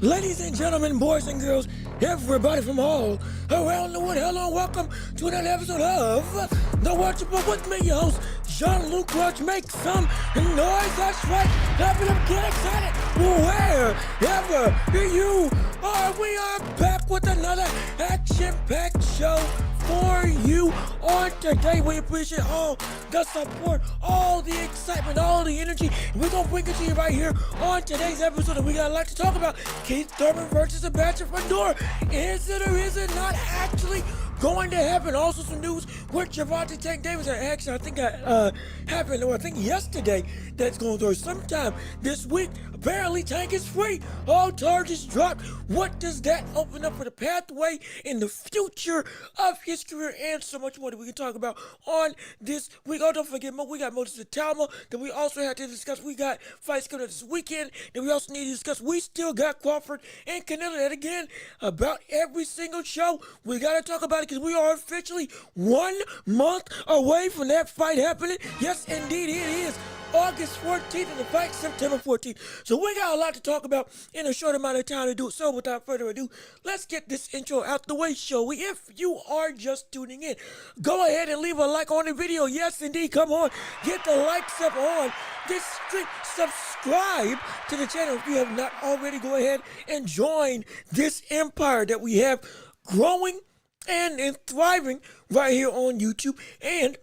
Ladies and gentlemen, boys and girls, everybody from all around the world, hello and welcome to another episode of The Welch Report with me, your host, Jean-Luc Welch. Make some noise, that's right. Happy to get excited wherever you are. We are back with another action-packed show for you on today. We appreciate all the support, all the excitement, all the energy. We're going to bring it to you right here on today's episode. And we got a lot to talk about. Keith Thurman versus a batch of Fundora. Is it or is it not actually going to happen? Also some news with Tank Davis. Actually, I think happened, or I think yesterday, that's going through sometime this week. Apparently, Tank is free. All charges dropped. What does that open up for the pathway in the future of his career, and so much more that we can talk about on this week? Oh, don't forget, we got Moses Talma that we also had to discuss. We got fights coming up this weekend that we also need to discuss. We still got Crawford and Canelo. That again, about every single show, we got to talk about it because we are officially 1 month away from that fight happening. Yes, indeed, it is August 14th and the fight September 14th. So we got a lot to talk about in a short amount of time to do it. So without further ado, let's get this intro out the way, shall we? If you are just tuning in, go ahead and leave a like on the video. Yes, indeed, come on, get the likes up on this stream. Subscribe to the channel if you have not already. Go ahead and join this empire that we have growing and thriving right here on YouTube. And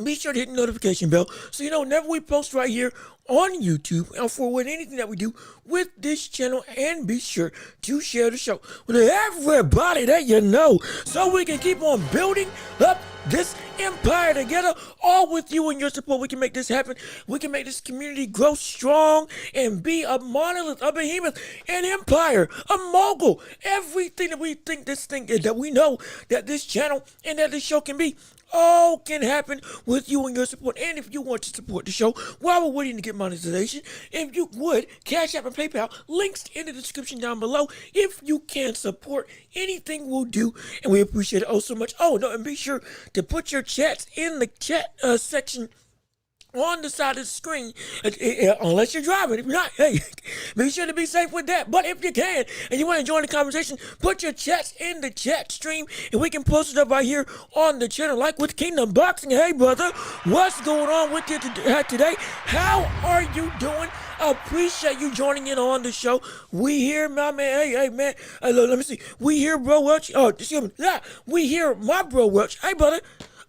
be sure to hit the notification bell so you know whenever we post right here on YouTube and forward anything that we do with this channel, and be sure to share the show with everybody that you know so we can keep on building up this empire together. All with you and your support, we can make this happen. We can make this community grow strong and be a monolith, a behemoth, an empire, a mogul. Everything that we think this thing is, that we know that this channel and that this show can be, all can happen with you and your support. And if you want to support the show while we're waiting to get monetization, if you would, Cash App and PayPal, links in the description down below. If you can support, anything will do, and we appreciate it oh so much. Oh, no, and be sure to put your chats in the chat section on the side of the screen, unless you're driving. If you're not, hey, be sure to be safe with that. But if you can, and you want to join the conversation, put your chats in the chat stream, and we can post it up right here on the channel, like with Kingdom Boxing. Hey, brother, what's going on with you today? How are you doing? Appreciate you joining in on the show. We here, my man. Hey, man. Let me see. We here, bro Welch. Oh, excuse me. Yeah, we here, my bro Welch. Hey, brother.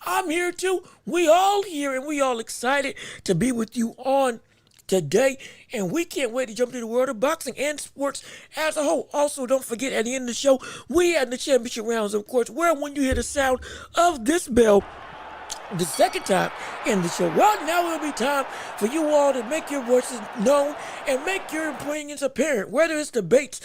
I'm here too. We all here, and we all excited to be with you on today. And we can't wait to jump into the world of boxing and sports as a whole. Also, don't forget, at the end of the show, we had the championship rounds, of course, where when you hear the sound of this bell, the second time in the show, well, now will be time for you all to make your voices known and make your opinions apparent, whether it's debates,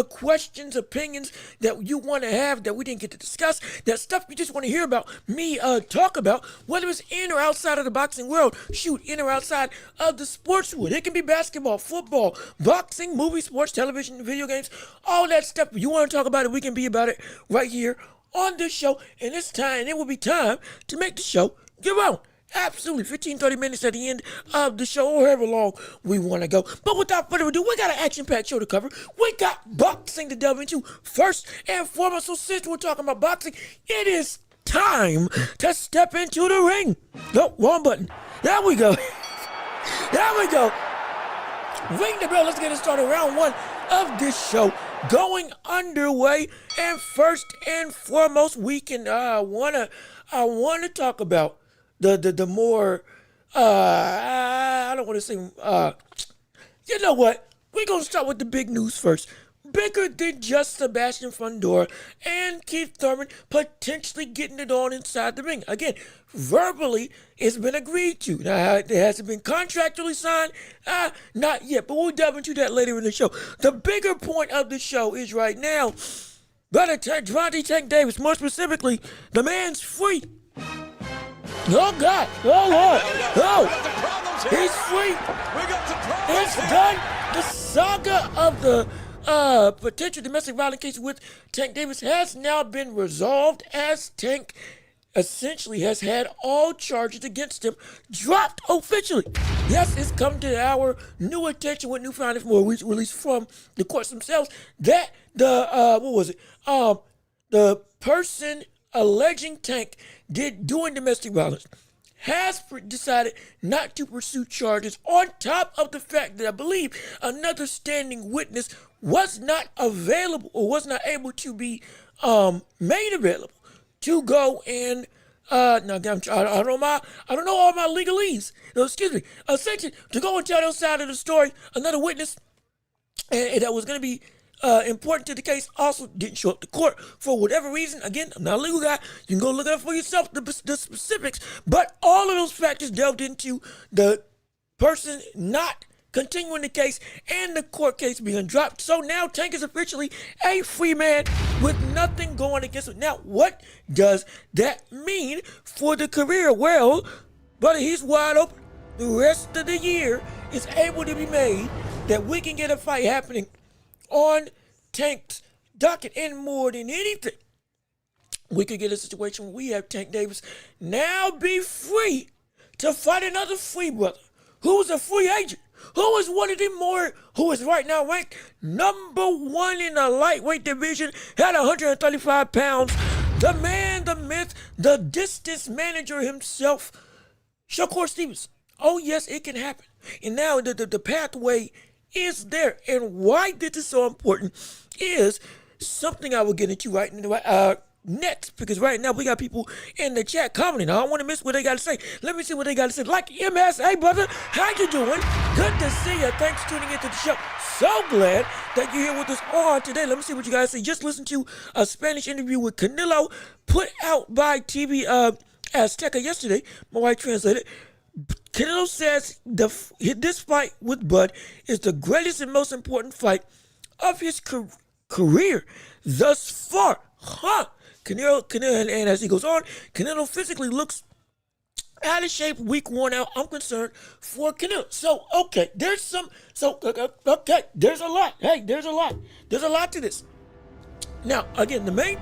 questions, opinions that you want to have that we didn't get to discuss, that stuff you just want to hear about me talk about, whether it's in or outside of the boxing world, shoot, in or outside of the sports world. It can be basketball, football, boxing, movie, sports, television, video games, all that stuff. If you want to talk about it, we can be about it right here on this show. And it's time, and it will be time to make the show get on. Absolutely, 15-30 minutes at the end of the show, or however long we want to go. But without further ado, we got an action-packed show to cover. We got boxing to delve into first and foremost. So since we're talking about boxing, it is time to step into the ring. No, wrong button. There we go. There we go. Ring the bell. Let's get it started. Round one of this show going underway. And first and foremost, we can I wanna talk about the more I don't want to say you know what? We're gonna start with the big news first. Bigger than just Sebastian Fundora and Keith Thurman potentially getting it on inside the ring. Again, verbally, it's been agreed to. Now, it hasn't been contractually signed. Not yet, but we'll delve into that later in the show. The bigger point of the show is right now, Brother Tank Davis, more specifically, the man's free. Oh, God. Oh, Lord. Oh, he's free. It's done. The saga of the potential domestic violence case with Tank Davis has now been resolved, as Tank essentially has had all charges against him dropped officially. Yes, it's come to our new attention with newfound information released from the courts themselves that the person alleging Tank did doing domestic violence has decided not to pursue charges on top of the fact that I believe another standing witness was not available or was not able to be made available to go and now again, I don't know all my legalese. No, excuse me. Essentially, to go and tell their side of the story, another witness and that was going to be important to the case also didn't show up to court for whatever reason. Again, I'm not a legal guy. You can go look it up for yourself, the specifics. But all of those factors delved into the person not continuing the case and the court case being dropped. So now Tank is officially a free man with nothing going against him. Now, what does that mean for the career? Well, buddy, he's wide open. The rest of the year is able to be made that we can get a fight happening on Tank's docket. And more than anything, we could get a situation where we have Tank Davis now be free to fight another free brother who's a free agent, who is one of the more, who is right now ranked #1 in the lightweight division at 135 pounds. The man, the myth, the distance manager himself, Shakur Stevens. Oh yes, it can happen. And now the pathway is there. And why this is so important is something I will get into right now. Next, because right now we got people in the chat commenting. I don't want to miss what they got to say. Let me see what they got to say. Like MS, hey brother, how you doing? Good to see you. Thanks for tuning into the show. So glad that you're here with us on today. Let me see what you guys say. Just listen to a Spanish interview with Canelo put out by TV Azteca yesterday. My wife translated. Canelo says this fight with Bud is the greatest and most important fight of his career thus far. Canelo, and as he goes on, Canelo physically looks out of shape, weak, worn out. I'm concerned for Canelo. So, okay, there's a lot. Hey, there's a lot to this. Now, again, the main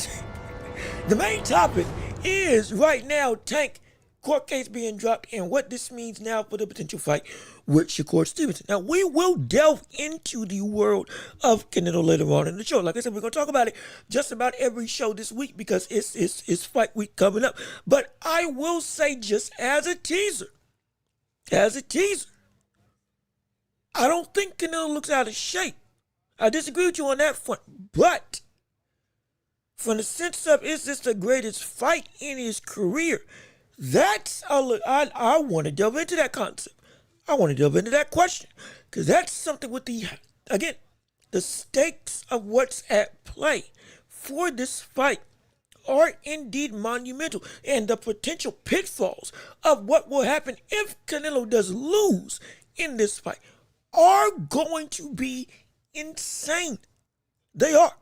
topic is right now Tank court case being dropped and what this means now for the potential fight with Shakur Stevenson. Now, we will delve into the world of Canelo later on in the show. Like I said, we're going to talk about it just about every show this week because it's fight week coming up. But I will say just as a teaser, I don't think Canelo looks out of shape. I disagree with you on that front. But from the sense of, is this the greatest fight in his career? That's I want to delve into that concept. I want to delve into that question because that's something with the stakes of what's at play for this fight are indeed monumental, and the potential pitfalls of what will happen if Canelo does lose in this fight are going to be insane. They are.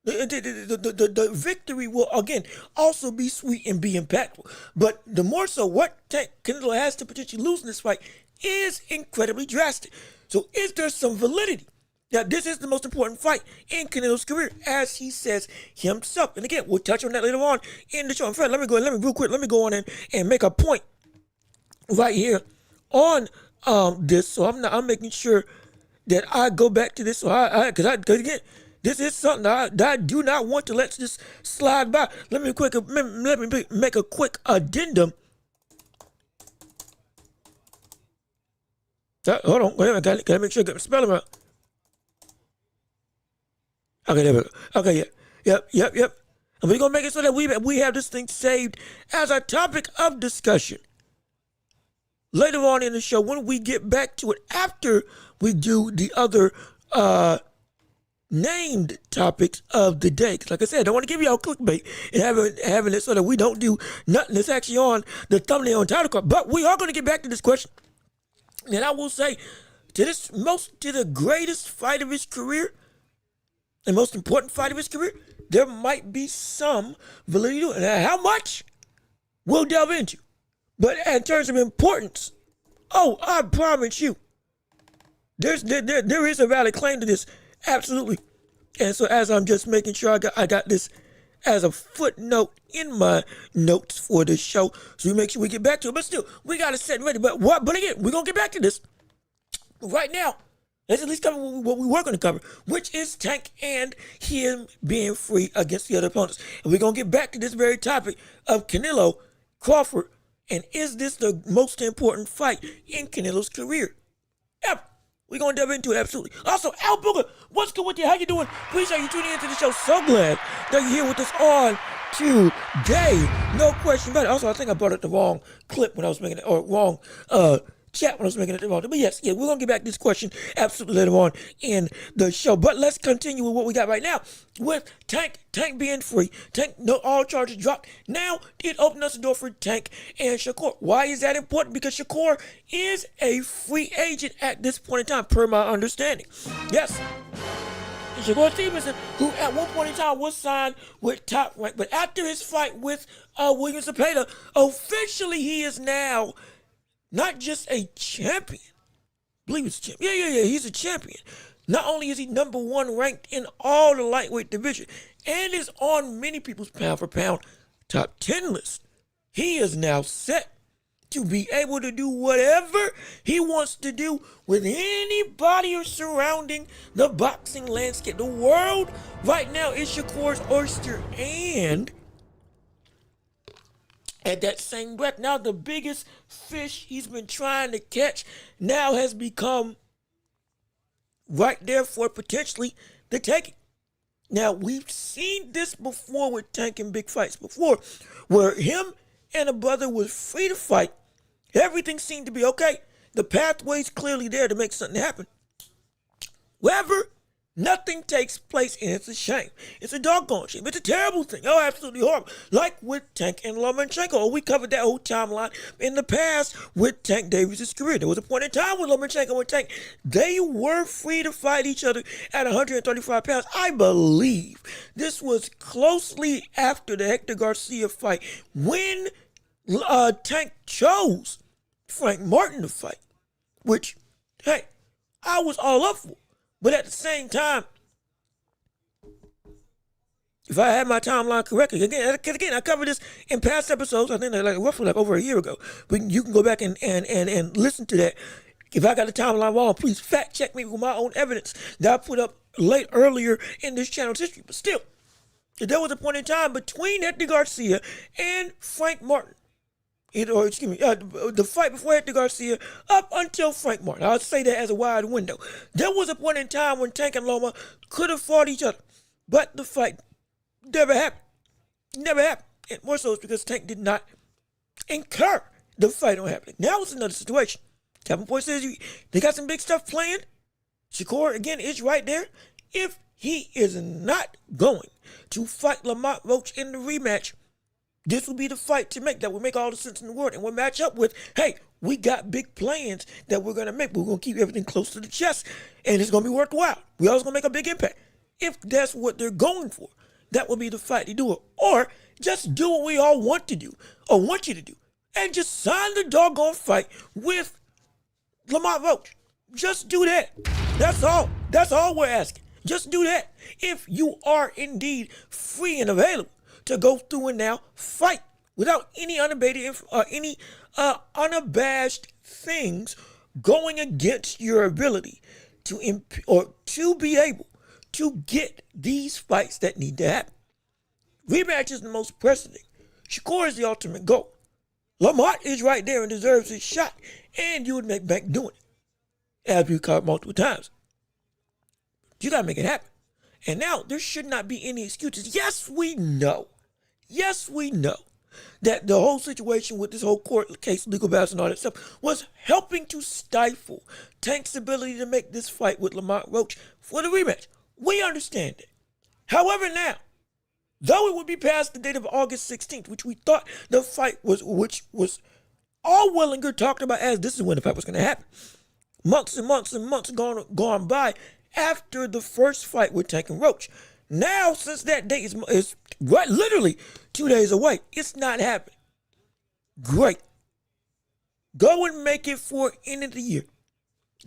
The victory will, again, also be sweet and be impactful. But the more so what Canelo has to potentially lose in this fight is incredibly drastic. So is there some validity that this is the most important fight in Canelo's career, as he says himself? And again, we'll touch on that later on in the show. In fact, let me go on and make a point right here on this. So I'm making sure that I go back to this. So because again, this is something that I do not want to let this slide by. Let me make a quick addendum. Hold on, wait a minute. Gotta make sure I get the spelling right. Okay, there we go. Okay, yeah. Yep. And we're gonna make it so that we have this thing saved as a topic of discussion later on in the show when we get back to it after we do the other named topics of the day. Because like I said, I don't want to give y'all clickbait and having it so that we don't do nothing that's actually on the thumbnail and title card. But we are going to get back to this question. And I will say, to the greatest fight of his career, the most important fight of his career, there might be some validity to it. And how much? We'll delve into. But in terms of importance, I promise you, there is a valid claim to this. Absolutely. And so as I'm just making sure I got this as a footnote in my notes for the show, so we make sure we get back to it. But still, we got to set ready. But again, we're going to get back to this. Right now, let's at least cover what we were going to cover, which is Tank and him being free against the other opponents. And we're going to get back to this very topic of Canelo, Crawford, and is this the most important fight in Canelo's career ever? We're going to delve into it, absolutely. Also, Al Booger, what's good with you? How you doing? Appreciate you tuning into the show. So glad that you're here with us on today. No question about it. Also, I think I brought up the wrong clip when I was making it, or wrong chat when I was making it wrong. But yes, we're going to get back to this question absolutely later on in the show. But let's continue with what we got right now with Tank being free. Tank, no, all charges dropped. Now it opened us the door for Tank and Shakur. Why is that important? Because Shakur is a free agent at this point in time, per my understanding. Yes. Shakur Stevenson, who at one point in time was signed with Top Rank, but after his fight with William Zepeda, officially he is now not just a champion. I believe it's a champion. Yeah, he's a champion. Not only is he number one ranked in all the lightweight division and is on many people's pound for pound top 10 list, he is now set to be able to do whatever he wants to do with anybody surrounding the boxing landscape. The world right now is Shakur's oyster, and at that same breath, now the biggest fish he's been trying to catch now has become right there for potentially the taking. Now, we've seen this before with Tank in big fights before, where him and a brother was free to fight. Everything seemed to be okay. The pathway's clearly there to make something happen. However, nothing takes place, and it's a shame. It's a doggone shame. It's a terrible thing. Oh, absolutely horrible. Like with Tank and Lomachenko. Oh, we covered that whole timeline in the past with Tank Davis' career. There was a point in time with Lomachenko and Tank. They were free to fight each other at 135 pounds. I believe this was closely after the Hector Garcia fight when Tank chose Frank Martin to fight, which, hey, I was all up for. But at the same time, if I had my timeline correctly, again, I covered this in past episodes. I think roughly over a year ago. But you can go back and listen to that. If I got the timeline wrong, please fact check me with my own evidence that I put up earlier in this channel's history. But still, there was a point in time between Hector Garcia and Frank Martin. The fight before Hector Garcia up until Frank Martin. I'll say that as a wide window. There was a point in time when Tank and Loma could have fought each other, but the fight never happened. Never happened. And more so it's because Tank did not incur the fight on happening. Now it's another situation. Kevin Boy says they got some big stuff planned. Shakur, again, is right there. If he is not going to fight Lamont Roach in the rematch, this will be the fight to make that will make all the sense in the world. And we'll match up with, hey, we got big plans that we're going to make. We're going to keep everything close to the chest, and it's going to be worthwhile. We always going to make a big impact. If that's what they're going for, that will be the fight to do it. Or just do what we all want to do, or want you to do, and just sign the doggone fight with Lamont Roach. Just do that. That's all. That's all we're asking. Just do that. If you are indeed free and available to go through and now fight without any unabated unabashed things going against your ability to be able to get these fights that need to happen. Rematch is the most pressing thing. Shakur is the ultimate goal. Lamont is right there and deserves his shot, and you would make bank doing it, as we've covered multiple times. You gotta make it happen. And now there should not be any excuses. Yes, we know that the whole situation with this whole court case, legal battles and all that stuff was helping to stifle Tank's ability to make this fight with Lamont Roach for the rematch. We understand it. However, now, though it would be past the date of August 16th, which we thought the fight which was all well and good talked about as this is when the fight was going to happen. Months and months and months gone by after the first fight with Tank and Roach. Now, since that date is right, literally 2 days away, it's not happening. Great. Go and make it for end of the year.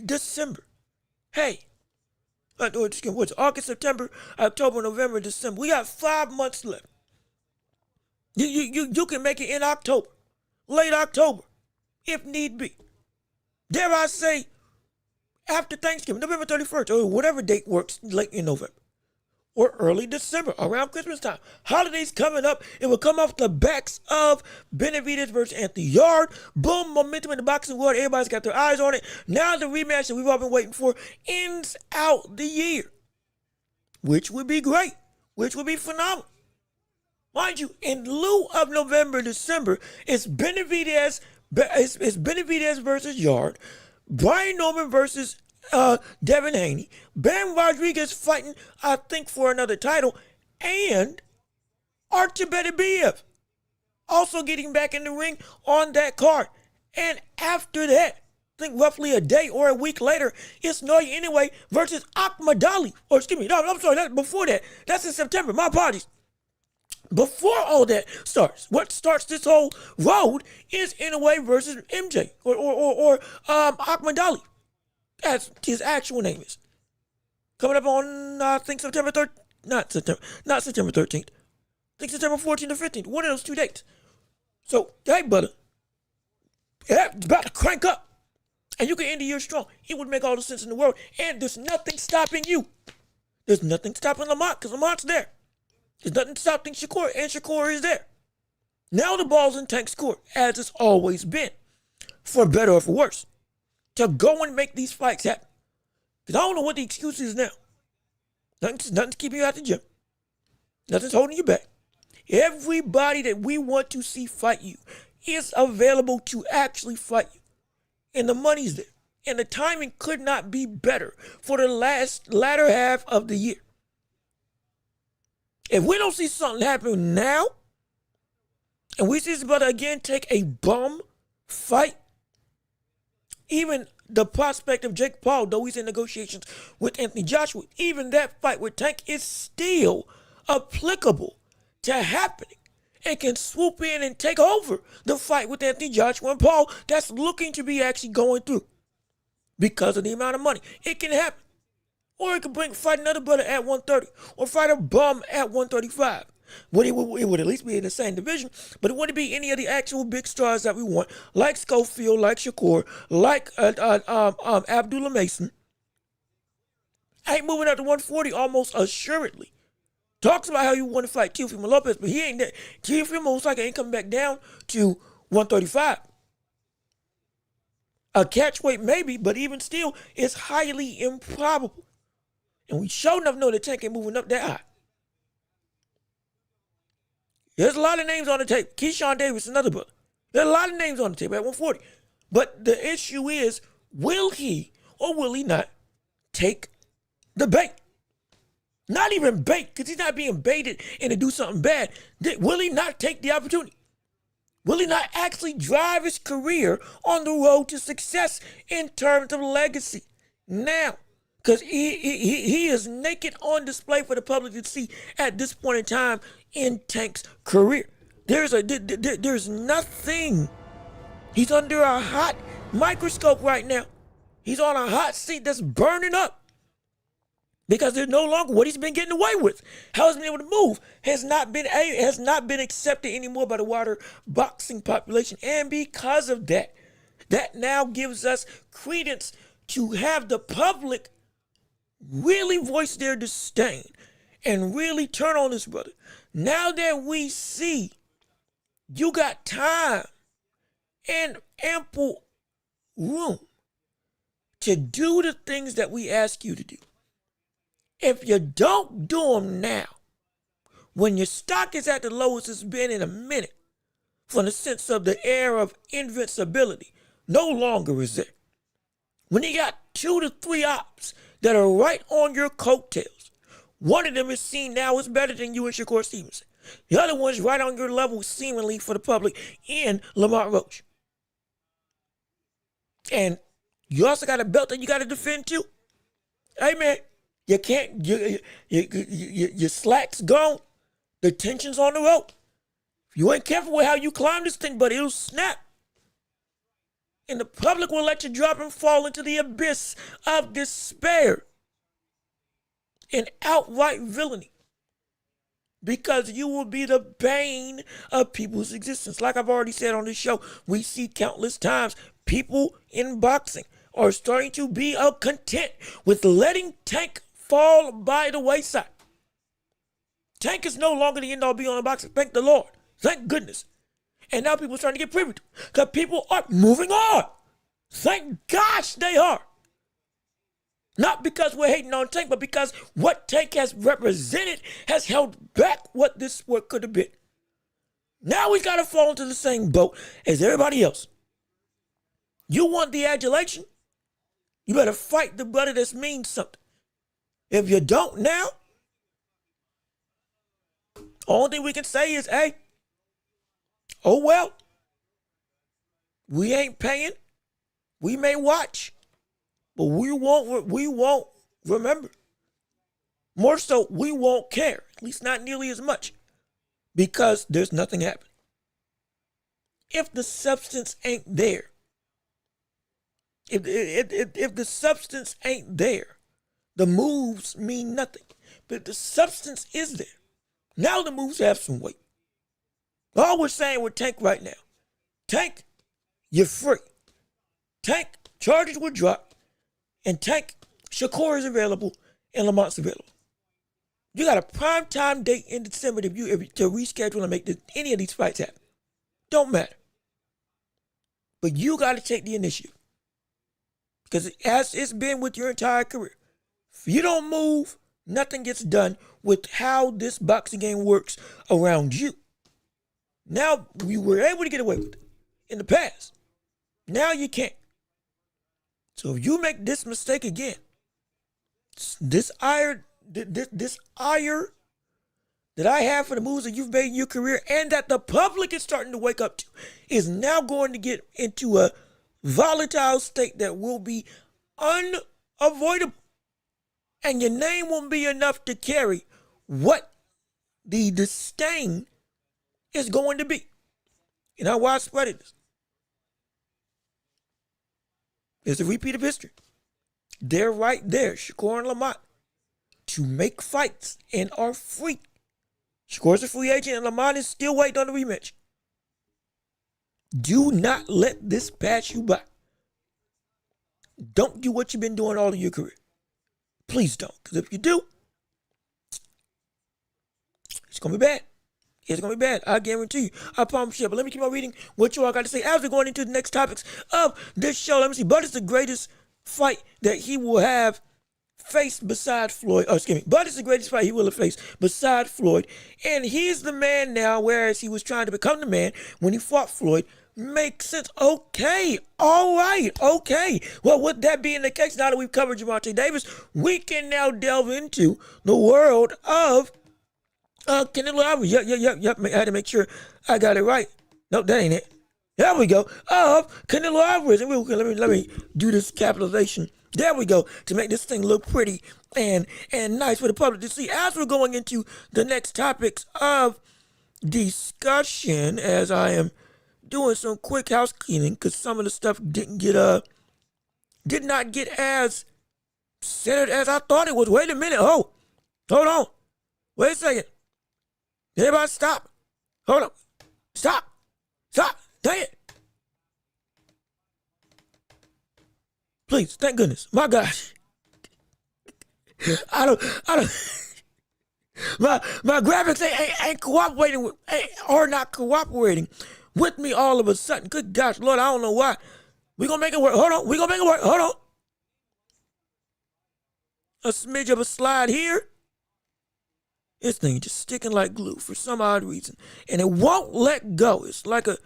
December. Hey. What's August, September, October, November, December. We got 5 months left. You can make it in October, late October, if need be. Dare I say, after Thanksgiving, November 31st, or whatever date works late in November, or early December, around Christmas time. Holidays coming up. It will come off the backs of Benavidez versus Anthony Yard. Boom, momentum in the boxing world. Everybody's got their eyes on it. Now the rematch that we've all been waiting for ends out the year, which would be great, which would be phenomenal. Mind you, in lieu of November, December, it's Benavidez versus Yard, Brian Norman versus Devin Haney, Ben Rodriguez fighting, I think, for another title, and Artur Beterbiev also getting back in the ring on that card. And after that, I think roughly a day or a week later, it's Noya Inoue versus Ahmadali. Or excuse me, no, I'm sorry, that's before that. That's in September. My apologies. Before all that starts, what starts this whole road is Inoue versus MJ or Ahmadali, as his actual name is. Coming up on I think September 13th, not September 13th. I think September 14th or 15th. One of those two dates. So, hey, brother, it's about to crank up, and you can end the year strong. It would make all the sense in the world, and there's nothing stopping you. There's nothing stopping Lamont, because Lamont's there. There's nothing stopping Shakur, and Shakur is there. Now the ball's in Tank's court, as it's always been, for better or for worse, to go and make these fights happen. Because I don't know what the excuse is now. Nothing's keeping you out the gym. Nothing's holding you back. Everybody that we want to see fight you is available to actually fight you. And the money's there. And the timing could not be better for the latter half of the year. If we don't see something happen now, and we see this brother again take a bum fight, even the prospect of Jake Paul, though he's in negotiations with Anthony Joshua, even that fight with Tank is still applicable to happening and can swoop in and take over the fight with Anthony Joshua and Paul that's looking to be actually going through because of the amount of money. It can happen. Or it could fight another brother at 130 or fight a bum at 135. It would at least be in the same division, but it wouldn't be any of the actual big stars that we want, like Schofield, like Shakur, like Abdullah Mason. Ain't moving up to 140 almost assuredly. Talks about how you want to fight Teofimo Lopez, but he ain't that. Teofimo most likely ain't coming back down to 135. A catchweight maybe, but even still, it's highly improbable. And we sure enough know that Tank ain't moving up that high. There's a lot of names on the tape. Keyshawn Davis, another brother. There's a lot of names on the tape at 140. But the issue is, will he or will he not take the bait? Not even bait, because he's not being baited into do something bad. Will he not take the opportunity? Will he not actually drive his career on the road to success in terms of legacy now? Because he is naked on display for the public to see at this point in time in Tank's career. There's nothing. He's under a hot microscope right now. He's on a hot seat that's burning up. Because there's no longer what he's been getting away with. How he's been able to move has not been accepted anymore by the wider boxing population. And because of that, that now gives us credence to have the public really voice their disdain and really turn on this brother. Now that we see you got time and ample room to do the things that we ask you to do. If you don't do them now, when your stock is at the lowest it's been in a minute, from the sense of the air of invincibility, no longer is there. When you got 2 to 3 ops that are right on your coattails, one of them is seen now as better than you and Shakur Stevenson. The other one's right on your level, seemingly for the public, in Lamont Roach. And you also got a belt that you got to defend too. Hey man, you can't, your slack's gone. The tension's on the rope. If you ain't careful with how you climb this thing, buddy, it'll snap. And the public will let you drop and fall into the abyss of despair and outright villainy. because you will be the bane of people's existence. Like I've already said on this show, we see countless times people in boxing are starting to be content with letting Tank fall by the wayside. Tank is no longer the end-all be-all in boxing. Thank the Lord. Thank goodness. And now people are starting to get privy to it because people are moving on. Thank gosh they are. Not because we're hating on Tank, but because what Tank has represented has held back what this sport could have been. Now we got to fall into the same boat as everybody else. You want the adulation? You better fight the brother that means something. If you don't now, only thing we can say is, hey, oh well, we ain't paying. We may watch, but we won't remember. More so, we won't care, at least not nearly as much, because there's nothing happening. If the substance ain't there, if the substance ain't there, the moves mean nothing. But if the substance is there, now the moves have some weight. All we're saying with Tank right now, Tank, you're free. Tank, charges were dropped. And Tank, Shakur is available and Lamont's available. You got a prime time date in December to reschedule and make any of these fights happen. Don't matter. But you got to take the initiative. Because as it's been with your entire career, if you don't move, nothing gets done with how this boxing game works around you. Now, we were able to get away with it in the past. Now you can't. So if you make this mistake again, this ire that I have for the moves that you've made in your career and that the public is starting to wake up to is now going to get into a volatile state that will be unavoidable. And your name won't be enough to carry what the disdain is going to be. You know how widespread it is. It's a repeat of history. They're right there, Shakur and Lamont, to make fights and are free. Shakur's a free agent and Lamont is still waiting on the rematch. Do not let this pass you by. Don't do what you've been doing all of your career. Please don't, because if you do, it's going to be bad. It's going to be bad. I guarantee you. I promise you. But let me keep on reading what you all got to say. As we're going into the next topics of this show, let me see. Bud is the greatest fight that he will have faced beside Floyd. Oh, excuse me. Bud is the greatest fight he will have faced beside Floyd. And he's the man now, whereas he was trying to become the man when he fought Floyd. Makes sense. Okay. All right. Okay. Well, with that being the case, now that we've covered Gervonta Davis, we can now delve into the world of Canelo Alvarez. Yep. I had to make sure I got it right. Nope, that ain't it. There we go. Of Canelo Alvarez. And let me do this capitalization. There we go. To make this thing look pretty and nice for the public to see. As we're going into the next topics of discussion, as I am doing some quick housekeeping because some of the stuff did not get as centered as I thought it was. Wait a minute. Hold on. Wait a second. Everybody stop. Hold on. Stop. Dang it. Please, thank goodness. My gosh. I don't my graphics ain't cooperating are not cooperating with me all of a sudden. Good gosh, Lord, I don't know why. We're going to make it work. Hold on. We're going to make it work. Hold on. A smidge of a slide here. This thing just sticking like glue for some odd reason. And it won't let go. It's like a...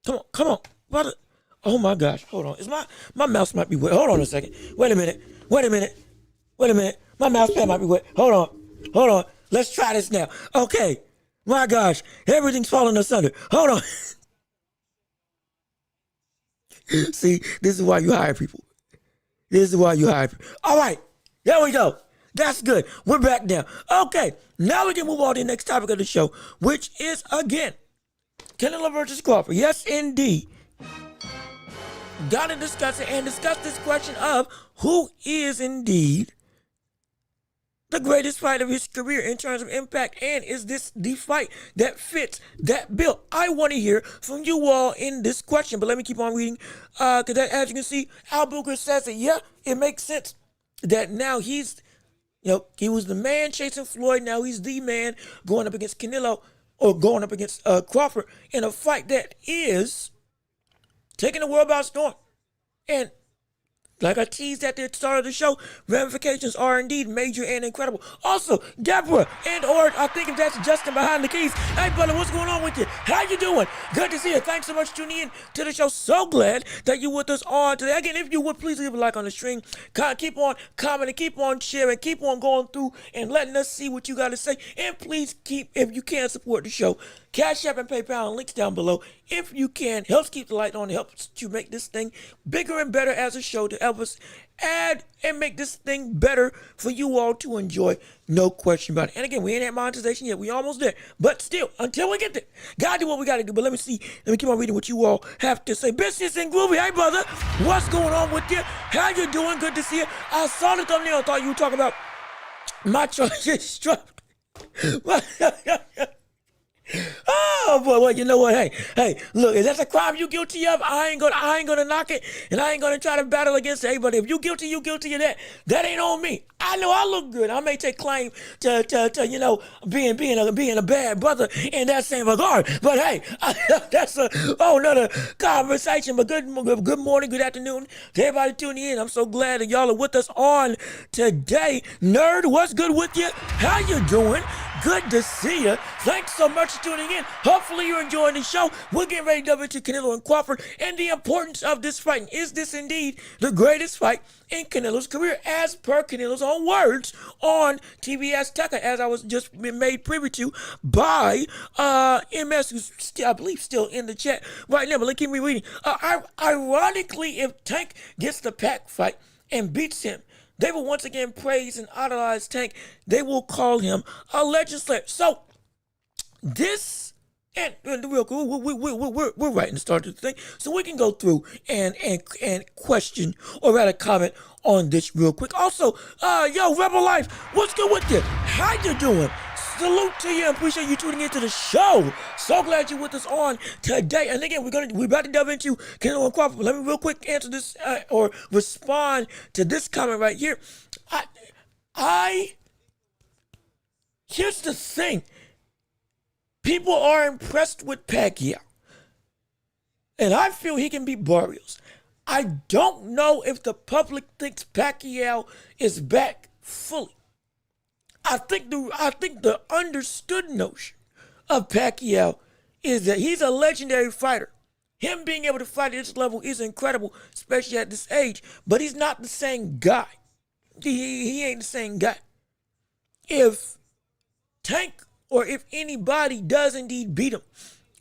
Come on. Oh my gosh. Hold on. My mouse might be wet. Hold on a second. Wait a minute. My mouse pad might be wet. Hold on. Let's try this now. Okay. My gosh. Everything's falling asunder. Hold on. See, this is why you hire people. All right. There we go. That's good. We're back now. Okay. Now we can move on to the next topic of the show, which is, again, Canelo versus Crawford. Yes, indeed. Got to discuss it and discuss this question of who is indeed the greatest fight of his career in terms of impact? And is this the fight that fits that bill? I want to hear from you all in this question, but let me keep on reading. Because as you can see, Al Booker says that, yeah, it makes sense that now he's, he was the man chasing Floyd. Now he's the man going up against Canelo or going up against Crawford in a fight that is taking the world by storm. And like I teased at the start of the show, ramifications are indeed major and incredible. Also, Deborah or I think if that's Justin behind the keys. Hey, brother, what's going on with you? How you doing? Good to see you. Thanks so much for tuning in to the show. So glad that you're with us on today. Again, if you would, please leave a like on the stream. Keep on commenting, keep on sharing, keep on going through and letting us see what you got to say. And please if you can, support the show. Cash App and PayPal links down below. If you can, helps keep the light on, helps to make this thing bigger and better as a show to help us add and make this thing better for you all to enjoy. No question about it. And again, we ain't at monetization yet. We almost there. But still, until we get there, gotta do what we gotta do. But let me keep on reading what you all have to say. Business and Groovy. Hey, brother, what's going on with you? How you doing? Good to see you. I saw the thumbnail. I thought you were talking about my choice struck. Oh boy, well, you know what? Hey, look, if that's a crime you guilty of, I ain't gonna knock it, and I ain't gonna try to battle against it. But if you guilty of that. That ain't on me. I know I look good. I may take claim to being a bad brother in that same regard. But hey, that's a whole nother conversation. But good morning, good afternoon to everybody tuning in. I'm so glad that y'all are with us on today. Nerd, what's good with you? How you doing? Good to see you. Thanks so much for tuning in. Hopefully you're enjoying the show. We're getting ready to dive into Canelo and Crawford and the importance of this fight. Is this indeed the greatest fight in Canelo's career, as per Canelo's own words on TBS Tucker, as I was just made privy to by MS, who's still, I believe, still in the chat right now. But let's keep reading. Ironically, if Tank gets the Pac fight and beats him, they will once again praise and idolize Tank. They will call him a legislator. So this, and real cool, we're right in the start of the thing, so we can go through and question or rather comment on this real quick. Also, yo, Rebel Life, what's good with you? How you doing? Salute to you and appreciate you tuning into the show. So glad you're with us on today. And again, we're about to delve into Canelo and Crawford. Let me real quick answer this or respond to this comment right here. Here's the thing. People are impressed with Pacquiao. And I feel he can beat Barrios. I don't know if the public thinks Pacquiao is back fully. I think the understood notion of Pacquiao is that he's a legendary fighter. Him being able to fight at this level is incredible, especially at this age. But he's not the same guy. He ain't the same guy. If Tank or if anybody does indeed beat him,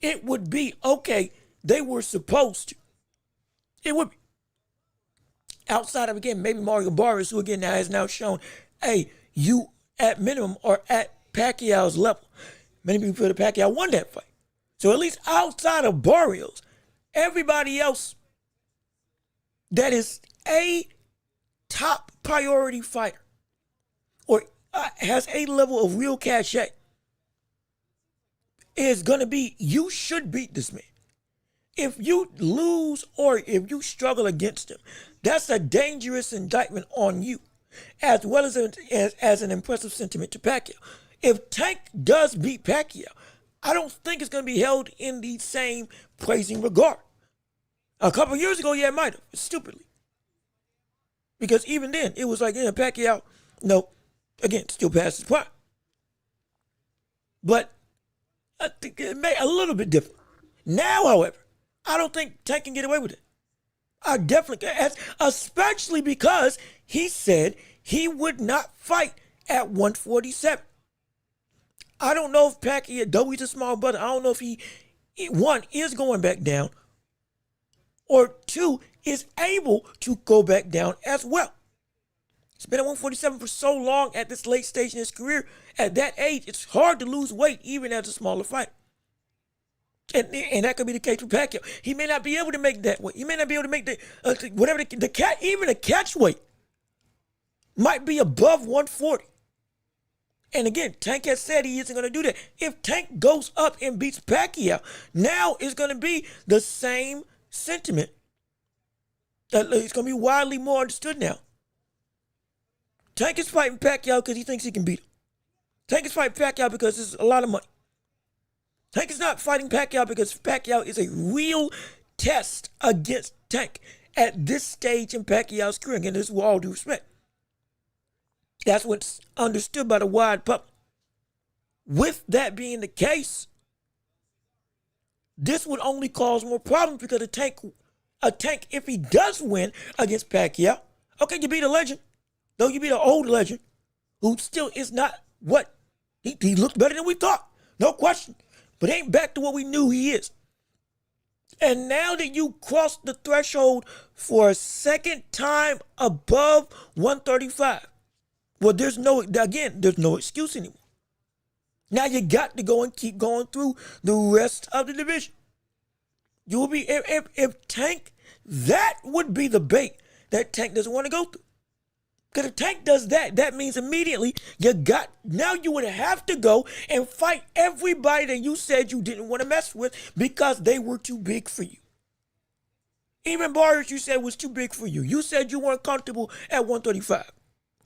it would be, okay, they were supposed to. It would be. Outside of, again, maybe Mario Barrios, who again now has now shown, hey, you at minimum are at Pacquiao's level. Many people feel that Pacquiao won that fight. So at least outside of Barrios, everybody else that is a top priority fighter or has a level of real cachet is going to be, you should beat this man. If you lose or if you struggle against him, that's a dangerous indictment on you, as well as an impressive sentiment to Pacquiao. If Tank does beat Pacquiao, I don't think it's going to be held in the same praising regard. A couple of years ago, yeah, it might have, stupidly. Because even then, it was like, yeah, Pacquiao, no, again, still past his prime. But I think it may a little bit different. Now, however, I don't think Tank can get away with it. I definitely can, especially because he said he would not fight at 147. I don't know if Pacquiao, though he's a small brother, I don't know if he, one, is going back down, or two, is able to go back down as well. He's been at 147 for so long at this late stage in his career. At that age, it's hard to lose weight even as a smaller fighter. And that could be the case with Pacquiao. He may not be able to make that weight. He may not be able to make even the catch weight might be above 140. And again, Tank has said he isn't going to do that. If Tank goes up and beats Pacquiao, now it's going to be the same sentiment. It's going to be widely more understood now. Tank is fighting Pacquiao because he thinks he can beat him. Tank is fighting Pacquiao because it's a lot of money. Tank is not fighting Pacquiao because Pacquiao is a real test against Tank at this stage in Pacquiao's career. And this is with all due respect. That's what's understood by the wide public. With that being the case, this would only cause more problems because a tank, if he does win against Pacquiao, okay, you beat a legend. Though you beat an old legend who still is not what he looked better than we thought. No question. But ain't back to what we knew he is. And now that you crossed the threshold for a second time above 135, well, there's no excuse anymore. Now you got to go and keep going through the rest of the division. You will be, if Tank, that would be the bait that Tank doesn't want to go through. Because if Tank does that, that means immediately now you would have to go and fight everybody that you said you didn't want to mess with because they were too big for you. Even Barrios you said was too big for you. You said you weren't comfortable at 135.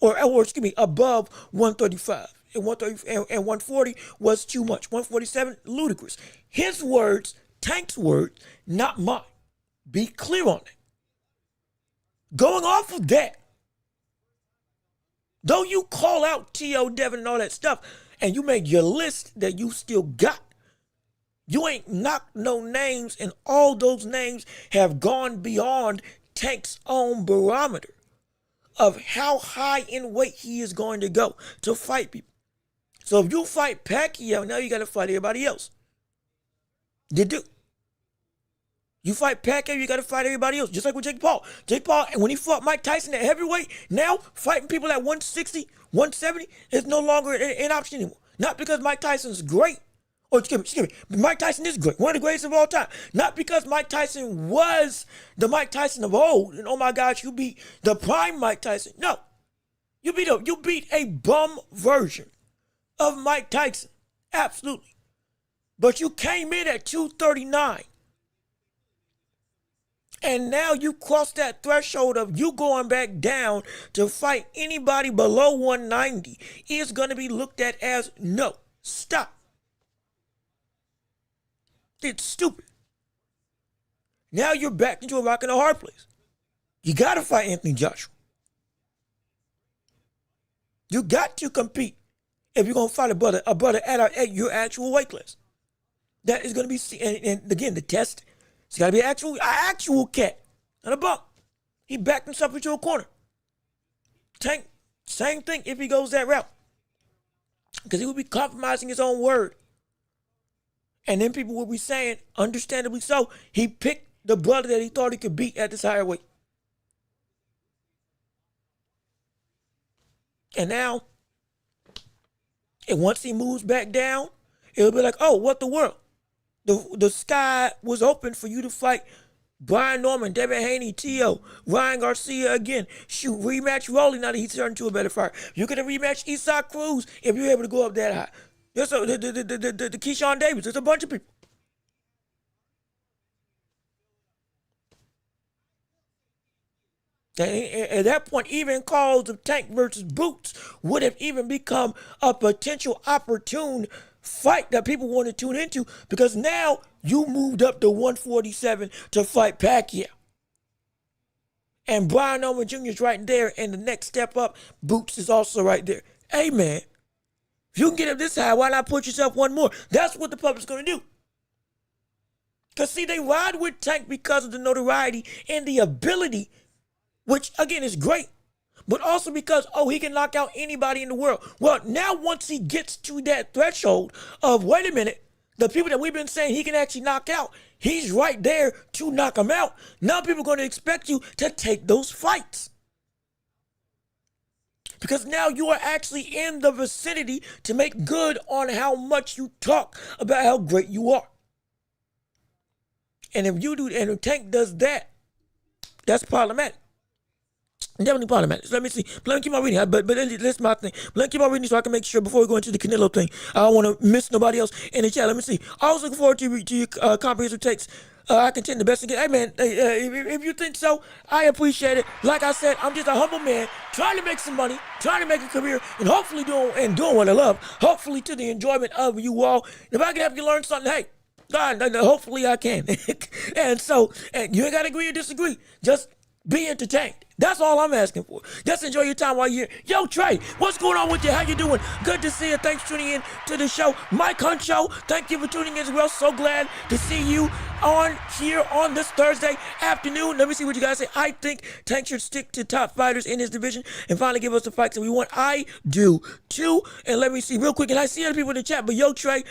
Or excuse me, above 135. And 140 was too much. 147, ludicrous. His words, Tank's words, not mine. Be clear on it. Going off of that, though you call out T.O. Devin and all that stuff, and you made your list that you still got, you ain't knocked no names, and all those names have gone beyond Tank's own barometer of how high in weight he is going to go to fight people. So if you fight Pacquiao, now you got to fight everybody else. You do. You fight Pacquiao, you got to fight everybody else. Just like with Jake Paul. Jake Paul, and when he fought Mike Tyson at heavyweight, now fighting people at 160, 170 is no longer an option anymore. Not because Mike Tyson's great. Or excuse me, Mike Tyson is great. One of the greatest of all time. Not because Mike Tyson was the Mike Tyson of old. And oh my gosh, you beat the prime Mike Tyson. No. You beat a bum version of Mike Tyson. Absolutely. But you came in at 239. And now you crossed that threshold of you going back down to fight anybody below 190 is going to be looked at as no. Stop. It's stupid. Now you're back into a rock and a hard place. You got to fight Anthony Joshua. You got to compete if you're going to fight a brother at your actual weight class. That is going to be, and again, the test, it's got to be an actual cat, not a buck. He backed himself into a corner. Tank, same thing if he goes that route. Because he would be compromising his own word. And then people will be saying, understandably so, he picked the brother that he thought he could beat at this higher weight. And now, and once he moves back down, it'll be like, oh, what the world? The sky was open for you to fight Brian Norman, Devin Haney, T.O., Ryan Garcia again. Shoot, rematch Rolly now that he's turned into a better fighter. You could rematch Isaac Cruz if you're able to go up that high. There's the Keyshawn Davis. There's a bunch of people. And at that point, even calls of Tank versus Boots would have even become a potential opportune fight that people want to tune into because now you moved up to 147 to fight Pacquiao. And Brian Norman Jr. is right there, and the next step up, Boots is also right there. Hey, man. If you can get up this high, why not put yourself one more? That's what the public's going to do. Because, see, they ride with Tank because of the notoriety and the ability, which, again, is great. But also because, oh, he can knock out anybody in the world. Well, now once he gets to that threshold of, wait a minute, the people that we've been saying he can actually knock out, he's right there to knock them out. Now people are going to expect you to take those fights. Because now you are actually in the vicinity to make good on how much you talk about how great you are. And if you do, and if Tank does that, that's problematic. Definitely problematic. So let me see. Let me keep on reading. But that's my thing. Let me keep on reading so I can make sure before we go into the Canelo thing, I don't want to miss nobody else in the chat. Let me see. I was looking forward to your comprehensive takes. I contend the best again. Hey man, if you think so, I appreciate it. Like I said, I'm just a humble man trying to make some money, trying to make a career, and hopefully doing what I love. Hopefully to the enjoyment of you all. If I can help you learn something, hey, God, hopefully I can. and you ain't gotta agree or disagree. Just be entertained. That's all I'm asking for. Just enjoy your time while you're here. Yo, Trey, what's going on with you? How you doing? Good to see you. Thanks for tuning in to the show. Mike Huncho, thank you for tuning in as well. So glad to see you on here on this Thursday afternoon. Let me see what you guys say. I think Tank should stick to top fighters in his division and finally give us the fights that we want. I do too. And let me see real quick. And I see other people in the chat, but yo, Trey,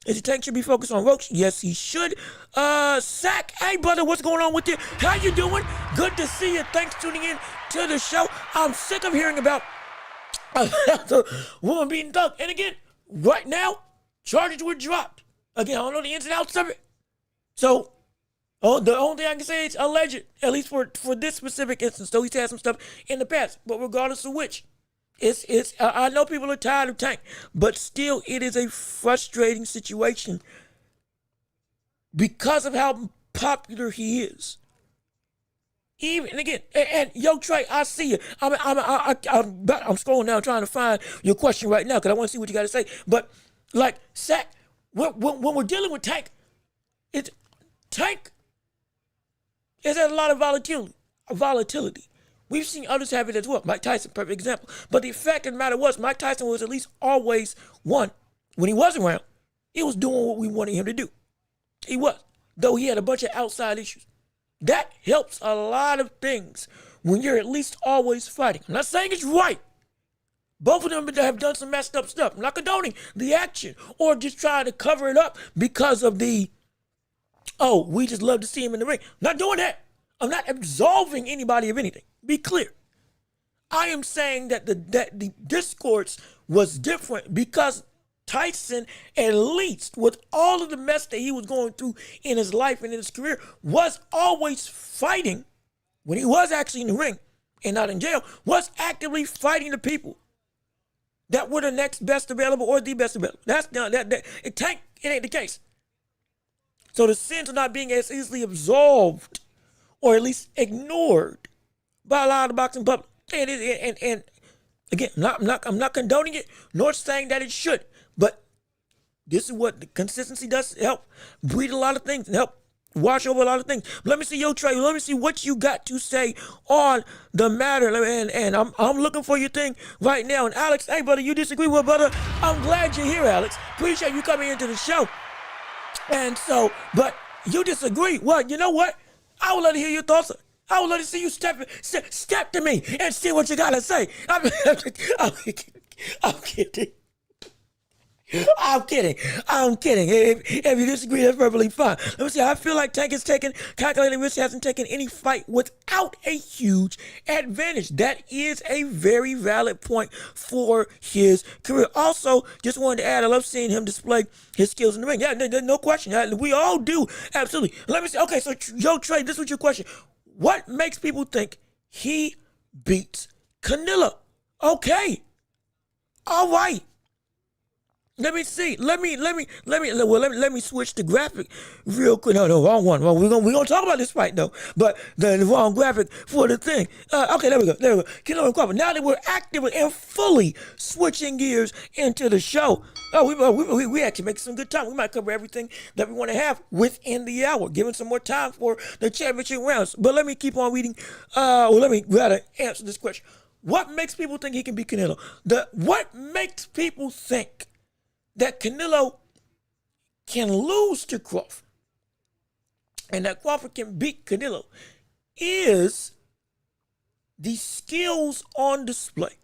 is the Tank should be focused on Welch? Yes, he should. Sack, hey brother, what's going on with you? How you doing? Good to see you. Thanks for tuning in to the show. I'm sick of hearing about the woman being dunked. And again, right now, charges were dropped. Again, I don't know the ins and outs of it. So, the only thing I can say is alleged, at least for this specific instance. Though he's had some stuff in the past, but regardless of which. I know people are tired of Tank, but still it is a frustrating situation because of how popular he is. Even again, and yo Trey, I see you. I'm scrolling down trying to find your question right now because I want to see what you got to say. But like Sack, when we're dealing with Tank is at a lot of volatility. We've seen others have it as well. Mike Tyson, perfect example. But the fact of the matter was, Mike Tyson was at least always one. When he was around, he was doing what we wanted him to do. He was. Though he had a bunch of outside issues. That helps a lot of things when you're at least always fighting. I'm not saying it's right. Both of them have done some messed up stuff. I'm not condoning the action or just trying to cover it up because of the, we just love to see him in the ring. I'm not doing that. I'm not absolving anybody of anything. Be clear. I am saying that the discourse was different because Tyson, at least with all of the mess that he was going through in his life and in his career, was always fighting when he was actually in the ring and not in jail, was actively fighting the people that were the next best available or the best available. Tank, it ain't the case. So the sins are not being as easily absolved or at least ignored by a lot of the boxing public. And again, I'm not condoning it, nor saying that it should. But this is what the consistency does, help breed a lot of things and help wash over a lot of things. Let me see, yo, Trey, let me see what you got to say on the matter. And I'm looking for your thing right now. And Alex, hey, brother, you disagree with brother? I'm glad you're here, Alex. Appreciate you coming into the show. And so, but you disagree. Well, you know what? I would love to hear your thoughts. I would love to see you step to me and see what you got to say. I'm kidding. I'm kidding. If you disagree, that's perfectly fine. Let me see. I feel like Tank has taken calculated risk, hasn't taken any fight without a huge advantage. That is a very valid point for his career. Also, just wanted to add, I love seeing him display his skills in the ring. Yeah, no question. We all do. Absolutely. Let me see. Okay, so yo, Trey, this was your question. What makes people think he beats Canelo? Okay. All right. Let me see. Let me switch the graphic real quick. No, wrong one. Well, we're gonna talk about this fight though, but the wrong graphic for the thing. Okay, there we go. Canelo and Crawford. Now that we're actively and fully switching gears into the show, we actually make some good time. We might cover everything that we want to have within the hour, giving some more time for the championship rounds. But let me keep on reading. Let me rather answer this question. What makes people think he can beat Canelo? What makes people think that Canelo can lose to Crawford and that Crawford can beat Canelo is the skills on display.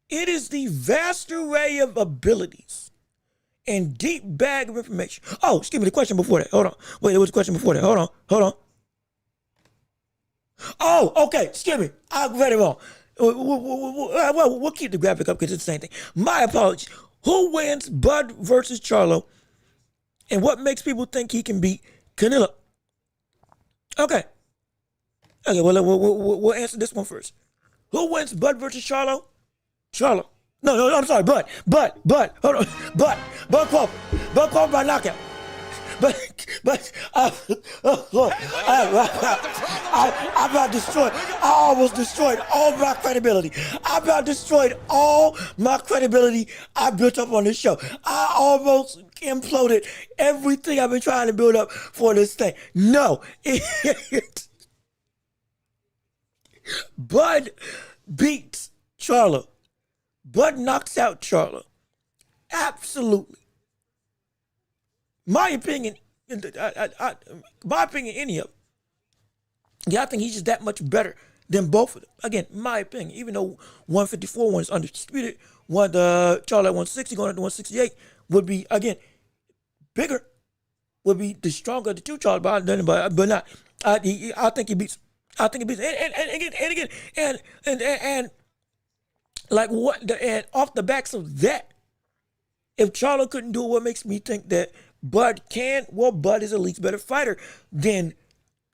It is the vast array of abilities and deep bag of information. Oh, excuse me, the question before that. Hold on. Wait, there was a question before that. Hold on. Oh, okay, excuse me. I read it wrong. We'll keep the graphic up because it's the same thing. My apologies. Who wins Bud versus Charlo? And what makes people think he can beat Canelo? Okay. Okay, well, we'll answer this one first. Who wins, Bud versus Charlo? Charlo. No, I'm sorry, Bud. Hold on, Bud Crawford by knockout. But oh Lord, I about destroyed. I almost destroyed all my credibility. I about destroyed all my credibility I built up on this show. I almost imploded everything I've been trying to build up for this thing. No, Bud beats Charlo. Bud knocks out Charlo. Absolutely. My opinion, my opinion, any of them. Yeah, I think he's just that much better than both of them. Again, my opinion. Even though 154 one is undisputed, Charlo at 160 going up to 168 would be again bigger. Would be the stronger of the two Charlo, but not. I think he beats. I think he beats. And like what? And off the backs of that, if Charlo couldn't do it, what makes me think that Bud can? Well, Bud is at least better fighter than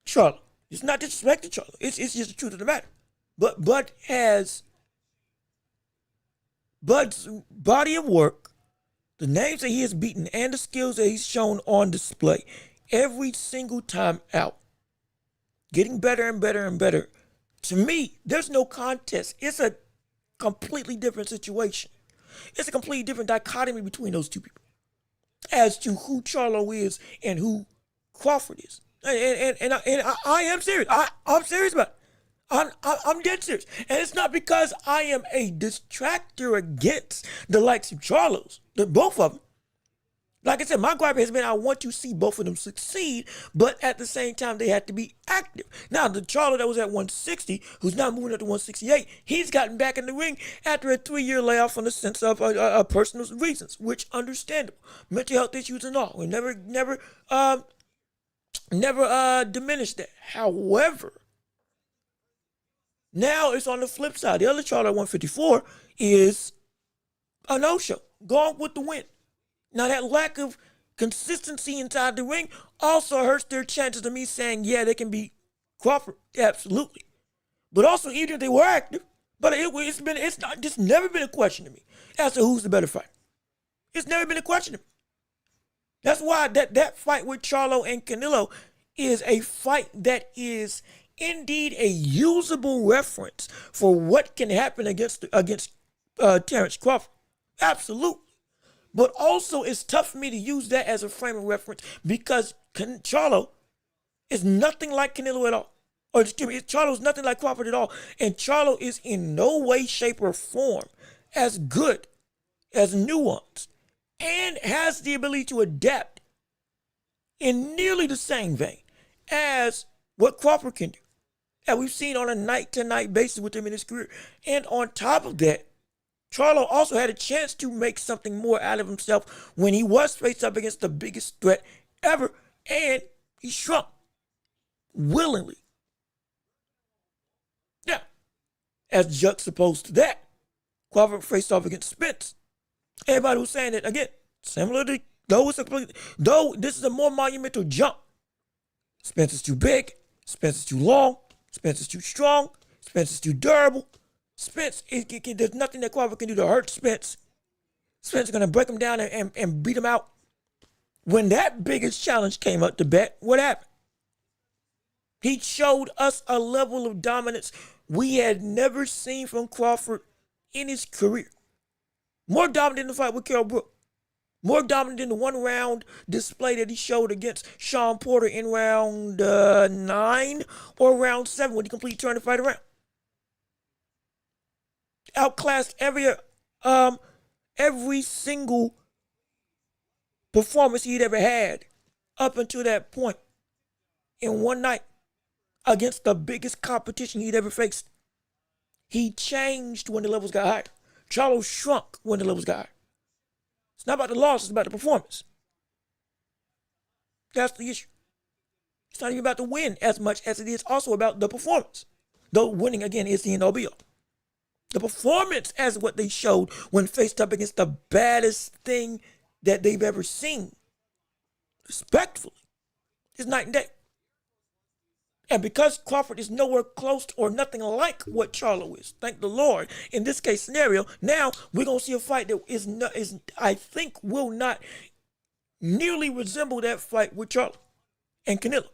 Charlo. It's not disrespecting Charlo. It's just the truth of the matter. But Bud has Bud's body of work, the names that he has beaten, and the skills that he's shown on display every single time out. Getting better and better and better. To me, there's no contest. It's a completely different situation. It's a completely different dichotomy between those two people as to who Charlo is and who Crawford is. And I am serious. I'm serious about it. I'm dead serious. And it's not because I am a distractor against the likes of Charlo's, both of them. Like I said, my gripe has been I want to see both of them succeed, but at the same time, they have to be active. Now, the Charlo that was at 160, who's now moving up to 168, he's gotten back in the ring after a 3-year layoff on the sense of personal reasons, which understandable. Mental health issues and all. We never diminished that. However, now it's on the flip side. The other Charlo at 154 is a no-show. Gone with the win. Now, that lack of consistency inside the ring also hurts their chances of me saying, yeah, they can beat Crawford. Absolutely. But also, even if they were active, but it's never been a question to me as to who's the better fighter. It's never been a question to me. That's why that fight with Charlo and Canelo is a fight that is indeed a usable reference for what can happen against Terrence Crawford. Absolutely. But also, it's tough for me to use that as a frame of reference because Charlo is nothing like Canelo at all. Or excuse me, Charlo's nothing like Crawford at all. And Charlo is in no way, shape, or form as good, as nuanced, and has the ability to adapt in nearly the same vein as what Crawford can do. And we've seen on a night-to-night basis with him in his career. And on top of that, Charlo also had a chance to make something more out of himself when he was faced up against the biggest threat ever, and he shrunk willingly. Now, as juxtaposed to that, Crawford faced off against Spence. Everybody was saying that, again, similar to, though this is a more monumental jump. Spence is too big, Spence is too long, Spence is too strong, Spence is too durable. Spence, there's nothing that Crawford can do to hurt Spence. Spence is going to break him down and beat him out. When that biggest challenge came up to bat, what happened? He showed us a level of dominance we had never seen from Crawford in his career. More dominant than the fight with Carol Brook. More dominant than the one-round display that he showed against Sean Porter in round 9 or round 7 when he completely turned the fight around. Outclassed every single performance he'd ever had up until that point in one night against the biggest competition he'd ever faced. He changed when the levels got higher. Charlo shrunk when the levels got higher. It's not about the loss, it's about the performance. That's the issue. It's not even about the win as much as it is also about the performance. Though winning, again, is the end all be all. The performance as what they showed when faced up against the baddest thing that they've ever seen, respectfully, is night and day. And because Crawford is nowhere close or nothing like what Charlo is, thank the Lord, in this case scenario, now we're going to see a fight that is I think will not nearly resemble that fight with Charlo and Canelo.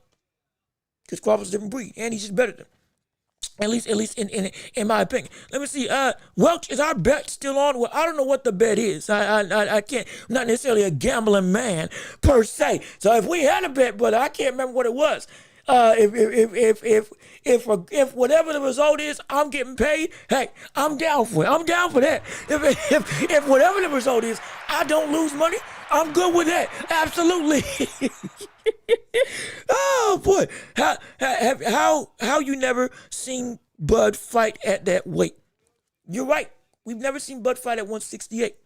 Because Crawford's a different breed, and he's just better than him. At least in my opinion. Let me see. Welch, is our bet still on? Well, I don't know what the bet is. I can't. I'm not necessarily a gambling man per se. So if we had a bet, but I can't remember what it was. If whatever the result is, I'm getting paid. Hey, I'm down for it. I'm down for that. If whatever the result is, I don't lose money. I'm good with that. Absolutely. Oh boy, how you never seen Bud fight at that weight? You're right. We've never seen Bud fight at 168.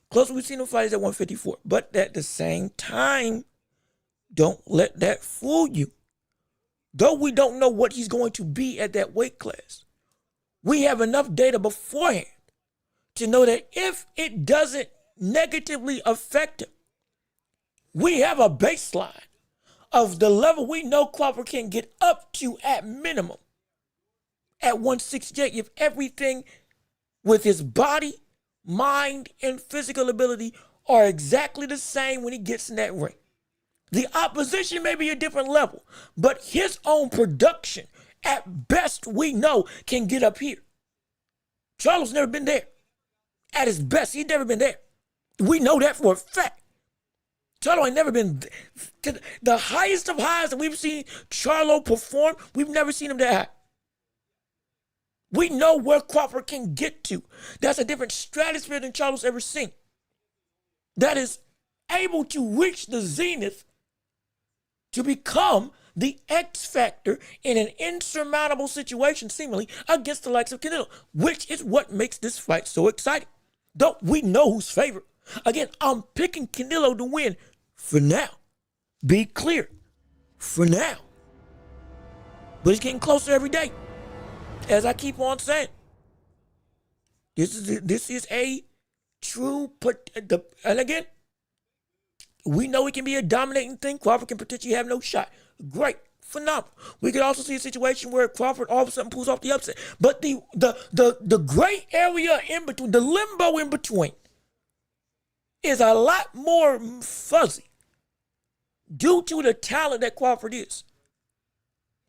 Closest we've seen him fight is at 154. But at the same time, don't let that fool you. Though we don't know what he's going to be at that weight class, we have enough data beforehand to know that if it doesn't negatively affect him, we have a baseline of the level we know Crawford can get up to at minimum at 168 if everything with his body, mind, and physical ability are exactly the same when he gets in that ring. The opposition may be a different level, but his own production, at best we know, can get up here. Charlo's never been there. At his best, he's never been there. We know that for a fact. Charlo ain't never been to the highest of highs that we've seen Charlo perform. We've never seen him that high. We know where Crawford can get to. That's a different stratosphere than Charlo's ever seen. That is able to reach the zenith to become the X factor in an insurmountable situation, seemingly, against the likes of Canelo, which is what makes this fight so exciting. Though we know who's favored. Again, I'm picking Canelo to win for now. Be clear, for now. But it's getting closer every day. As I keep on saying, this is a true and again, we know it can be a dominating thing. Crawford can potentially have no shot. Great, phenomenal. We could also see a situation where Crawford all of a sudden pulls off the upset. But the gray area in between, the limbo in between, is a lot more fuzzy due to the talent that Crawford is.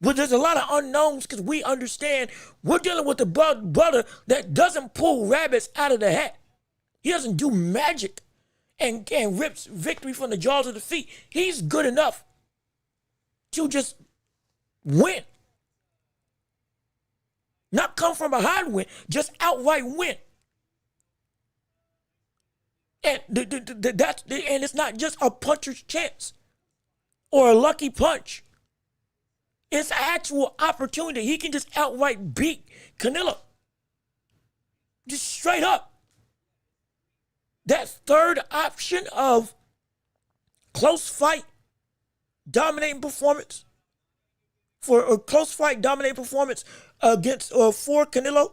But there's a lot of unknowns because we understand we're dealing with a brother that doesn't pull rabbits out of the hat. He doesn't do magic and rips victory from the jaws of defeat. He's good enough to just win. Not come from behind win, just outright win. And and it's not just a puncher's chance or a lucky punch. It's actual opportunity. He can just outright beat Canelo. Just straight up. That third option of close fight, dominating performance, for a close fight, dominating performance against for Canelo,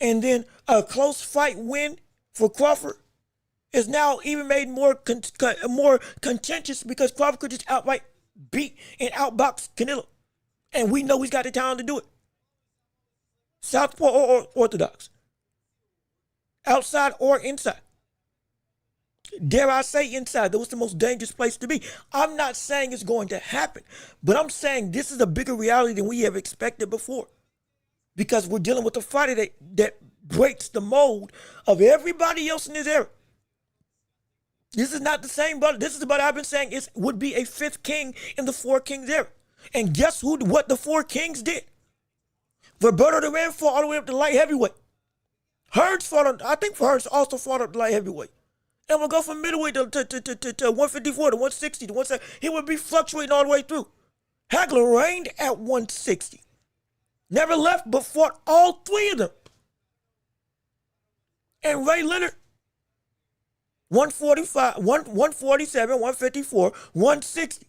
and then a close fight win for Crawford, is now even made more contentious because Crawford could just outright beat and outbox Canelo. And we know he's got the talent to do it. Southpaw or orthodox. Outside or inside. Dare I say inside. That was the most dangerous place to be. I'm not saying it's going to happen, but I'm saying this is a bigger reality than we have expected before. Because we're dealing with a fighter that breaks the mold of everybody else in this era. This is not the same brother. This is the brother I've been saying would be a fifth king in the four kings era. And guess what the four kings did? Roberto Duran fought all the way up to light heavyweight. Hearns fought, I think Hearns also fought up to light heavyweight. And we'll go from middleweight to 154 to 160 to 170. He would be fluctuating all the way through. Hagler reigned at 160. Never left but fought all three of them. And Ray Leonard, 145, 147, 154, 160.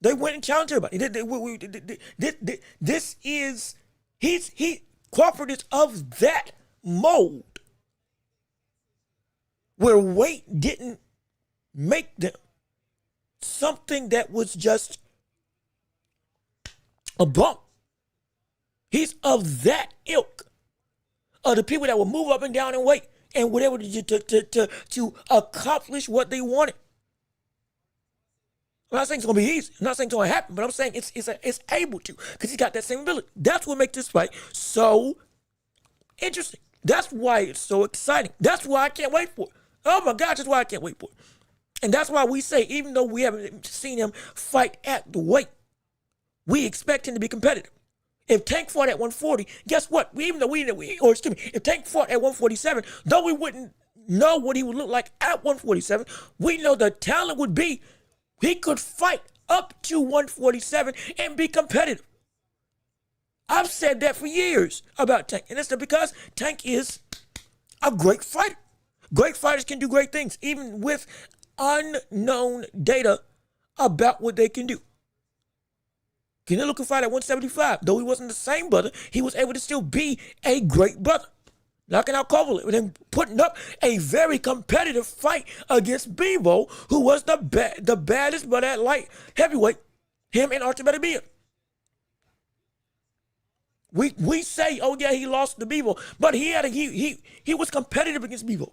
They went and challenged everybody. Crawford is of that mold where weight didn't make them something that was just a bum. He's of that ilk of the people that will move up and down in weight and were able to accomplish what they wanted. I'm not saying it's going to be easy. I'm not saying it's going to happen, but I'm saying it's able to because he's got that same ability. That's what makes this fight so interesting. That's why it's so exciting. That's why I can't wait for it. Oh my gosh, that's why I can't wait for it. And that's why we say, even though we haven't seen him fight at the weight, we expect him to be competitive. If Tank fought at 140, guess what? If Tank fought at 147, though we wouldn't know what he would look like at 147, we know the talent would be he could fight up to 147 and be competitive. I've said that for years about Tank, and it's because Tank is a great fighter. Great fighters can do great things, even with unknown data about what they can do. Canelo could fight at 175. Though he wasn't the same brother, he was able to still be a great brother. Knocking out Kovalev and then putting up a very competitive fight against Bivol, who was the baddest brother at light heavyweight, him and Archibald Beer. We say, oh yeah, he lost to Bivol, but he was competitive against Bivol.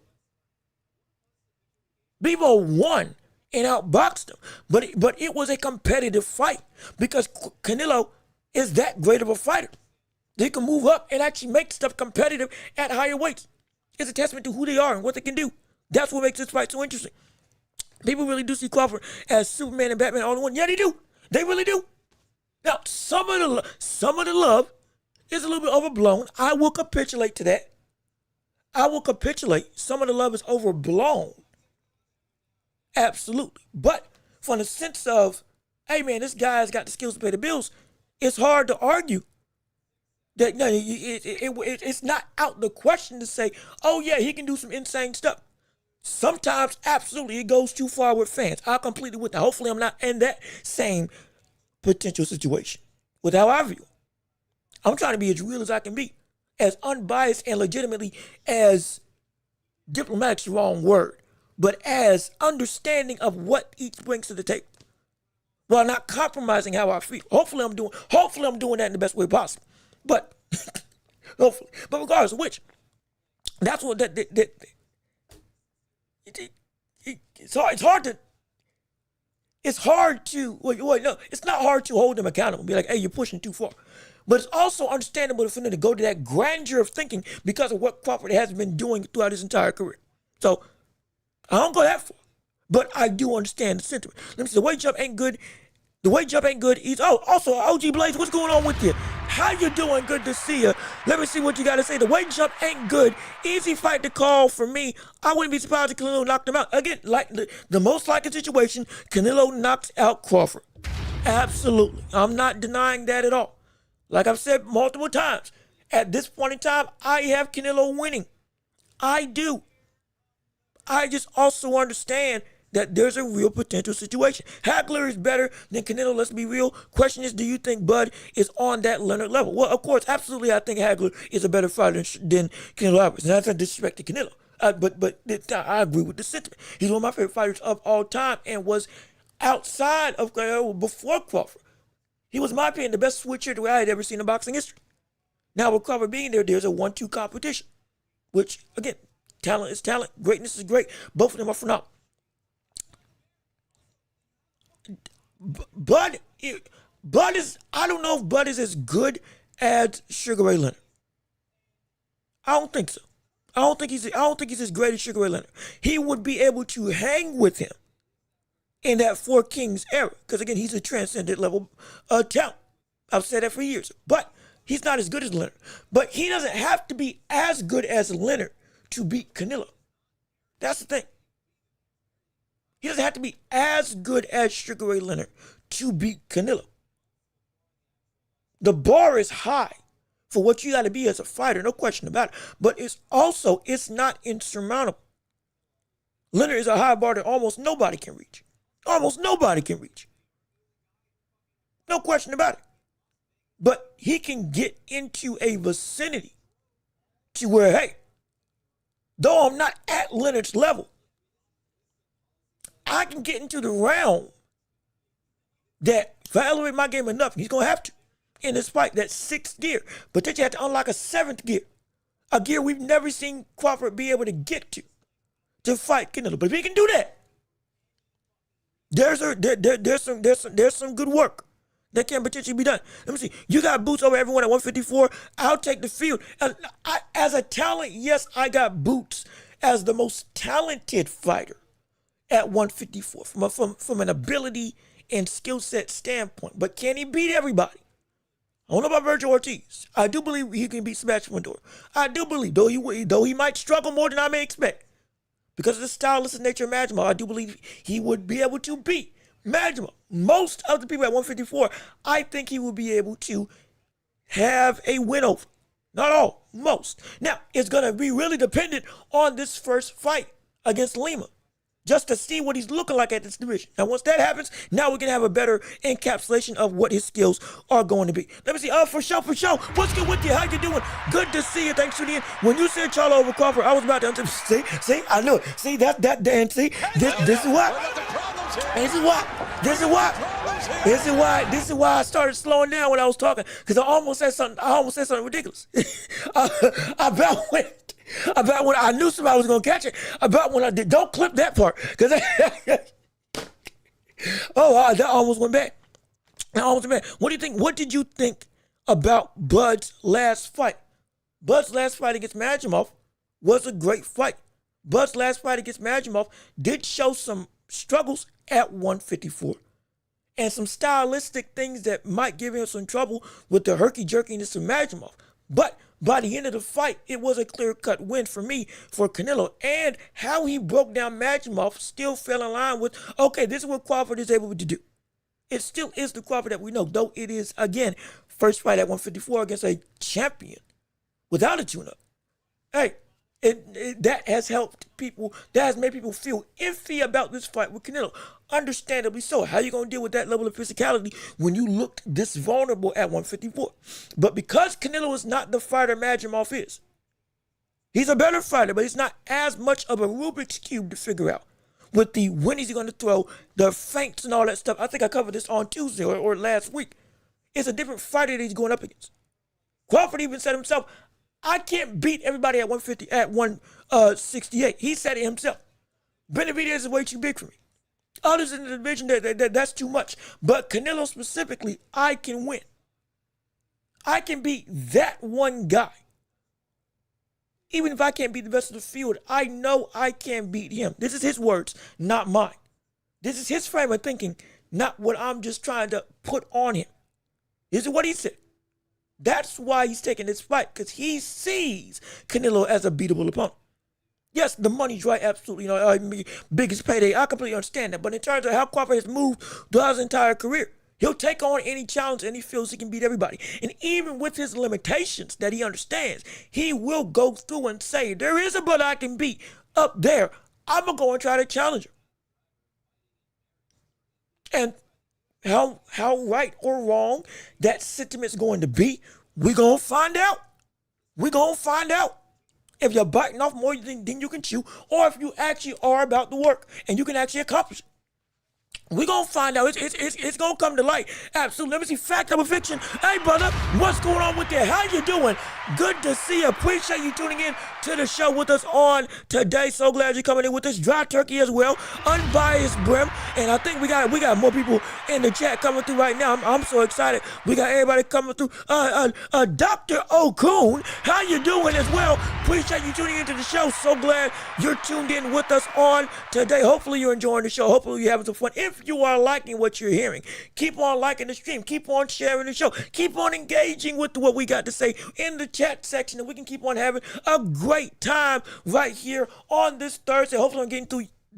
Bivol won and outboxed him, but it was a competitive fight because Canelo is that great of a fighter. They can move up and actually make stuff competitive at higher weights. It's a testament to who they are and what they can do. That's what makes this fight so interesting. People really do see Crawford as Superman and Batman all in one. Yeah, they do. They really do. Now, some of the love is a little bit overblown. I will capitulate to that. Some of the love is overblown. Absolutely. But from the sense of, hey man, this guy's got the skills to pay the bills, it's hard to argue that no, it's not out the question to say, oh yeah, he can do some insane stuff. Sometimes, absolutely, it goes too far with fans. I'll completely with that. Hopefully, I'm not in that same potential situation with how I view. I'm trying to be as real as I can be, as unbiased and legitimately as diplomatic's the wrong word, but as understanding of what each brings to the table, while not compromising how I feel. Hopefully, I'm doing that in the best way possible. But hopefully, but regardless of which, that's what it's hard to it's not hard to hold them accountable. Be like, hey, you're pushing too far. But it's also understandable for them to go to that grandeur of thinking because of what Crawford has been doing throughout his entire career. So I don't go that far, but I do understand the sentiment. Let me see. The weight jump ain't good. Also, OG Blaze, what's going on with you? How you doing? Good to see you. Let me see what you got to say. The weight jump ain't good. Easy fight to call for me. I wouldn't be surprised if Canelo knocked him out. Again, like the most likely situation, Canelo knocks out Crawford. Absolutely. I'm not denying that at all. Like I've said multiple times, at this point in time, I have Canelo winning. I do. I just also understand that there's a real potential situation. Hagler is better than Canelo, let's be real. Question is, do you think Bud is on that Leonard level? Well, of course, absolutely, I think Hagler is a better fighter than Canelo Alvarez. And that's not disrespect to Canelo. But I agree with the sentiment. He's one of my favorite fighters of all time and was outside of Canelo before Crawford. He was, in my opinion, the best switcher that I had ever seen in boxing history. Now, with Crawford being there, there's a 1-2 competition, which, again, talent is talent. Greatness is great. Both of them are phenomenal. Bud is, I don't know if Bud is as good as Sugar Ray Leonard. I don't think so. I don't think he's as great as Sugar Ray Leonard. He would be able to hang with him in that Four Kings era. Because again, he's a transcendent level talent. I've said that for years. But he's not as good as Leonard. But he doesn't have to be as good as Leonard to beat Canelo. That's the thing. He doesn't have to be as good as Sugar Ray Leonard to beat Canelo. The bar is high for what you got to be as a fighter, no question about it. But it's not insurmountable. Leonard is a high bar that almost nobody can reach. Almost nobody can reach. No question about it. But he can get into a vicinity to where, hey, though I'm not at Leonard's level, I can get into the realm that if I elevate my game enough, he's going to have to. in this fight. That's sixth gear. But then you have to unlock a seventh gear. A gear we've never seen Crawford be able to get to fight Canelo. But if he can do that, there's some good work that can potentially be done. Let me see. You got Boots over everyone at 154. I'll take the field. As a talent, yes, I got Boots as the most talented fighter at 154 from an ability and skill set standpoint. But can he beat everybody? I don't know about Virgil Ortiz. I do believe he can beat Sebastian Fundora. I do believe, though he might struggle more than I may expect, because of the stylistic nature of Majima, I do believe he would be able to beat Majima. Most of the people at 154, I think he will be able to have a win over. Not all, most. Now, it's going to be really dependent on this first fight against Lima, just to see what he's looking like at this division. And once that happens, now we can have a better encapsulation of what his skills are going to be. Let me see. For sure. What's good with you? How you doing? Good to see you. Thanks for the in. When you said Charlo over Crawford, I was about to see, I knew it. See, that Dan, see, this is why. This is why I started slowing down when I was talking, because I almost said something ridiculous. About when I knew somebody was gonna catch it. About when I did. Don't clip that part, because that almost went back. What do you think? What did you think about Bud's last fight? Bud's last fight against Majimov was a great fight. Bud's last fight against Majimov did show some struggles at 154 and some stylistic things that might give him some trouble with the herky-jerkiness of Majimov. But by the end of the fight, it was a clear-cut win for me, for Canelo. And how he broke down Majimov still fell in line with, okay, this is what Crawford is able to do. It still is the Crawford that we know, though it is, again, first fight at 154 against a champion without a tune-up. Hey, that has helped people, that has made people feel iffy about this fight with Canelo. Understandably so. How you going to deal with that level of physicality when you looked this vulnerable at 154? But because Canelo is not the fighter Majimov is, he's a better fighter, but he's not as much of a Rubik's Cube to figure out. With the when is he going to throw, the feints and all that stuff. I think I covered this on Tuesday or last week. It's a different fighter that he's going up against. Crawford even said himself, I can't beat everybody at 150, at 168. He said it himself. Benavidez is way too big for me. Others in the division, that's too much. But Canelo specifically, I can win. I can beat that one guy. Even if I can't beat the rest of the field, I know I can beat him. This is his words, not mine. This is his frame of thinking, not what I'm just trying to put on him. This is what he said. That's why he's taking this fight, because he sees Canelo as a beatable opponent. Yes, the money's right, absolutely. Biggest payday. I completely understand that. But in terms of how Crawford has moved throughout his entire career, he'll take on any challenge and he feels he can beat everybody. And even with his limitations that he understands, he will go through and say, there is a brother I can beat up there. I'm going to go and try to challenge him. And how right or wrong that sentiment's going to be, we're going to find out. We're going to find out. If you're biting off more than you can chew, or if you actually are about the work and you can actually accomplish it. We're going to find out. It's going to come to light. Absolutely. Let me see. Fact over fiction. Hey, brother, what's going on with you? How you doing? Good to see you. Appreciate you tuning in to the show with us on today. So glad you're coming in with us. Dry turkey as well. Unbiased Brim. And I think we got more people in the chat coming through right now. I'm so excited. We got everybody coming through. Dr. Okun, how you doing as well? Appreciate you tuning into the show. So glad you're tuned in with us on today. Hopefully you're enjoying the show. Hopefully you're having some fun. If you are liking what you're hearing, keep on liking the stream, keep on sharing the show, keep on engaging with what we got to say in the chat section, and we can keep on having a great time right here on this Thursday. Hopefully I'm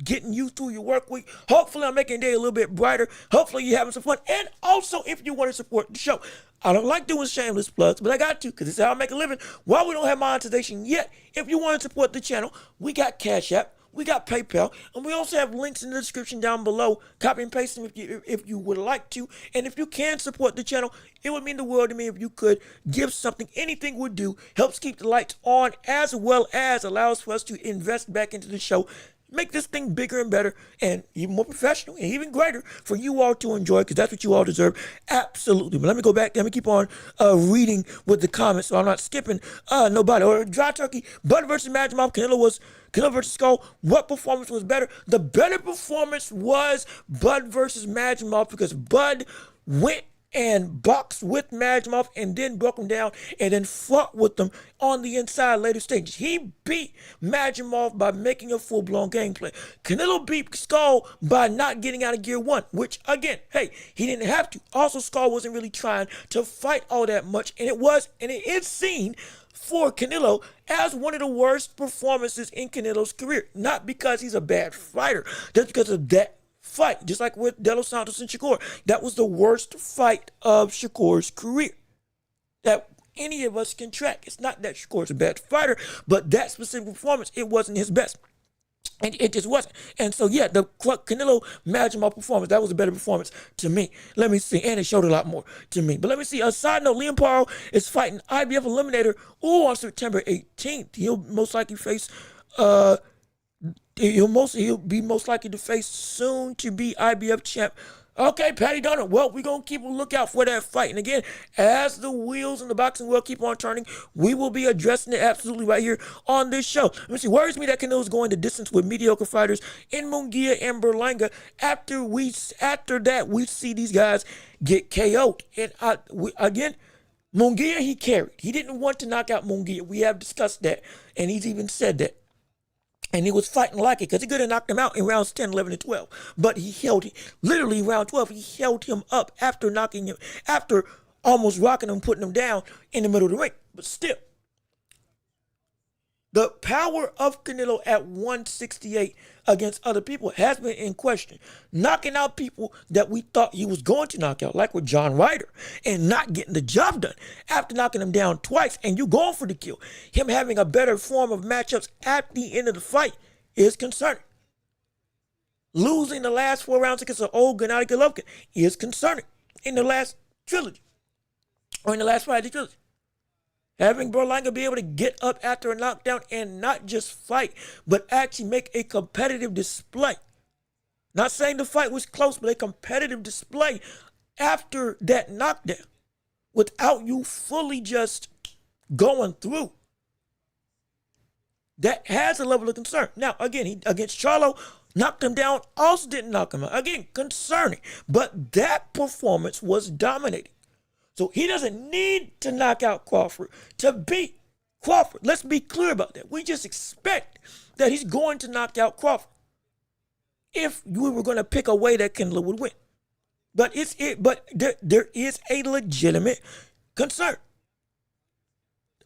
getting you through your work week. Hopefully I'm making the day a little bit brighter. Hopefully you're having some fun. And also, if you want to support the show, I don't like doing shameless plugs, but I got to, because this is how I make a living. While we don't have monetization yet, if you want to support the channel, we got Cash App, we got PayPal, and we also have links in the description down below. Copy and paste them if you would like to. And if you can support the channel, it would mean the world to me if you could give something. Anything would do. Helps keep the lights on, as well as allows for us to invest back into the show make this thing bigger and better and even more professional and even greater for you all to enjoy, because that's what you all deserve. Absolutely. But let me go back. Let me keep on reading with the comments so I'm not skipping nobody. Or Dry Turkey, Bud versus Magimov, Canelo versus Skull. What performance was better? The better performance was Bud versus Magimov, because Bud went and boxed with Magimov and then broke him down and then fought with them on the inside later stages. He beat Magimov by making a full-blown gameplay. Canelo beat Skull by not getting out of gear one, which, again, hey, he didn't have to. Also, Skull wasn't really trying to fight all that much, and it is seen for Canelo as one of the worst performances in Canelo's career. Not because he's a bad fighter, just because of that fight, just like with De Los Santos and Shakur. That was the worst fight of Shakur's career that any of us can track. It's not that Shakur's a bad fighter, but that specific performance, it wasn't his best. And it just wasn't. And so, yeah, the Canelo Magimov performance, that was a better performance to me. Let me see. And it showed a lot more to me. But let me see. A side note, Liam Paro is fighting IBF Eliminator on September 18th. He'll most likely face he'll be most likely to face soon to be IBF champ. Okay, Patty Donner. Well, we're going to keep a lookout for that fight. And again, as the wheels in the boxing world keep on turning, we will be addressing it absolutely right here on this show. Let me see. Worries me that Canelo's going the distance with mediocre fighters in Munguia and Berlanga. After that, we see these guys get KO'd. And again, Munguia, he carried. He didn't want to knock out Munguia. We have discussed that. And he's even said that. And he was fighting like it because he could have knocked him out in rounds 10, 11, and 12. But he literally round 12, he held him up after almost rocking him, putting him down in the middle of the ring. But still, the power of Canelo at 168 against other people has been in question. Knocking out people that we thought he was going to knock out, like with John Ryder, and not getting the job done after knocking him down twice, and you going for the kill. Him having a better form of matchups at the end of the fight is concerning. Losing the last 4 rounds against an old Gennady Golovkin is concerning in the last trilogy, or in the last fight of the trilogy. Having Berlanga be able to get up after a knockdown and not just fight, but actually make a competitive display. Not saying the fight was close, but a competitive display after that knockdown without you fully just going through. That has a level of concern. Now, again, he against Charlo, knocked him down, also didn't knock him out. Again, concerning. But that performance was dominating. So he doesn't need to knock out Crawford to beat Crawford. Let's be clear about that. We just expect that he's going to knock out Crawford if we were going to pick a way that Canelo would win. But there is a legitimate concern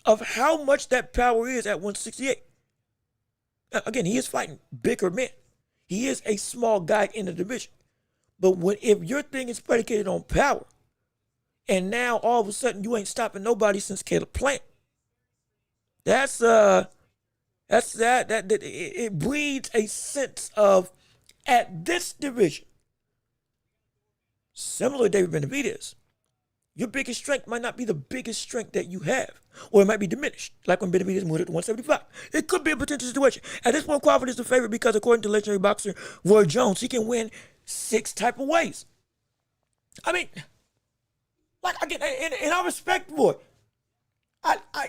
of how much that power is at 168. Again, he is fighting bigger men. He is a small guy in the division. But if your thing is predicated on power, and now all of a sudden you ain't stopping nobody since Caleb Plant, it breeds a sense of, at this division, similar to David Benavidez, your biggest strength might not be the biggest strength that you have, or it might be diminished, like when Benavidez moved it to 175. It could be a potential situation. At this point, Crawford is the favorite because, according to legendary boxer Roy Jones, he can win 6 type of ways. I mean, like, again, and I respect Roy.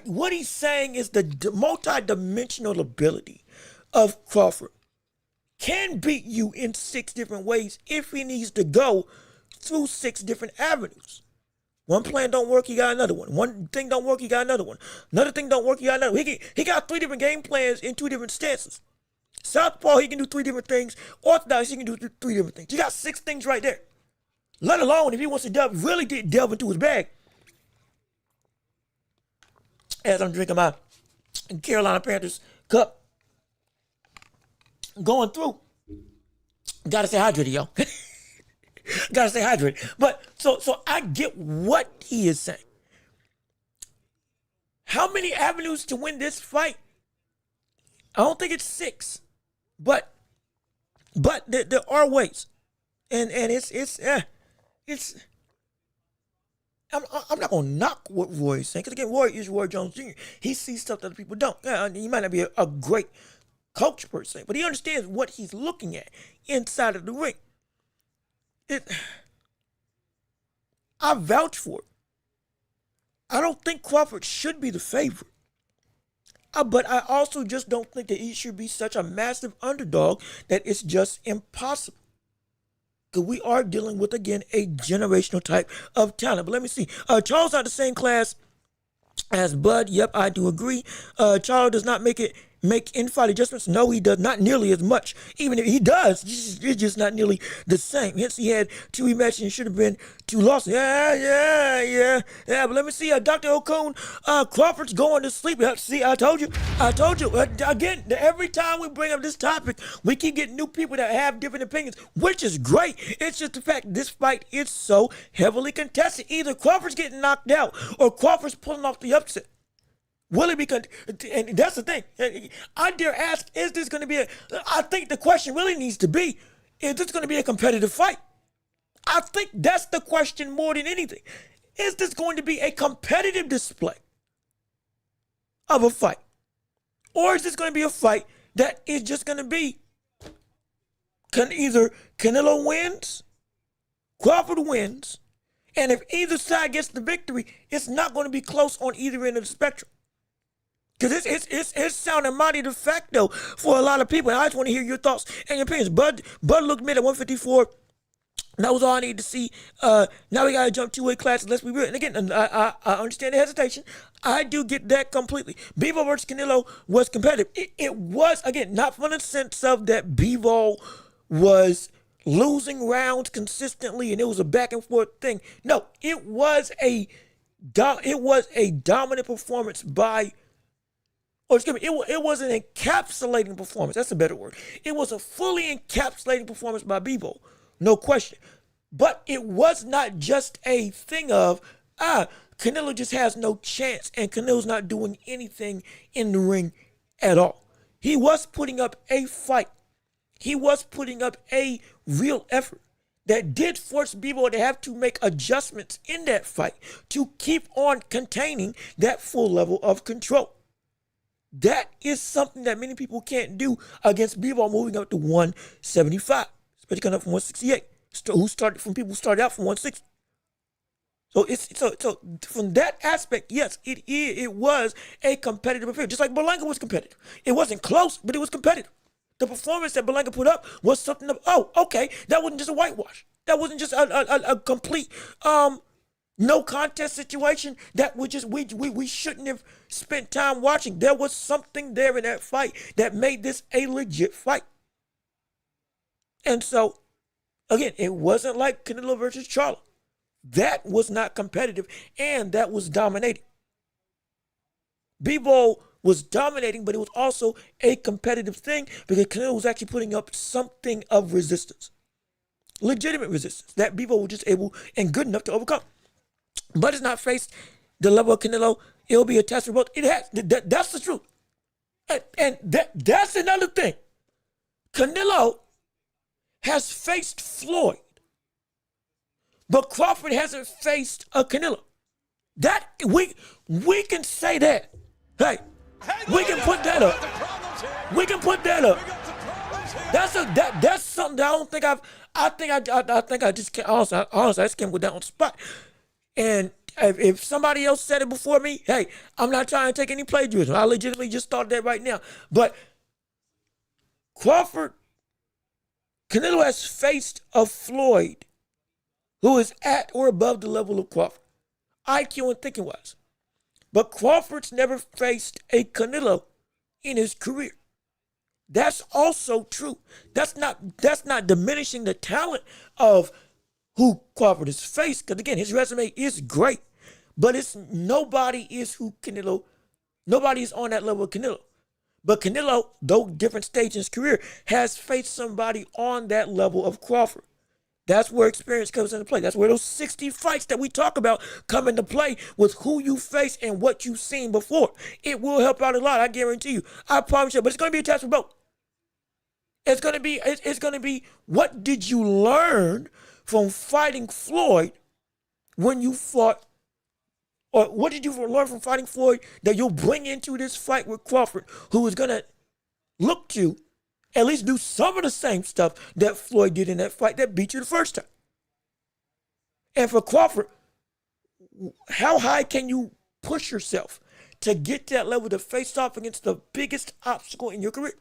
What he's saying is the multi-dimensional ability of Crawford can beat you in 6 different ways if he needs to go through 6 different avenues. One plan don't work, he got another one. One thing don't work, he got another one. Another thing don't work, he got another one. He got 3 different game plans in 2 different stances. Southpaw, he can do 3 different things. Orthodox, he can do 3 different things. You got 6 things right there. Let alone if he wants to delve into his bag. As I'm drinking my Carolina Panthers cup, going through. Gotta stay hydrated, yo. Gotta stay hydrated. But so I get what he is saying. How many avenues to win this fight? I don't think it's 6, but there are ways, and it's. I'm not gonna knock what Roy is saying, because again, Roy is Roy Jones Jr. He sees stuff that other people don't. Yeah, he might not be a great coach per se, but he understands what he's looking at inside of the ring. I vouch for it. I don't think Crawford should be the favorite. But I also just don't think that he should be such a massive underdog that it's just impossible. Because we are dealing with, again, a generational type of talent. But let me see. Charles not the same class as Bud. Yep, I do agree. Charles does not make in-fight adjustments. No, he does not nearly as much. Even if he does, it's just not nearly the same. Hence, he had 2 rematches and should have been 2 losses. Yeah. But let me see. Dr. Okun, Crawford's going to sleep. See, I told you. Again, every time we bring up this topic, we keep getting new people that have different opinions, which is great. It's just the fact this fight is so heavily contested. Either Crawford's getting knocked out or Crawford's pulling off the upset. Will it be, and that's the thing. I dare ask, is this going to be I think the question really needs to be, is this going to be a competitive fight? I think that's the question more than anything. Is this going to be a competitive display of a fight? Or is this going to be a fight that is just going to be, either Canelo wins, Crawford wins, and if either side gets the victory, it's not going to be close on either end of the spectrum. Because it's sounding mighty de facto for a lot of people. And I just want to hear your thoughts and your opinions. Bud looked mid at 154. That was all I needed to see. Now we got to jump 2 weight classes. Let's be real. And again, I understand the hesitation. I do get that completely. Bivol versus Canelo was competitive. It was, again, not from the sense of that Bivol was losing rounds consistently and it was a back and forth thing. No, it was a dominant performance by, it was an encapsulating performance. That's a better word. It was a fully encapsulating performance by Bivol, no question. But it was not just a thing of, Canelo just has no chance and Canelo's not doing anything in the ring at all. He was putting up a fight. He was putting up a real effort that did force Bivol to have to make adjustments in that fight to keep on containing that full level of control. That is something that many people can't do against Bivol moving up to 175, especially coming up from 168. People who started out from 160. So from that aspect, yes, it was a competitive affair. Just like Berlanga was competitive. It wasn't close, but it was competitive. The performance that Berlanga put up was something of, that wasn't just a whitewash. That wasn't just a complete no contest situation that we shouldn't have spent time watching. There was something there in that fight that made this a legit fight. And so, again, it wasn't like Canelo versus Charlo. That was not competitive, and that was dominating. Bivol was dominating, but it was also a competitive thing because Canelo was actually putting up something of resistance. Legitimate resistance that Bivol was just able and good enough to overcome. But it's not faced the level of Canelo. It'll be a test for both. It has. That's the truth. And that's another thing. Canelo has faced Floyd, but Crawford hasn't faced a Canelo. That we can say that. Hey, we can put that up. We can put that up. That's something that I don't think I think I just can't, honestly, I just can't go down on the spot. And if somebody else said it before me, hey, I'm not trying to take any plagiarism. I legitimately just thought that right now. But Canelo has faced a Floyd who is at or above the level of Crawford, IQ and thinking wise. But Crawford's never faced a Canelo in his career. That's also true. That's not diminishing the talent of who Crawford has faced, because again, his resume is great, but nobody is on that level of Canelo. But Canelo, though different stage in his career, has faced somebody on that level of Crawford. That's where experience comes into play. That's where those 60 fights that we talk about come into play with who you face and what you've seen before. It will help out a lot, I guarantee you. I promise you. But it's going to be a test for both. It's going to be what did you learn from fighting Floyd when you fought, or what did you learn from fighting Floyd that you'll bring into this fight with Crawford, who is going to look to at least do some of the same stuff that Floyd did in that fight that beat you the first time. And for Crawford, how high can you push yourself to get that level to face off against the biggest obstacle in your career?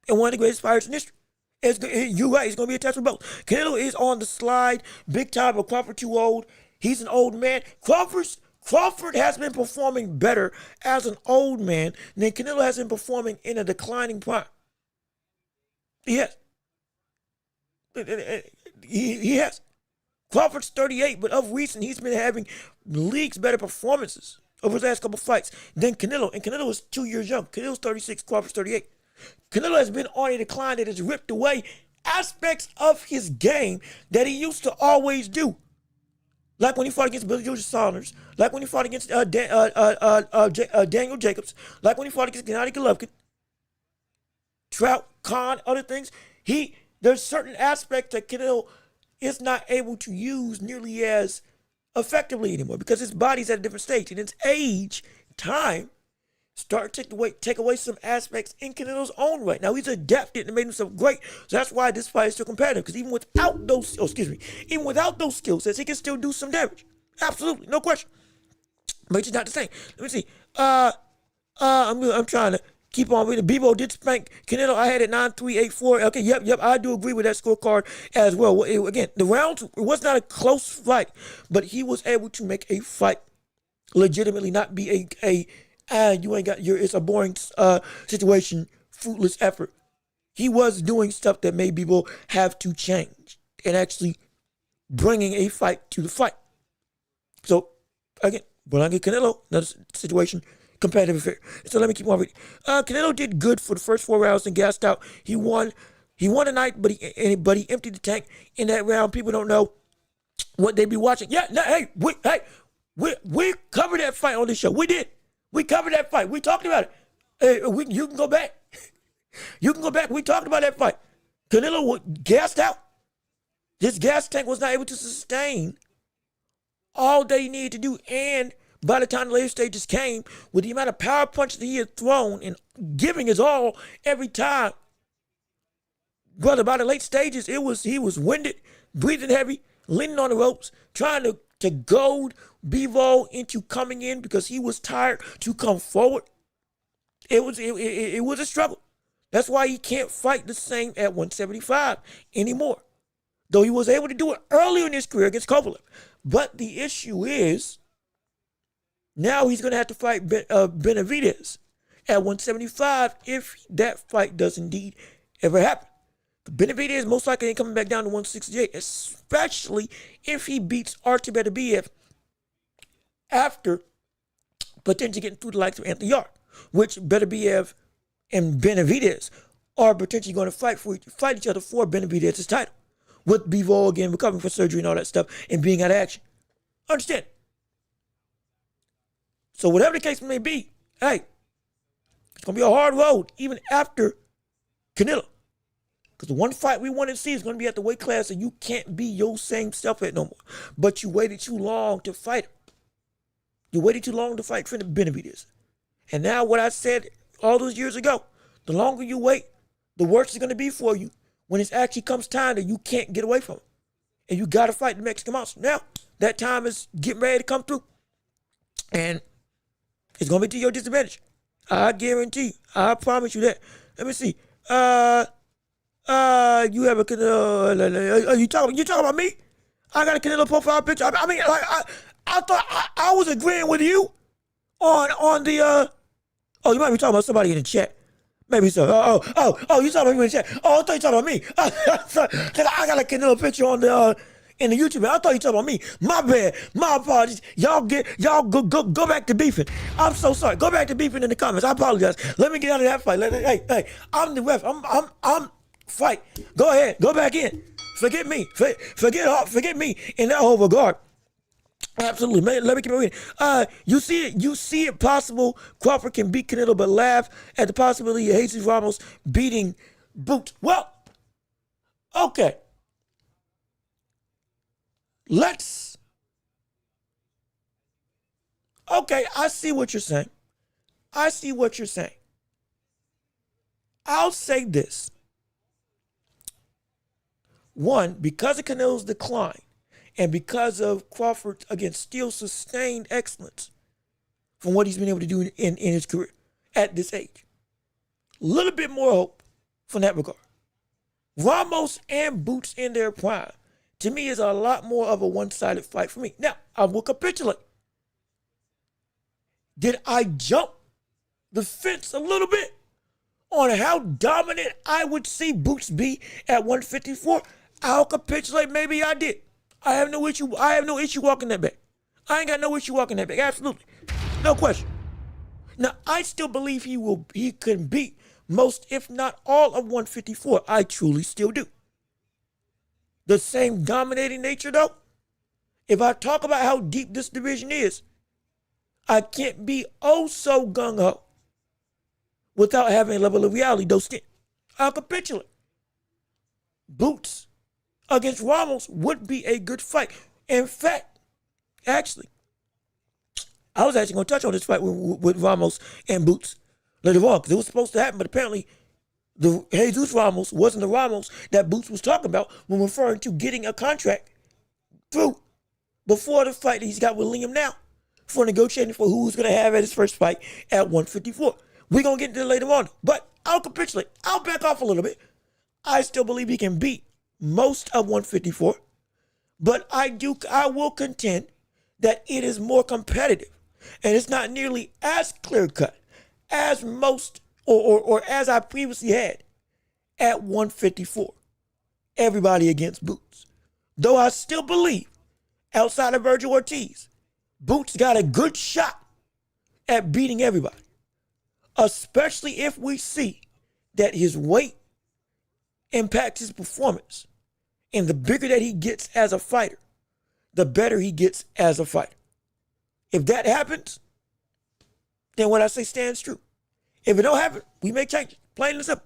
And one of the greatest fighters in history. You're right, it's going to be a test for both. Canelo is on the slide, big time, but Crawford too old. He's an old man. Crawford has been performing better as an old man than Canelo has been performing in a declining prime. He has. He has. Crawford's 38, but of recent, he's been having leagues better performances over his last couple fights than Canelo. And Canelo is 2 years young. Canelo's 36, Crawford's 38. Canelo has been on a decline that has ripped away aspects of his game that he used to always do. Like when he fought against Billy Joe Saunders, like when he fought against Daniel Jacobs, like when he fought against Gennady Golovkin, Trout, Khan, other things. There's certain aspects that Canelo is not able to use nearly as effectively anymore because his body's at a different stage. And its age, time, start to take away some aspects in Canelo's own right. Now he's adapted and made himself great, so that's why this fight is still competitive. Because even without those skill sets, he can still do some damage. Absolutely, no question. But it's not the same. Let me see. I'm trying to keep on reading. Bebo did spank Canelo. I had it 9-3, 8-4. Okay, yep. I do agree with that scorecard as well. Again, the round was not a close fight, but he was able to make a fight legitimately not be it's a boring situation, fruitless effort. He was doing stuff that made people have to change and actually bringing a fight to the fight. So, again, Blanca Canelo, another situation, competitive affair. So let me keep on reading. Canelo did good for the first 4 rounds and gassed out. He won tonight, but he emptied the tank in that round. People don't know what they be watching. Yeah, no, we covered that fight on this show. We did. We covered that fight. We talked about it. You can go back. You can go back. We talked about that fight. Canelo gassed out. His gas tank was not able to sustain all that he needed to do. And by the time the later stages came, with the amount of power punches that he had thrown and giving his all every time, brother, by the late stages, he was winded, breathing heavy, leaning on the ropes, trying to goad Bivol into coming in because he was tired to come forward. It was a struggle. That's why he can't fight the same at 175 anymore. Though he was able to do it earlier in his career against Kovalev. But the issue is, now he's going to have to fight Benavidez at 175 if that fight does indeed ever happen. Benavidez most likely ain't coming back down to 168, especially if he beats Artur Beterbiev after potentially getting through the likes of Anthony Yarde, which Beterbiev and Benavidez are potentially going to fight each other for Benavidez's title, with Bivol again recovering from surgery and all that stuff and being out of action. Understand? So whatever the case may be, hey, it's going to be a hard road even after Canelo. Because the one fight we want to see is going to be at the weight class that you can't be your same self at no more. But you waited too long to fight him. You waited too long to fight Benavidez. And now what I said all those years ago, the longer you wait, the worse it's going to be for you when it actually comes time that you can't get away from it. And you got to fight the Mexican monster. Now, that time is getting ready to come through. And it's going to be to your disadvantage. I guarantee you. I promise you that. Let me see. You have a Canelo. You talking about me? I got a Canelo profile picture. I mean, like, I thought I was agreeing with you on the. Oh, you might be talking about somebody in the chat. Maybe so. You talking about me in the chat? Oh, I thought you talking about me. Cause I got a Canelo picture on the in the YouTube. I thought you talking about me. My bad. My apologies. Y'all go back to beefing. I'm so sorry. Go back to beefing in the comments. I apologize. Let me get out of that fight. Hey, I'm the ref. I'm fight. Go ahead. Go back in. Forget me. Forget me in that whole regard. Absolutely, man. Let me keep reading. You see it possible Crawford can beat Canelo, but laugh at the possibility of Jesus Ramos beating Boots. Well, okay. Okay, I see what you're saying. I'll say this. One, because of Canelo's decline and because of Crawford, again, still sustained excellence from what he's been able to do in his career at this age. A little bit more hope from that regard. Ramos and Boots in their prime, to me, is a lot more of a one-sided fight for me. Now, I will capitulate. Did I jump the fence a little bit on how dominant I would see Boots be at 154? I'll capitulate. Maybe I did. I have no issue. I have no issue walking that back. I ain't got no issue walking that back. Absolutely. No question. Now, I still believe he can beat most, if not all, of 154. I truly still do. The same dominating nature, though. If I talk about how deep this division is, I can't be oh so gung-ho without having a level of reality, though. I'll capitulate. Boots against Ramos would be a good fight. In fact, actually, I was actually going to touch on this fight with Ramos and Boots later on, because it was supposed to happen, but apparently the Jesus Ramos wasn't the Ramos that Boots was talking about when referring to getting a contract through before the fight that he's got with Liam now for negotiating for who's going to have at his first fight at 154. We're going to get into it later on, but I'll capitulate. I'll back off a little bit. I still believe he can beat most of 154, but I will contend that it is more competitive and it's not nearly as clear-cut as most or as I previously had at 154. Everybody against Boots. Though I still believe, outside of Virgil Ortiz, Boots got a good shot at beating everybody, especially if we see that his weight impacts his performance. And the bigger that he gets as a fighter, the better he gets as a fighter. If that happens, then what I say stands true. If it don't happen, we make changes. Plain and simple.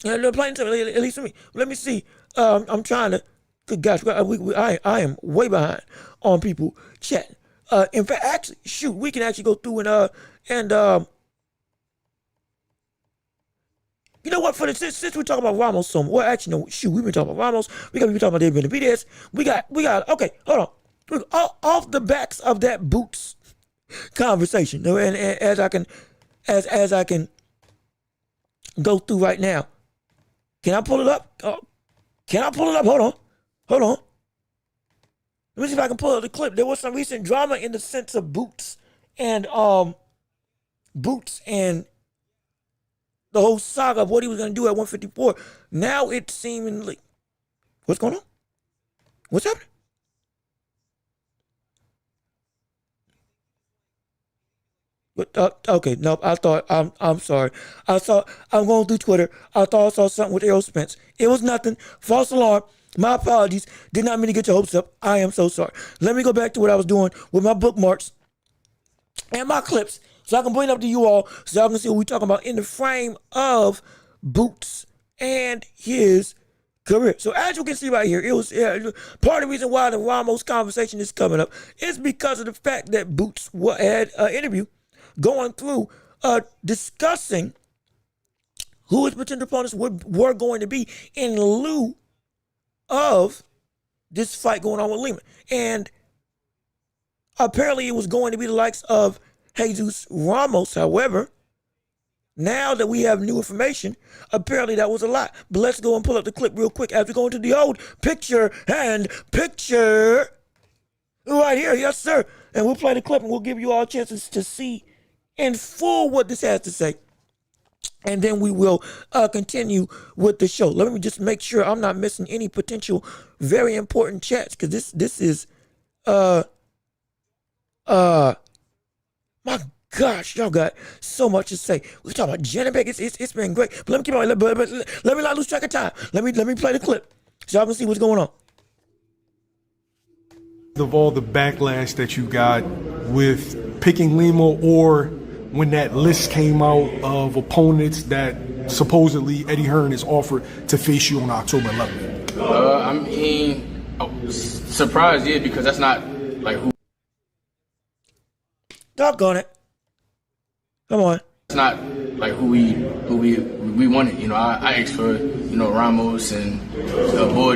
Plain and simple, at least for me. Let me see. I'm trying to, good gosh, I am way behind on people chatting. In fact, actually, shoot, we can actually go through and you know what? Since we're talking about Ramos, so well, actually, no. Shoot, we've been talking about Ramos. We got to be talking about David Benavidez. We got. Okay, hold on. Off the backs of that Boots conversation, and as I can go through right now. Can I pull it up? Can I pull it up? Hold on. Let me see if I can pull up the clip. There was some recent drama in the sense of Boots and the whole saga of what he was going to do at 154. Now it's seemingly, what's going on? What's happening? But, okay, no, I thought, I'm sorry. I'm going through Twitter. I thought I saw something with Errol Spence. It was nothing. False alarm. My apologies. Did not mean to get your hopes up. I am so sorry. Let me go back to what I was doing with my bookmarks and my clips, so I can bring it up to you all, so y'all can see what we're talking about in the frame of Boots and his career. So as you can see right here, it was part of the reason why the Ramos conversation is coming up is because of the fact that Boots had an interview going through discussing who his potential opponents were going to be in lieu of this fight going on with Lehman. And apparently it was going to be the likes of Jesus Ramos. However, now that we have new information, apparently that was a lie. But let's go and pull up the clip real quick as we go into the old picture right here. Yes, sir. And we'll play the clip and we'll give you all chances to see in full what this has to say. And then we will continue with the show. Let me just make sure I'm not missing any potential very important chats, because this is my gosh, y'all got so much to say. We're talking about Jennebeck. It's been great. But let me keep on. Let me not lose track of time. Let me play the clip so y'all can see what's going on. Of all the backlash that you got with picking Lima, or when that list came out of opponents that supposedly Eddie Hearn is offered to face you on October 11th? I mean, surprised, yeah, because that's not like who. Doggone it. Come on. It's not like who we wanted. You know, I asked for, you know, Ramos and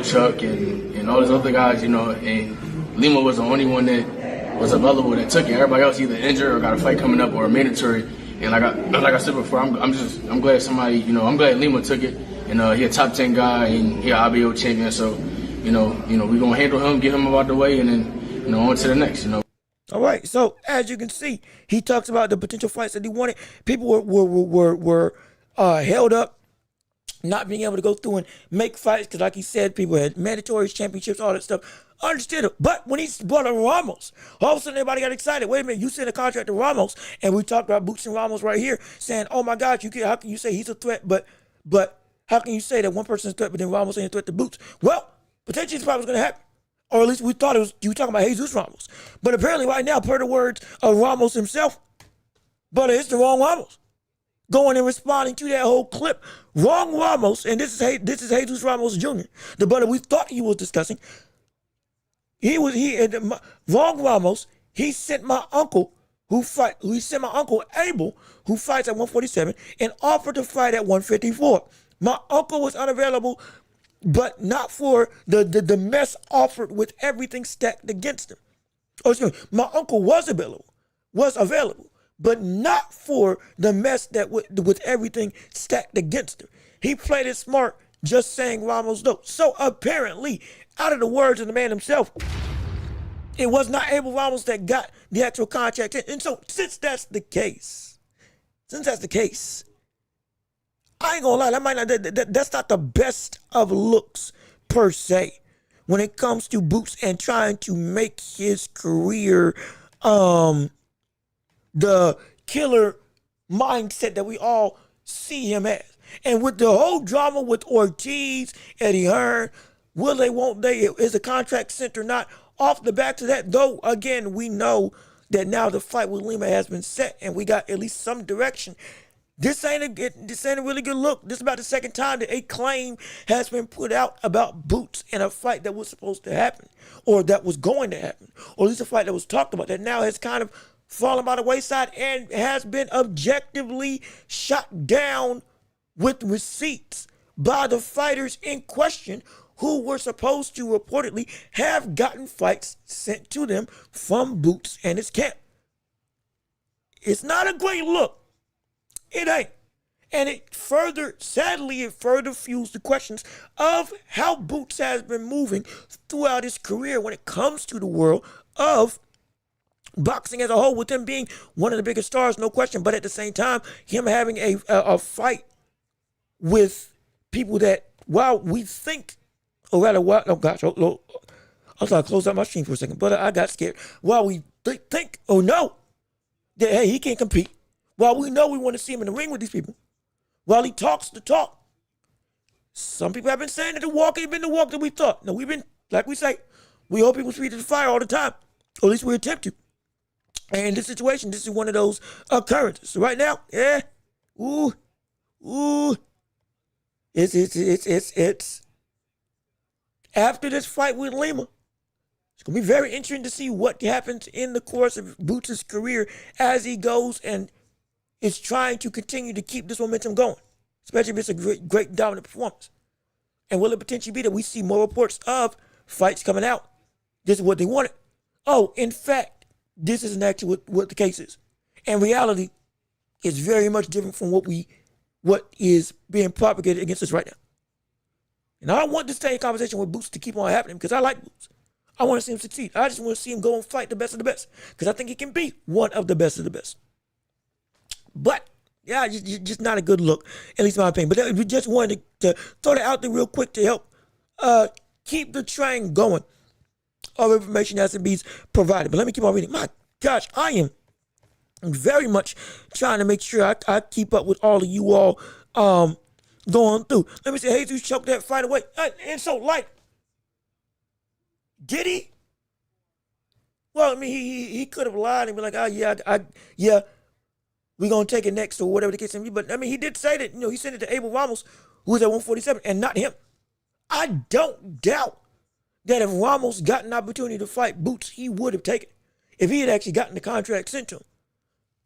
Chuck and all those other guys. You know, and Lima was the only one that was available that took it. Everybody else either injured or got a fight coming up or mandatory. And like I said before, I'm glad somebody, you know, I'm glad Lima took it. And he a top 10 guy and he a IBO champion. So, you know, we gonna handle him, get him out the way, and then, you know, on to the next. You know. All right, so as you can see, he talks about the potential fights that he wanted. People were held up, not being able to go through and make fights because, like he said, people had mandatories, championships, all that stuff. Understood it. But when he brought up Ramos, all of a sudden everybody got excited. Wait a minute, you sent a contract to Ramos, and we talked about Boots and Ramos right here, saying, "Oh my God, how can you say he's a threat? But how can you say that one person's a threat, but then Ramos ain't a threat to Boots?" Well, potentially this probably was going to happen. Or at least we thought you were talking about Jesus Ramos. But apparently right now, per the words of Ramos himself, brother, it's the wrong Ramos. Going and responding to that whole clip. Wrong Ramos, and this is Jesus Ramos Jr., the brother we thought he was discussing. Wrong Ramos, he sent my uncle Abel, who fights at 147, and offered to fight at 154. My uncle was unavailable, but not for the mess offered with everything stacked against him. Oh, excuse me. My uncle was available, but not for the mess that with everything stacked against him. He played it smart, just saying Ramos no. So apparently, out of the words of the man himself, it was not Abel Ramos that got the actual contract in. And so since that's the case, I ain't gonna lie, that's not the best of looks per se when it comes to Boots and trying to make his career the killer mindset that we all see him as. And with the whole drama with Ortiz, Eddie Hearn, will they, won't they, is the contract sent or not? Off the back to that, though, again, we know that now the fight with Lima has been set and we got at least some direction. This ain't a really good look. This is about the second time that a claim has been put out about Boots in a fight that was supposed to happen, or that was going to happen, or at least a fight that was talked about that now has kind of fallen by the wayside and has been objectively shot down with receipts by the fighters in question, who were supposed to reportedly have gotten fights sent to them from Boots and his camp. It's not a great look. It ain't. And sadly, it further fuels the questions of how Boots has been moving throughout his career when it comes to the world of boxing as a whole, with him being one of the biggest stars, no question, but at the same time, him having a fight with people that, while we think, or rather, oh gosh, I'm sorry, close out my stream for a second, but I got scared. While we think, oh no, that hey, he can't compete. While we know we want to see him in the ring with these people, while he talks the talk, some people have been saying that the walk ain't been the walk that we thought. No, we've been, like we say, we hold people's feet to the fire all the time, or at least we attempt to. And in this situation, this is one of those occurrences. So right now, it's after this fight with Lima, it's going to be very interesting to see what happens in the course of Boots' career as he goes and is trying to continue to keep this momentum going, especially if it's a great dominant performance. And will it potentially be that we see more reports of fights coming out? This is what they wanted. Oh, in fact, this isn't actually what the case is. And reality is very much different from what is being propagated against us right now. And I don't want this same conversation with Boots to keep on happening because I like Boots. I want to see him succeed. I just want to see him go and fight the best of the best because I think he can be one of the best of the best. But, yeah, just not a good look, at least in my opinion. But we just wanted to throw that out there real quick to help keep the train going of information as it be provided. But let me keep on reading. My gosh, I am very much trying to make sure I keep up with all of you all going through. Let me say, Jesus choked that fight away. And so, like, did he? Well, I mean, he could have lied and be like, oh, yeah, we're going to take it next or whatever the case may be. But, I mean, he did say that, he sent it to Abel Ramos, who was at 147, and not him. I don't doubt that if Ramos got an opportunity to fight Boots, he would have taken it. If he had actually gotten the contract sent to him.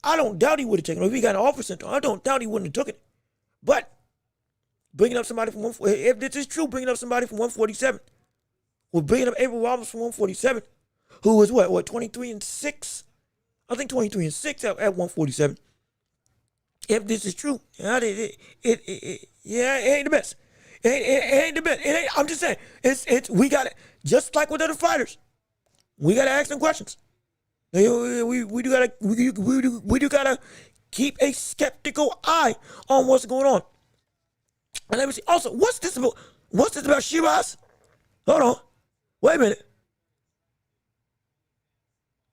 I don't doubt he would have taken it. If he got an offer sent to him, I don't doubt he wouldn't have took it. But bringing up somebody from 147, if this is true, bringing up somebody from 147, or bringing up Abel Roberts from 147, who was what 23-6? I think 23-6 at 147. If this is true, it ain't the best. It ain't the best. I'm just saying, we got it. Just like with other fighters, we gotta ask them questions. We do gotta keep a skeptical eye on what's going on. And let me see. Also, what's this about Shiraz? Hold on. Wait a minute.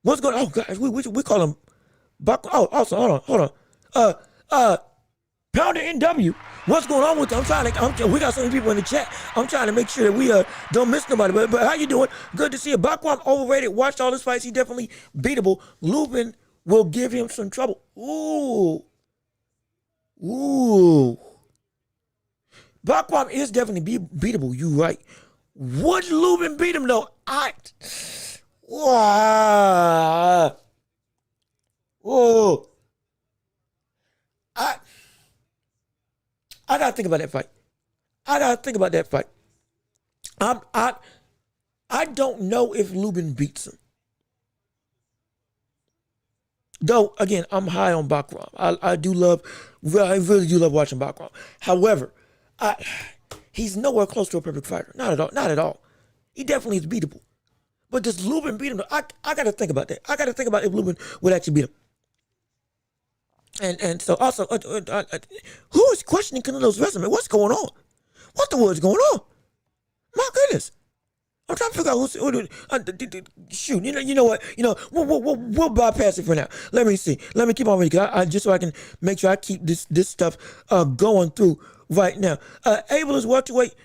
What's going on? Oh, guys, we call him Buck. Oh, also, hold on. Pounder NW. What's going on with them? We got so many people in the chat. I'm trying to make sure that we don't miss nobody. But how you doing? Good to see you. Bakram overrated. Watched all his fights. He definitely beatable. Lubin will give him some trouble. Ooh. Bakram is definitely beatable. You right. Would Lubin beat him though? I gotta think about that fight. I don't know if Lubin beats him. Though again, I'm high on Bakram. I really do love watching Bakram. However, he's nowhere close to a perfect fighter. Not at all. He definitely is beatable. But does Lubin beat him? I gotta think about that. I gotta think about if Lubin would actually beat him. And so also, who is questioning Canelo's resume? What's going on? What the world's going on? My goodness, I'm trying to figure out who's shoot. You know what? We'll bypass it for now. Let me see. Let me keep on reading, just so I can make sure I keep this stuff going through right now. Abel is welterweight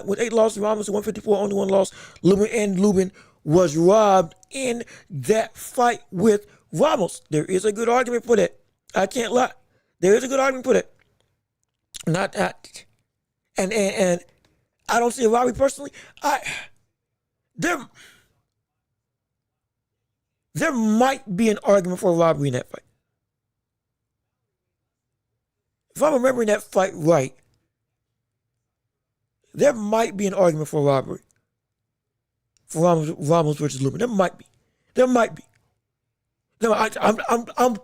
with 8 losses. Ramos 154, only 1 loss. Lubin was robbed in that fight with Ramos. There is a good argument for that. I can't lie. There is a good argument for that. Not that. And I don't see a robbery personally. There might be an argument for a robbery in that fight. If I'm remembering that fight right, there might be an argument for a robbery for Ramos versus Lubin. There might be. No, I'm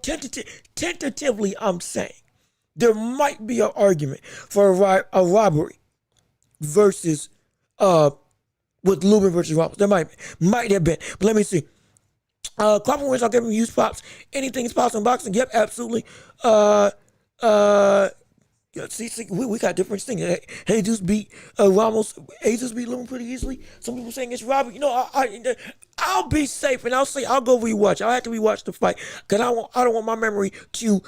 tentatively I'm saying there might be an argument for a robbery versus with Lubin versus Ramos. There might have been, but let me see. Compliments, I'll give him huge props. Anything is possible in boxing. Yep, absolutely. See, we got different things. Jesus beat Ramos. Jesus beat Lubin pretty easily. Some people saying it's robbery. I'll be safe and I'll go rewatch. I'll have to rewatch the fight because I don't want my memory to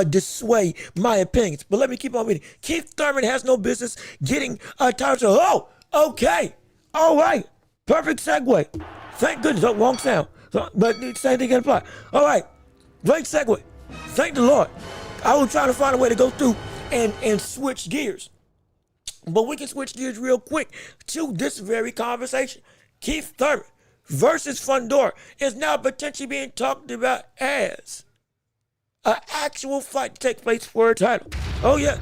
dissuade my opinions. But let me keep on reading. Keith Thurman has no business getting a title. Oh, okay, all right, perfect segue. Thank goodness. Oh, wrong sound. But same thing can apply. All right, great segue. Thank the Lord. I was trying to find a way to go through and switch gears. But we can switch gears real quick to this very conversation. Keith Thurman versus Fundora is now potentially being talked about as an actual fight to take place for a title. Oh yeah,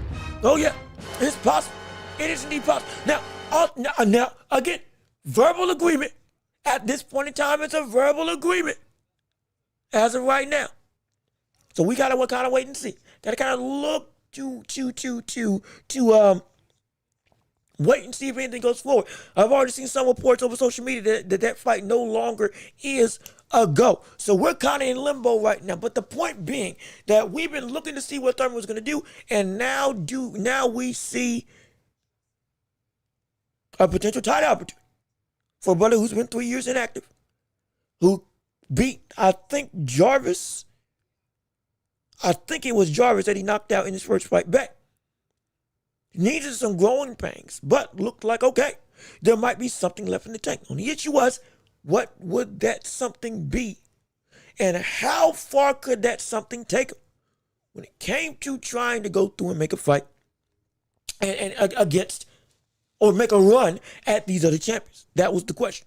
it's possible. It is indeed possible. Now again, verbal agreement. At this point in time, it's a verbal agreement as of right now. So we gotta kind of wait and see. Gotta kind of look to wait and see if anything goes forward. I've already seen some reports over social media that fight no longer is a go. So we're kind of in limbo right now. But the point being that we've been looking to see what Thurman was going to do, and now we see a potential title opportunity for a brother who's been 3 years inactive, who beat, I think it was Jarvis that he knocked out in his first fight back. Needed some growing pains, but looked like, okay, there might be something left in the tank. The issue was, what would that something be? And how far could that something take him when it came to trying to go through and make a fight and against or make a run at these other champions? That was the question.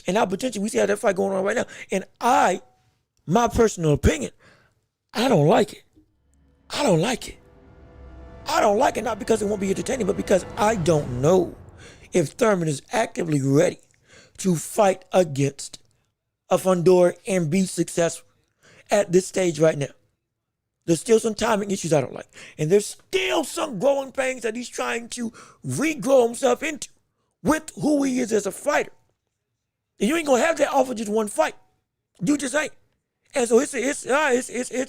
And now potentially we see how that fight going on right now. And my personal opinion, I don't like it. I don't like it. I don't like it not because it won't be entertaining, but because I don't know if Thurman is actively ready to fight against a Fundora and be successful at this stage right now. There's still some timing issues I don't like. And there's still some growing pains that he's trying to regrow himself into with who he is as a fighter. And you ain't gonna have that off of just one fight. You just ain't. And so it's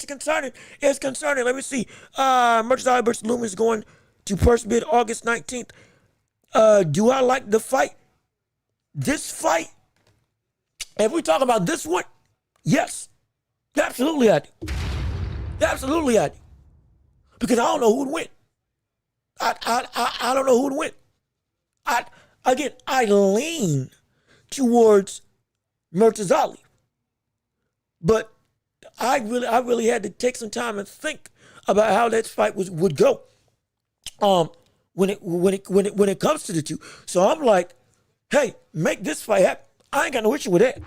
concerning. It's concerning. Let me see. Merchandise versus Lumen is going to first bid August 19th. Do I like the fight? This fight, if we talk about this one, yes. Absolutely I do. Absolutely I do. Because I don't know who would win. I don't know who would win. I lean towards Murtazali. But I really had to take some time and think about how that fight would go. When it comes to the two. So I'm like, hey, make this fight happen. I ain't got no issue with that.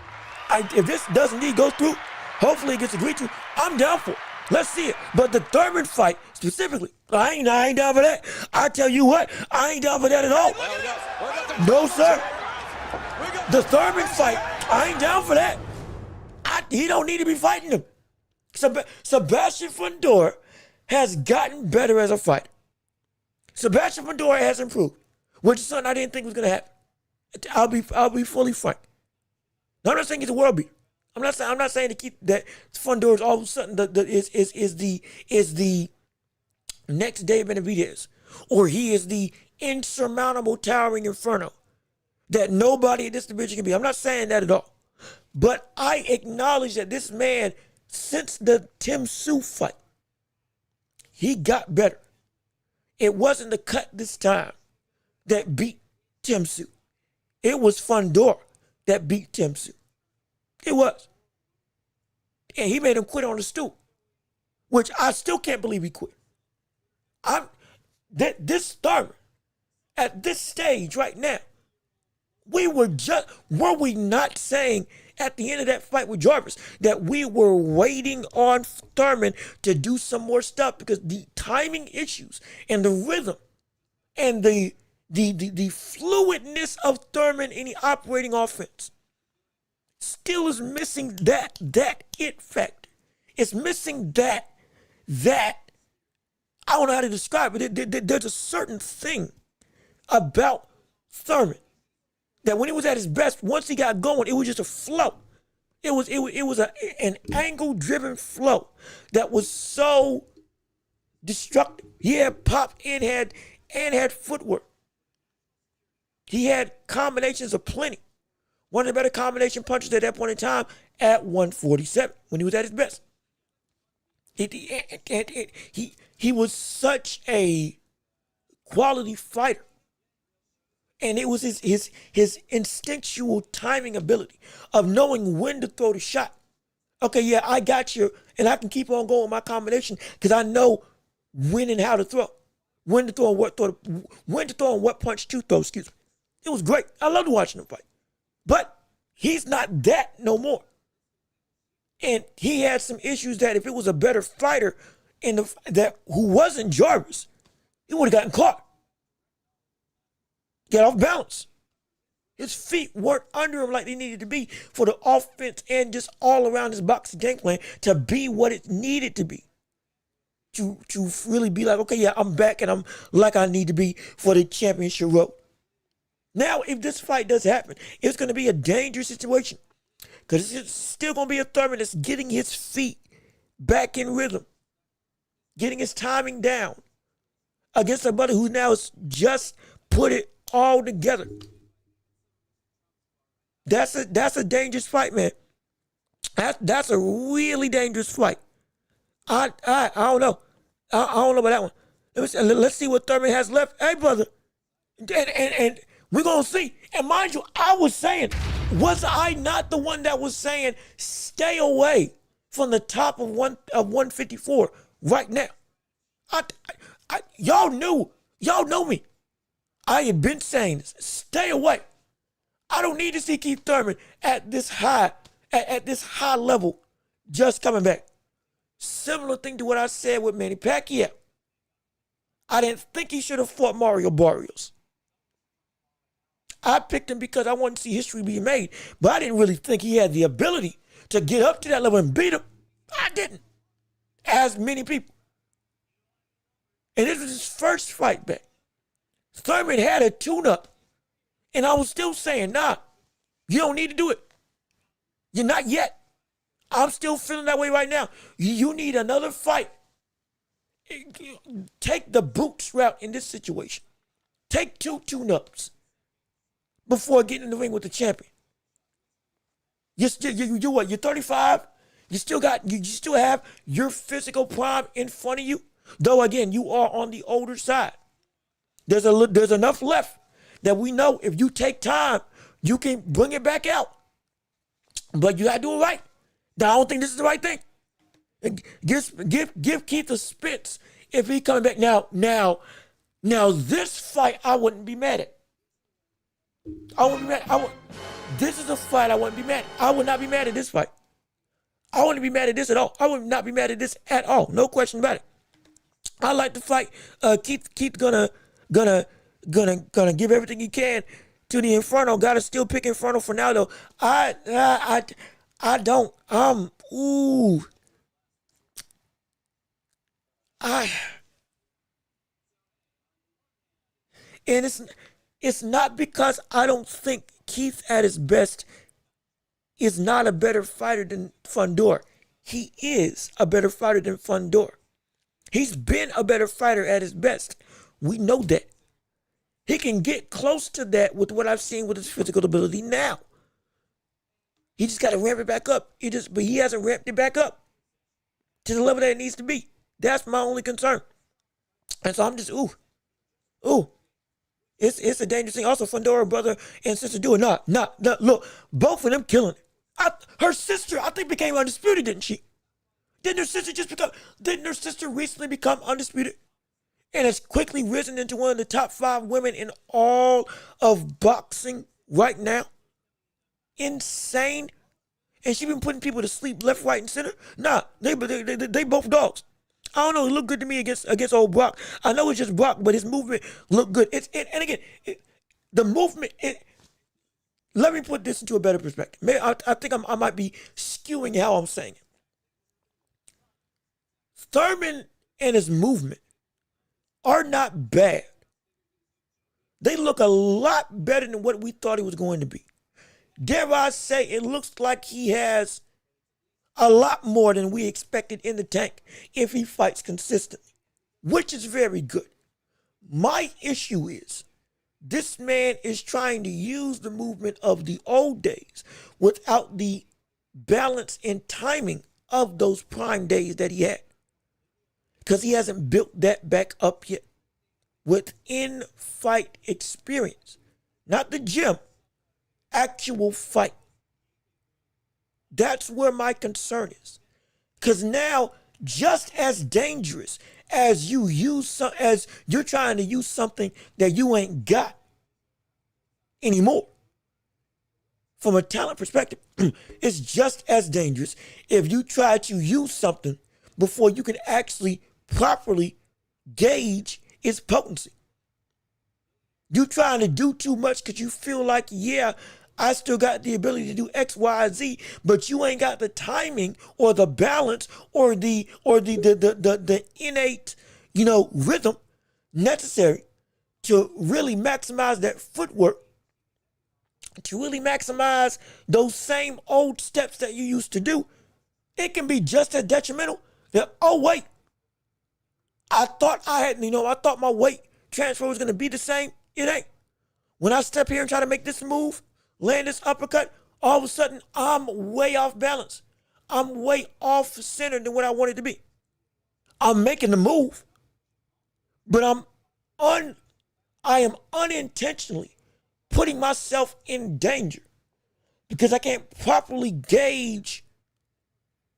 If this does indeed go through, hopefully it gets agreed to, I'm down for it. Let's see it. But the Thurman fight specifically, I ain't down for that. I tell you what, I ain't down for that at all. No, sir. The Thurman fight, I ain't down for that. He don't need to be fighting him. Sebastian Fundora has gotten better as a fighter. Sebastian Fundora has improved, which is something I didn't think was gonna happen. I'll be fully frank. Now, I'm not saying he's a world beater. I'm not saying to keep that Fundora is all of a sudden is the next Dave Benavidez, or he is the insurmountable towering inferno that nobody in this division can be. I'm not saying that at all. But I acknowledge that this man, since the Tim Tszyu fight, he got better. It wasn't the cut this time that beat Tim Tszyu. It was Fundora that beat Tim Tszyu. It was. And he made him quit on the stool, which I still can't believe he quit. This Thurman, at this stage right now, were we not saying at the end of that fight with Jarvis that we were waiting on Thurman to do some more stuff because the timing issues and the rhythm and the fluidness of Thurman in the operating offense still is missing that it factor. It's missing that I don't know how to describe it. There's a certain thing about Thurman that when he was at his best, once he got going, it was just a flow. It was an angle-driven flow that was so destructive. He had pop and had footwork. He had combinations of plenty. One of the better combination punchers at that point in time at 147 when he was at his best. He was such a quality fighter. And it was his instinctual timing ability of knowing when to throw the shot. Okay, yeah, I got you, and I can keep on going with my combination because I know when and how to throw. When to throw and what punch to throw, excuse me. It was great. I loved watching him fight. But he's not that no more. And he had some issues that if it was a better fighter who wasn't Jarvis, he would have gotten caught. Get off balance. His feet weren't under him like they needed to be for the offense and just all around his boxing game plan to be what it needed to be. To really be like, okay, yeah, I'm back and I'm like I need to be for the championship road. Now, if this fight does happen, it's going to be a dangerous situation because it's still going to be a Thurman that's getting his feet back in rhythm, getting his timing down against somebody who now has just put it all together. That's a dangerous fight, man. That's a really dangerous fight. I don't know. I don't know about that one. Let's see what Thurman has left. Hey, brother. And we're going to see. And mind you, was I not the one that was saying stay away from the top of 154 right now? Y'all know me. I have been saying this. Stay away. I don't need to see Keith Thurman at this high level just coming back. Similar thing to what I said with Manny Pacquiao. I didn't think he should have fought Mario Barrios. I picked him because I wanted to see history be made, but I didn't really think he had the ability to get up to that level and beat him. I didn't. As many people. And this was his first fight back. Thurman had a tune-up. And I was still saying, nah, you don't need to do it. You're not yet. I'm still feeling that way right now. You need another fight. Take the boots route in this situation. Take 2 tune-ups before getting in the ring with the champion. You're what? You're 35. You still have your physical prime in front of you. Though again, you are on the older side. There's enough left that we know if you take time, you can bring it back out. But you gotta do it right. Now, I don't think this is the right thing. Give Keith a spits if he coming back now. This fight I wouldn't be mad at. I wouldn't be mad. This is a fight I wouldn't be mad at. I would not be mad at this fight. I wouldn't be mad at this at all. I would not be mad at this at all. No question about it. I like the fight. Keith gonna give everything he can to the Inferno. Gotta still pick Inferno for now though. I don't. And it's not because I don't think Keith at his best is not a better fighter than Fundora. He is a better fighter than Fundora. He's been a better fighter at his best. We know that. He can get close to that with what I've seen with his physical ability now. He just got to ramp it back up. But he hasn't ramped it back up to the level that it needs to be. That's my only concern. And so I'm just, ooh. It's a dangerous thing. Also, Fundora brother and sister do it. Nah. Look, both of them killing it. Her sister, I think, became undisputed, didn't she? Didn't her sister recently become undisputed? And has quickly risen into one of the top 5 women in all of boxing right now. Insane. And she been putting people to sleep left, right, and center. Nah, they both dogs. I don't know. It looked good to me against old Brock. I know it's just Brock, but his movement looked good. The movement. Let me put this into a better perspective. I think I might be skewing how I'm saying it. Thurman and his movement are not bad. They look a lot better than what we thought he was going to be. Dare I say, it looks like he has a lot more than we expected in the tank if he fights consistently, which is very good. My issue is this man is trying to use the movement of the old days without the balance and timing of those prime days that he had, because he hasn't built that back up yet with in-fight experience. Not the gym, actual fight. That's where my concern is. Because now, just as dangerous as as you're trying to use something that you ain't got anymore, from a talent perspective, it's just as dangerous if you try to use something before you can actually properly gauge its potency. You trying to do too much because you feel like, yeah, I still got the ability to do X, Y, Z, but you ain't got the timing or the balance or the innate, rhythm necessary to really maximize that footwork, to really maximize those same old steps that you used to do. It can be just as detrimental that, oh wait, I thought my weight transfer was going to be the same. It ain't. When I step here and try to make this move, land this uppercut, all of a sudden I'm way off balance. I'm way off center than what I wanted to be. I'm making the move, but I am unintentionally putting myself in danger because I can't properly gauge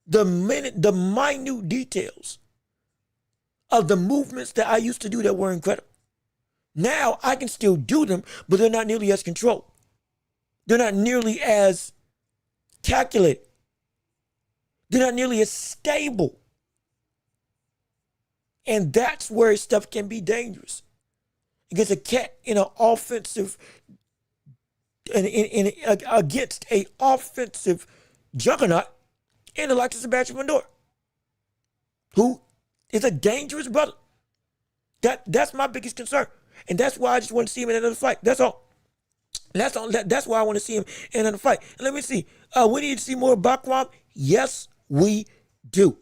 the minute details of the movements that I used to do that were incredible. Now I can still do them, but they're not nearly as controlled. They're not nearly as calculated. They're not nearly as stable And that's where stuff can be dangerous. Against a cat in an offensive, against a offensive juggernaut in the likes of Sebastian Fundora, who is a dangerous brother. That's my biggest concern. And that's why I just want to see him in another fight. That's all. That's why I want to see him in another fight. And let me see. We need to see more Bakram. Yes, we do.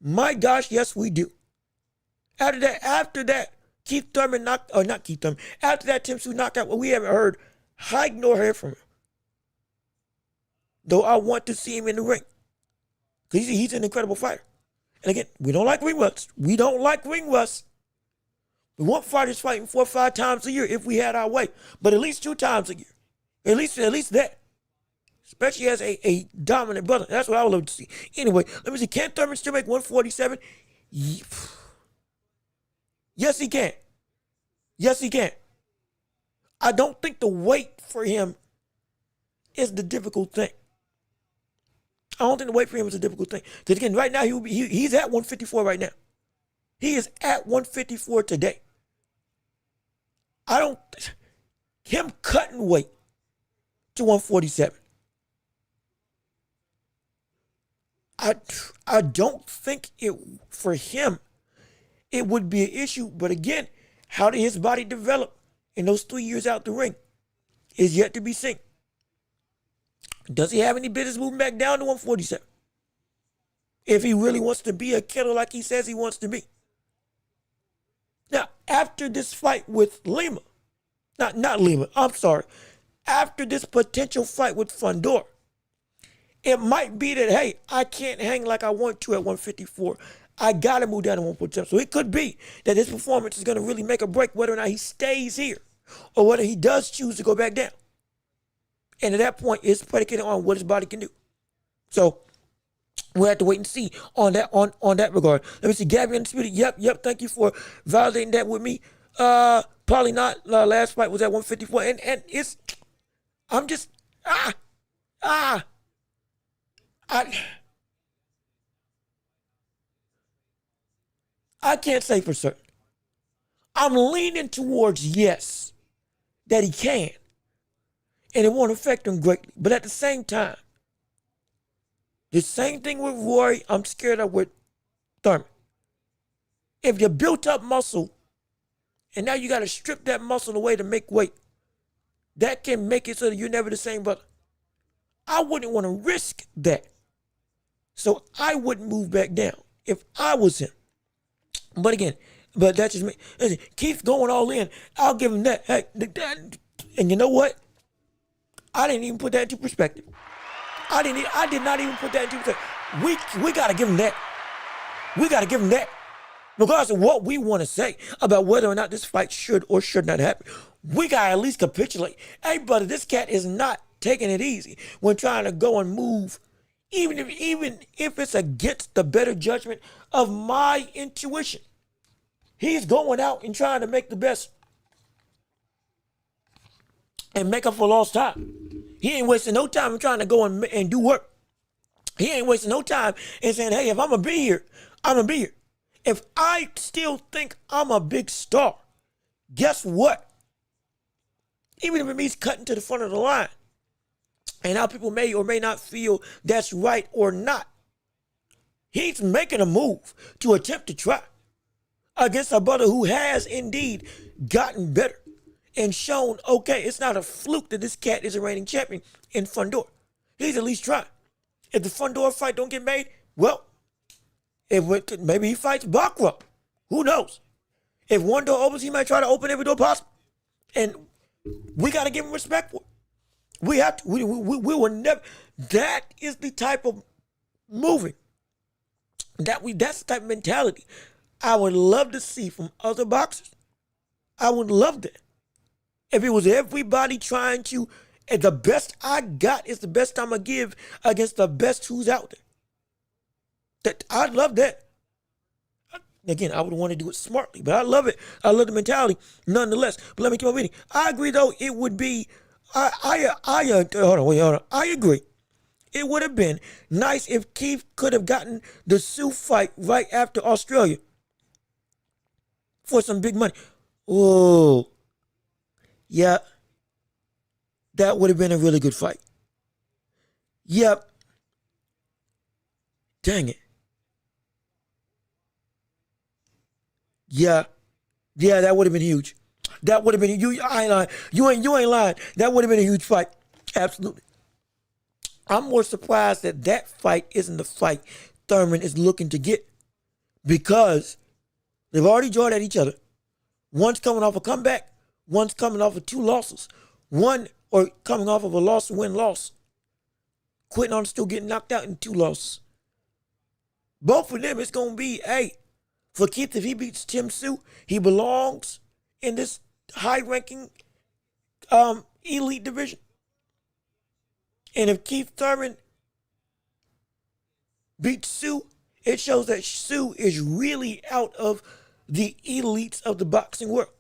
My gosh, yes, we do. After that, Keith Thurman not Keith Thurman. After that Tim Tszyu knockout, well, we haven't heard hide nor hair from him. Though I want to see him in the ring. Because he's an incredible fighter. And again, we don't like ring rust. We don't like ring rust. We want fighters fighting 4 or 5 times a year if we had our way. But at least 2 times a year. At least that. Especially as a dominant brother. That's what I would love to see. Anyway, let me see. Can Thurman still make 147? Yes, he can. Yes, he can. I don't think the weight for him is the difficult thing. I don't think the weight for him is a difficult thing. Because again, right now, he's at 154 right now. He is at 154 today. Him cutting weight to 147. I don't think for him it would be an issue. But again, how did his body develop in those 3 years out the ring is yet to be seen. Does he have any business moving back down to 147? If he really wants to be a killer like he says he wants to be. Now, after this fight with Lima, not Lima, I'm sorry. After this potential fight with Fundora, it might be that, hey, I can't hang like I want to at 154. I got to move down to 147. So it could be that his performance is going to really make a break whether or not he stays here or whether he does choose to go back down. And at that point, it's predicated on what his body can do. So we'll have to wait and see on that regard. Let me see. Gabby Undisputed. Yep. Thank you for validating that with me. Probably not. Last fight was at 154. And it's, I'm just, I can't say for certain. I'm leaning towards yes, that he can. And it won't affect him greatly. But at the same time, the same thing with Roy, I'm scared of with Thurman. If you built up muscle, and now you got to strip that muscle away to make weight, that can make it so that you're never the same brother. I wouldn't want to risk that. So I wouldn't move back down if I was him. But again, that's just me. Listen, Keith going all in. I'll give him that. Hey, and you know what? I didn't even put that into perspective. I did not even put that into perspective. We got to give him that. We got to give him that. Regardless of what we want to say about whether or not this fight should or should not happen, we got to at least capitulate. Hey, brother, this cat is not taking it easy when trying to go and move, even if it's against the better judgment of my intuition. He's going out and trying to make the best and make up for lost time. He ain't wasting no time in trying to go and do work. He ain't wasting no time in saying, hey, if I'm going to be here, I'm going to be here. If I still think I'm a big star, guess what? Even if it means cutting to the front of the line, and how people may or may not feel that's right or not, he's making a move to attempt to try against a brother who has indeed gotten better and shown, okay, it's not a fluke that this cat is a reigning champion in Fundora. He's at least trying. If the Fundora fight don't get made, well, maybe he fights Bakram. Who knows? If one door opens, he might try to open every door possible. And we got to give him respect for it. We have to. We will never. That is the type of moving that's the type of mentality I would love to see from other boxers. I would love that. If it was everybody trying to, and the best I got is the best I'm going to give against the best who's out there. I'd love that. Again, I would want to do it smartly, but I love it. I love the mentality nonetheless. But let me keep on reading. I agree, though, it would be, hold on. I agree. It would have been nice if Keith could have gotten the Tszyu fight right after Australia. for some big money. Oh, yeah, that would have been a really good fight. Yep. Dang it. Yeah. Yeah, that would have been huge. That would have been you. I ain't lying. You ain't lying. That would have been a huge fight. Absolutely. I'm more surprised that fight isn't the fight Thurman is looking to get, because they've already jawed at each other. One's coming off a comeback. One's coming off of 2 losses. One or coming off of a loss, win-loss. Quitting on still getting knocked out in 2 losses. Both of them, it's going to be, hey, for Keith, if he beats Tim Tszyu, he belongs in this high-ranking elite division. And if Keith Thurman beats Tszyu, it shows that Tszyu is really out of the elites of the boxing world.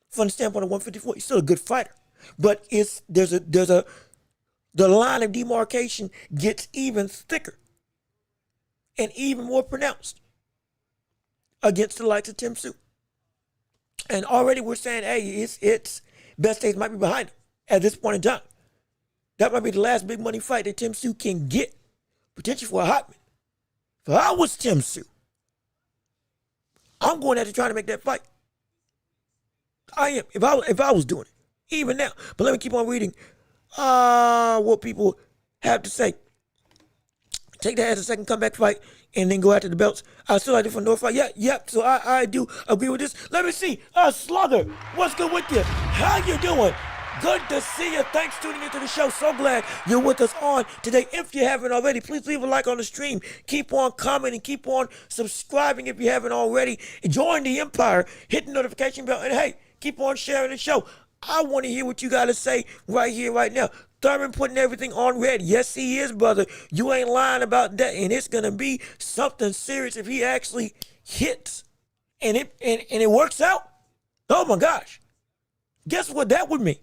From the standpoint of 154, he's still a good fighter, but the line of demarcation gets even thicker and even more pronounced against the likes of Tim Tszyu. And already we're saying, hey, it's best days might be behind him at this point in time. That might be the last big money fight that Tim Tszyu can get, potentially for a hot minute. If I was Tim Tszyu, I'm going after trying to make that fight. I am. If I was doing it, even now. But let me keep on reading what people have to say. Take that as a second comeback fight and then go after the belts. I still like the Fundora fight. Yep. So I do agree with this. Let me see. Slugger, what's good with you? How you doing? Good to see you. Thanks for tuning into the show. So glad you're with us on today. If you haven't already, please leave a like on the stream. Keep on commenting. Keep on subscribing if you haven't already. Join the empire. Hit the notification bell. And hey, keep on sharing the show. I want to hear what you got to say right here, right now. Thurman putting everything on red. Yes, he is, brother. You ain't lying about that. And it's going to be something serious if he actually hits and it works out. Oh, my gosh. Guess what that would mean?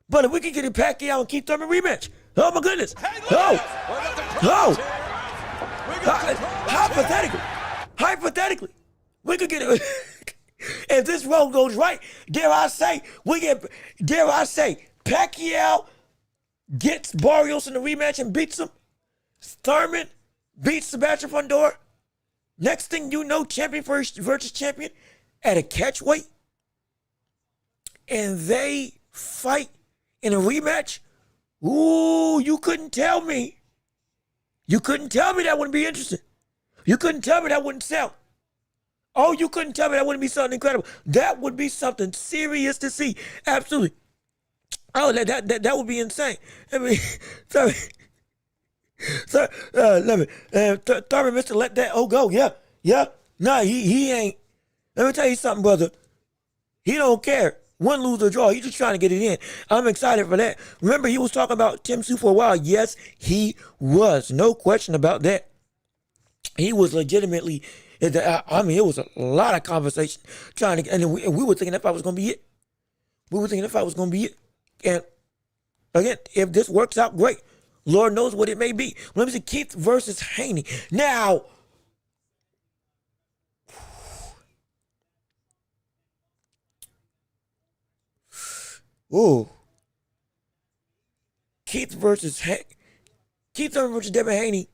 But if we can get it Pacquiao and Keith Thurman rematch. Oh, my goodness. Hypothetically, we could get it. If this road goes right, dare I say, Pacquiao gets Barrios in the rematch and beats him. Thurman beats Sebastian Fundora. Next thing you know, champion versus champion at a catchweight. And they fight in a rematch. Ooh, you couldn't tell me. You couldn't tell me that wouldn't be interesting. You couldn't tell me that wouldn't sell. Oh, you couldn't tell me that wouldn't be something incredible. That would be something serious to see. Absolutely. Oh, that would be insane. I mean, sorry. Let me. Thurman, Mr. Let that go. Yeah. Nah, he ain't. Let me tell you something, brother. He don't care. Win, lose, or draw. He's just trying to get it in. I'm excited for that. Remember, he was talking about Tim Tszyu for a while. Yes, he was. No question about that. He was legitimately, I mean, it was a lot of conversation trying to, and we were thinking that fight was going to be it. And again, if this works out, great. Lord knows what it may be. Let me see, Keith versus Haney. Now, ooh. Keith Thurman versus Devin Haney.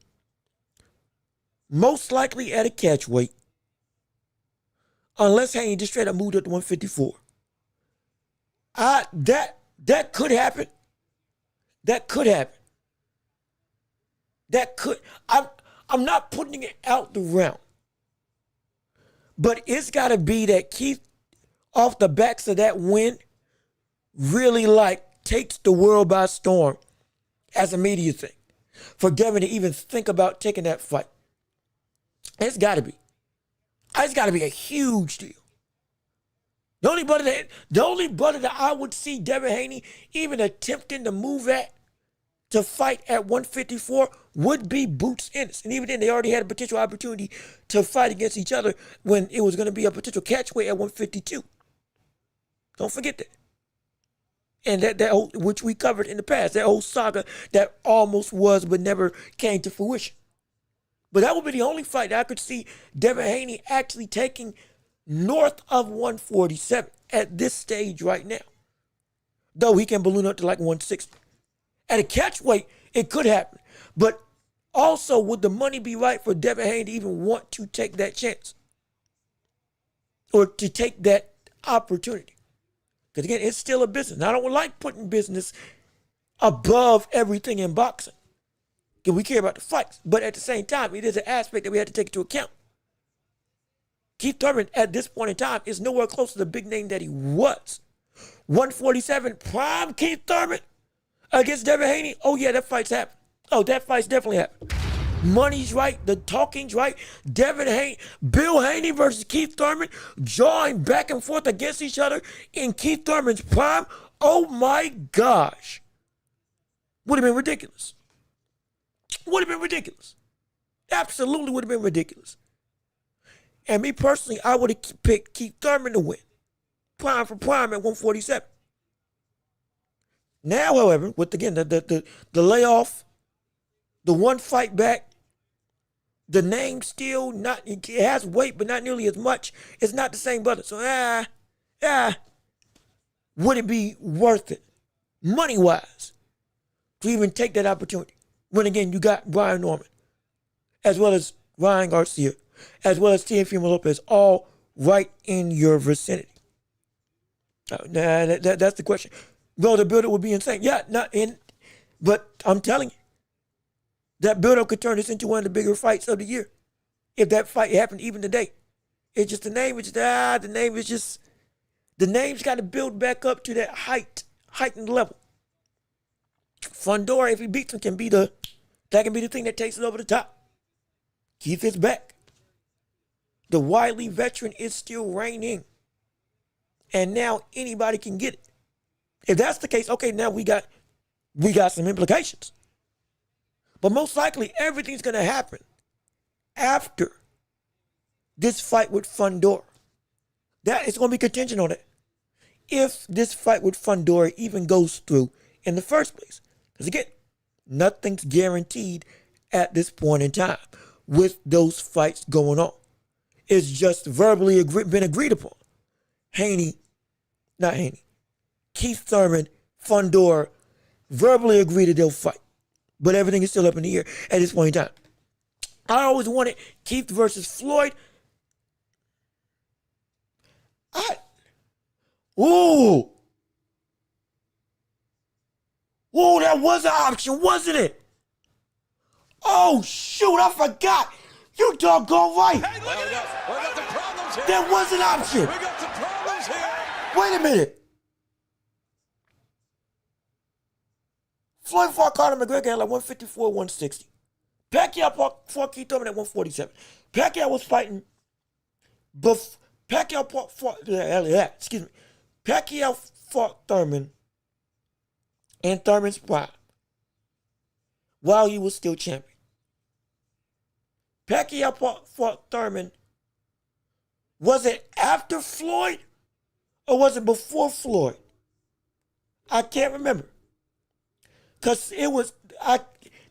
Most likely at a catchweight. Unless Haney just straight up moved up to 154. That could happen. I'm not putting it out the realm. But it's gotta be that Keith, off the backs of that win, really takes the world by storm as a media thing. For Devin to even think about taking that fight. It's got to be. It's got to be a huge deal. The only brother that I would see Devin Haney even attempting to move to fight at 154 would be Boots Ennis. And even then, they already had a potential opportunity to fight against each other when it was going to be a potential catchweight at 152. Don't forget that. And that which we covered in the past, that whole saga that almost was but never came to fruition. But that would be the only fight that I could see Devin Haney actually taking north of 147 at this stage right now. Though he can balloon up to like 160. At a catch weight, it could happen. But also, would the money be right for Devin Haney to even want to take that chance? Or to take that opportunity? Because again, it's still a business. And I don't like putting business above everything in boxing. Because we care about the fights. But at the same time, it is an aspect that we have to take into account. Keith Thurman, at this point in time, is nowhere close to the big name that he was. 147, prime Keith Thurman against Devin Haney. Oh, yeah, that fight's happened. Oh, that fight's definitely happened. Money's right. The talking's right. Devin Haney, Bill Haney versus Keith Thurman, jawing back and forth against each other in Keith Thurman's prime. Oh, my gosh. Would have been ridiculous. Would have been ridiculous. Absolutely would have been ridiculous. And me personally, I would have picked Keith Thurman to win. Prime for prime at 147. Now, however, with again the layoff, the one fight back, the name still not, it has weight, but not nearly as much. It's not the same brother. So, would it be worth it, money-wise, to even take that opportunity? When again, you got Brian Norman, as well as Ryan Garcia, as well as Teofimo Lopez, all right in your vicinity. That's the question. Well, the build-up would be insane. Yeah, not in, but I'm telling you, that build-up could turn this into one of the bigger fights of the year. If that fight happened even today. It's just the name is just, the name's got to build back up to that heightened level. Fundora, if he beats him, that can be the thing that takes it over the top. Keith is back. The wily veteran is still reigning. And now anybody can get it. If that's the case, okay, now we got some implications. But most likely everything's going to happen after this fight with Fundora. That is going to be contingent on it. If this fight with Fundora even goes through in the first place. Because again, nothing's guaranteed at this point in time with those fights going on. It's just verbally been agreed upon. Keith Thurman, Fundora, verbally agreed that they'll fight. But everything is still up in the air at this point in time. I always wanted Keith versus Floyd. Ooh, that was an option, wasn't it? Oh, shoot, I forgot. You doggone right. Hey, look at this. We got some problems here. That was an option. We got some problems here. Wait a minute. Floyd fought Conor McGregor at like 154, 160. Pacquiao fought Keith Thurman at 147. Pacquiao was fighting Pacquiao fought Thurman in Thurman's prime while he was still champion. Pacquiao fought Thurman. Was it after Floyd or was it before Floyd? I can't remember. Because it was,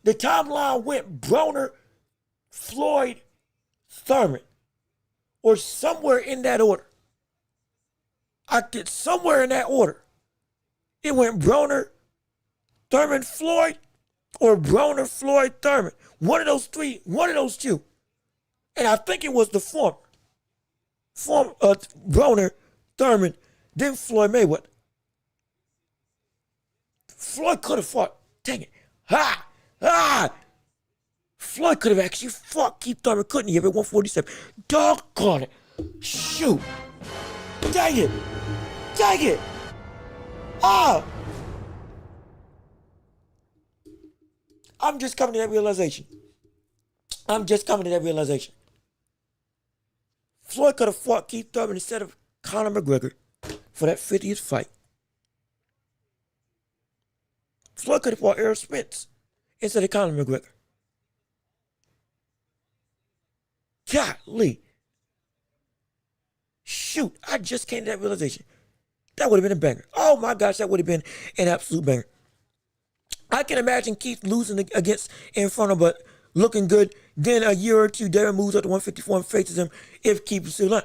the timeline went Broner, Floyd, Thurman, or somewhere in that order. Somewhere in that order. It went Broner, Thurman, Floyd, or Broner, Floyd, Thurman. One of those three, one of those two. And I think it was the former. Broner, Thurman, then Floyd Mayweather. Floyd could have fought. Dang it. Floyd could have actually fought Keith Thurman, couldn't he? At 147. Doggone it. Shoot. Dang it. I'm just coming to that realization. Floyd could have fought Keith Thurman instead of Conor McGregor for that 50th fight. Floyd could have fought Errol Spence instead of Conor McGregor. Golly. Shoot, I just came to that realization. That would have been a banger. Oh my gosh, that would have been an absolute banger. I can imagine Keith losing against Inferno, but looking good. Then a year or two, Darren moves up to 154 and faces him if Keith is still on.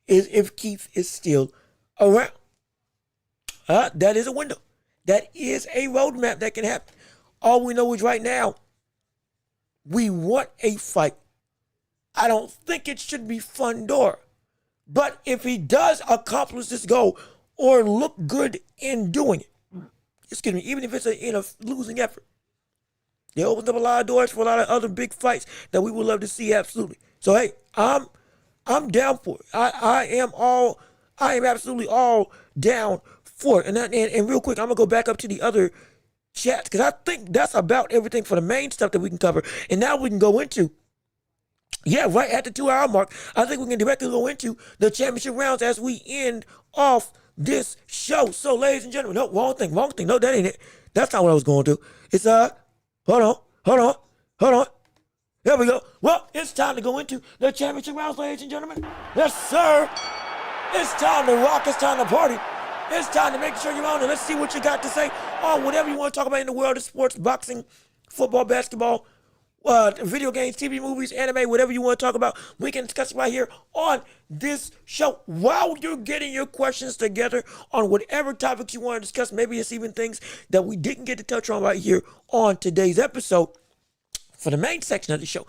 is if Keith is still around. That is a window. That is a roadmap that can happen. All we know is right now, we want a fight. I don't think it should be Fundora. But if he does accomplish this goal or look good in doing it, excuse me, even if it's in a losing effort, it opens up a lot of doors for a lot of other big fights that we would love to see, absolutely. So hey, I'm down for it. I am absolutely all down for it. And real quick, I'm gonna go back up to the other chats because I think that's about everything for the main stuff that we can cover. And now we can go into, yeah, right at the 2-hour mark, I think we can directly go into the championship rounds as we end off this show. So, ladies and gentlemen, no, wrong thing. No, that ain't it. That's not what I was going to do. It's, hold on. There we go. Well, it's time to go into the championship rounds, ladies and gentlemen. Yes, sir. It's time to rock. It's time to party. It's time to make sure you're on it. Let's see what you got to say on whatever you want to talk about in the world of sports, boxing, football, basketball, video games, TV, movies, anime, whatever you want to talk about. We can discuss it right here on this show while you're getting your questions together on whatever topics you want to discuss. Maybe it's even things that we didn't get to touch on right here on today's episode. For the main section of the show,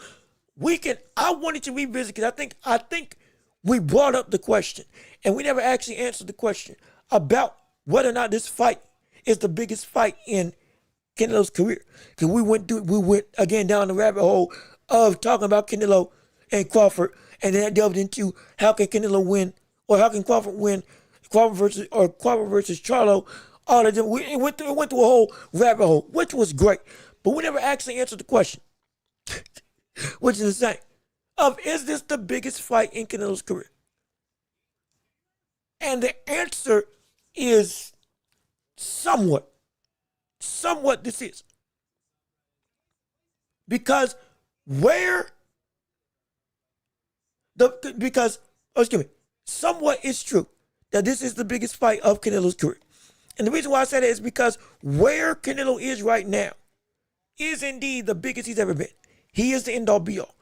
I wanted to revisit because I think we brought up the question and we never actually answered the question about whether or not this fight is the biggest fight in Canelo's career. Because we went again down the rabbit hole of talking about Canelo and Crawford, and then I delved into how can Canelo win, or how can Crawford win, Crawford versus Charlo. All of them. It went through a whole rabbit hole, which was great. But we never actually answered the question, which is the same, of is this the biggest fight in Canelo's career? And the answer is somewhat this is. Because somewhat is true that this is the biggest fight of Canelo's career. And the reason why I say that is because where Canelo is right now is indeed the biggest he's ever been. He is the end-all be-all.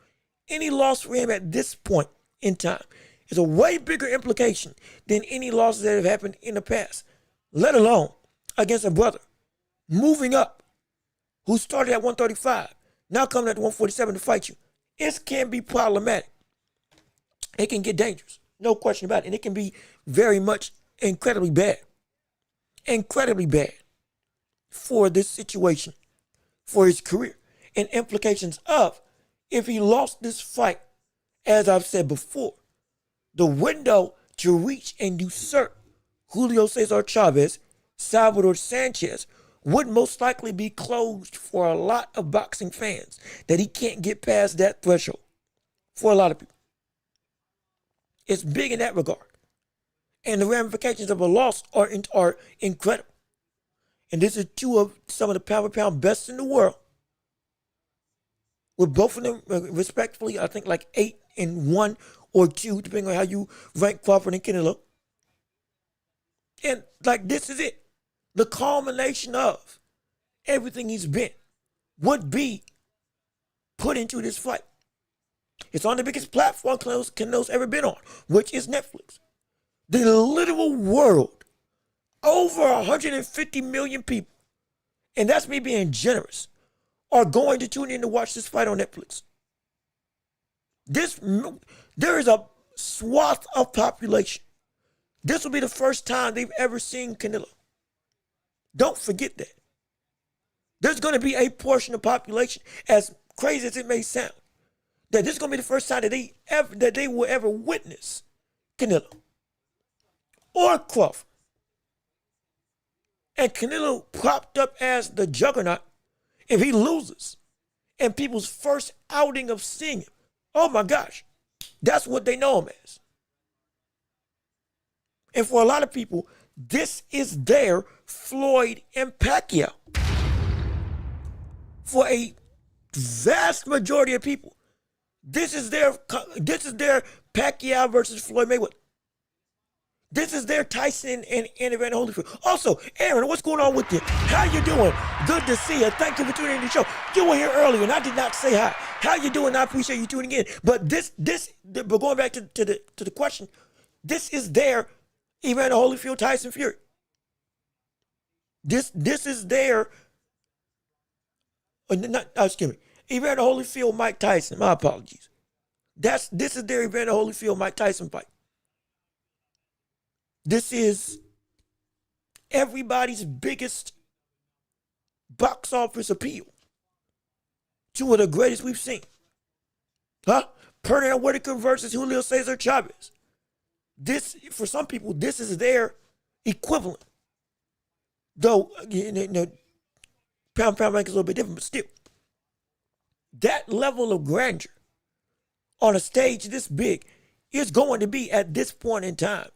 Any loss for him at this point in time is a way bigger implication than any losses that have happened in the past, let alone against a brother moving up who started at 135, now coming at 147 to fight you. It can be problematic. It can get dangerous, no question about it. And it can be very much incredibly bad for this situation, for his career, and implications of if he lost this fight, as I've said before, the window to reach and usurp Julio Cesar Chavez, Salvador Sanchez, would most likely be closed for a lot of boxing fans, that he can't get past that threshold for a lot of people. It's big in that regard. And the ramifications of a loss are incredible. And this is two of some of the pound-for-pound best in the world, with both of them respectively, I think like 8 and 1 or 2, depending on how you rank Crawford and Canelo. And like this is it. The culmination of everything he's been would be put into this fight. It's on the biggest platform Canelo's ever been on, which is Netflix. The literal world, over 150 million people, and that's me being generous, are going to tune in to watch this fight on Netflix. There is a swath of population. This will be the first time they've ever seen Canelo. Don't forget that. There's going to be a portion of population, as crazy as it may sound, that this is going to be the first time that they will ever witness Canelo or Crawford. And Canelo propped up as the juggernaut. If he loses, and people's first outing of seeing him, oh my gosh, that's what they know him as. And for a lot of people, this is their Floyd and Pacquiao. For a vast majority of people, this is their Pacquiao versus Floyd Mayweather. This is their Tyson and Evander Holyfield. Also, Aaron, what's going on with you? How you doing? Good to see you. Thank you for tuning in to the show. You were here earlier, and I did not say hi. How you doing? I appreciate you tuning in. But but going back to the question, This is their Evander Holyfield Tyson Fury. This is their excuse me, Evander Holyfield Mike Tyson. My apologies. This is their Evander Holyfield Mike Tyson fight. This is everybody's biggest box office appeal. Two of the greatest we've seen. Huh? Pernell Whitaker versus Julio Cesar Chavez. This, for some people, this is their equivalent. Though, pound rank is a little bit different, but still. That level of grandeur on a stage this big is going to be, at this point in time,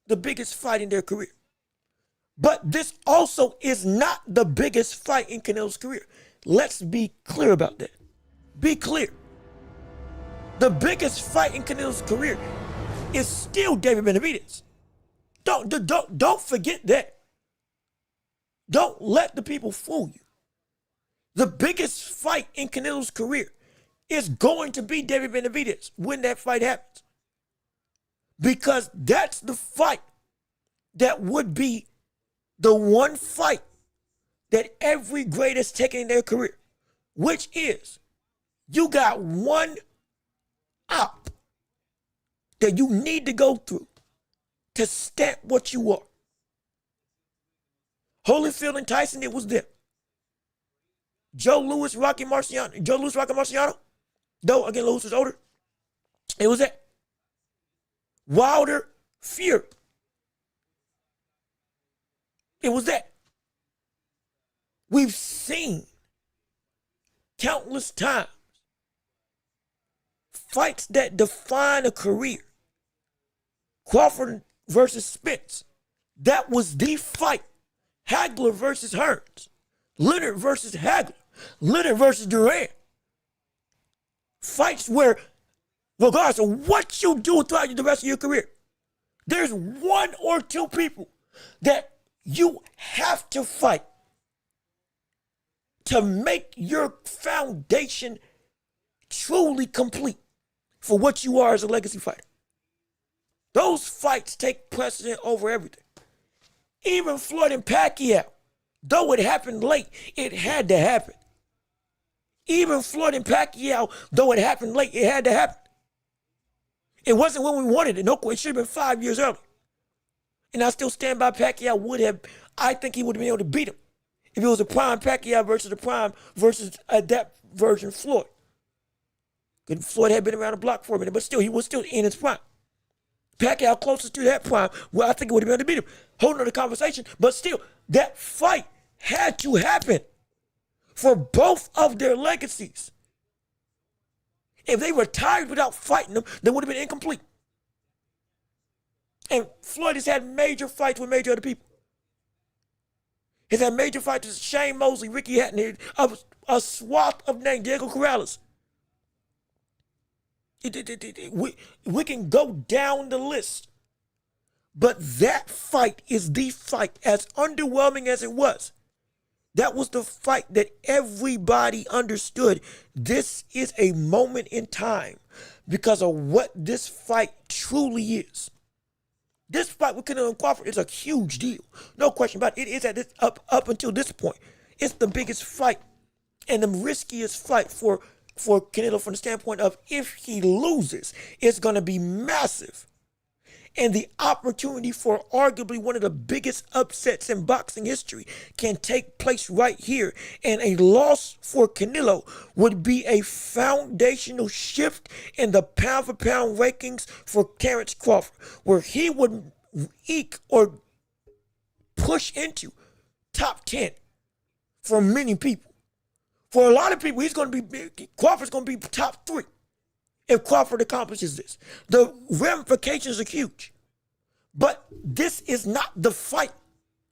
the biggest fight in their career. But this also is not the biggest fight in Canelo's career. Let's be clear about that. Be clear. The biggest fight in Canelo's career is still David Benavidez. Don't forget that. Don't let the people fool you. The biggest fight in Canelo's career is going to be David Benavidez when that fight happens. Because that's the fight that would be the one fight that every great has taken in their career, which is you got one op that you need to go through to stamp what you are. Holyfield and Tyson, it was them. Joe Louis, Rocky Marciano. Though, again, Louis was older. It was that. Wilder, Fury. It was that. We've seen countless times fights that define a career. Crawford versus Spence. That was the fight. Hagler versus Hearns. Leonard versus Hagler. Leonard versus Duran. Fights where, regardless of what you do throughout the rest of your career, there's one or two people that you have to fight to make your foundation truly complete for what you are as a legacy fighter. Those fights take precedent over everything. Even Floyd and Pacquiao, though it happened late, it had to happen. Even Floyd and Pacquiao, though it happened late, it had to happen. It wasn't when we wanted it. No, it should have been 5 years earlier. And I still stand by Pacquiao would have, I think he would have been able to beat him if it was a prime Pacquiao versus a prime versus that version Floyd. Because Floyd had been around the block for a minute, but still, he was still in his prime. Pacquiao closest to that prime, well, I think it would have been able to beat him. Whole nother conversation, but still, that fight had to happen for both of their legacies. If they retired without fighting them, they would have been incomplete. And Floyd has had major fights with major other people. He's had major fights with Shane Mosley, Ricky Hatton, a swath of names, Diego Corrales. We can go down the list. But that fight is the fight, as underwhelming as it was. That was the fight that everybody understood. This is a moment in time because of what this fight truly is. This fight with Canelo and Crawford is a huge deal. No question about it. It is at this up until this point. It's the biggest fight and the riskiest fight for Canelo from the standpoint of if he loses, it's going to be massive. And the opportunity for arguably one of the biggest upsets in boxing history can take place right here. And a loss for Canelo would be a foundational shift in the pound-for-pound rankings for Terence Crawford, where he would eke or push into top 10 for many people. For a lot of people, Crawford's going to be top 3. If Crawford accomplishes this. The ramifications are huge. But this is not the fight.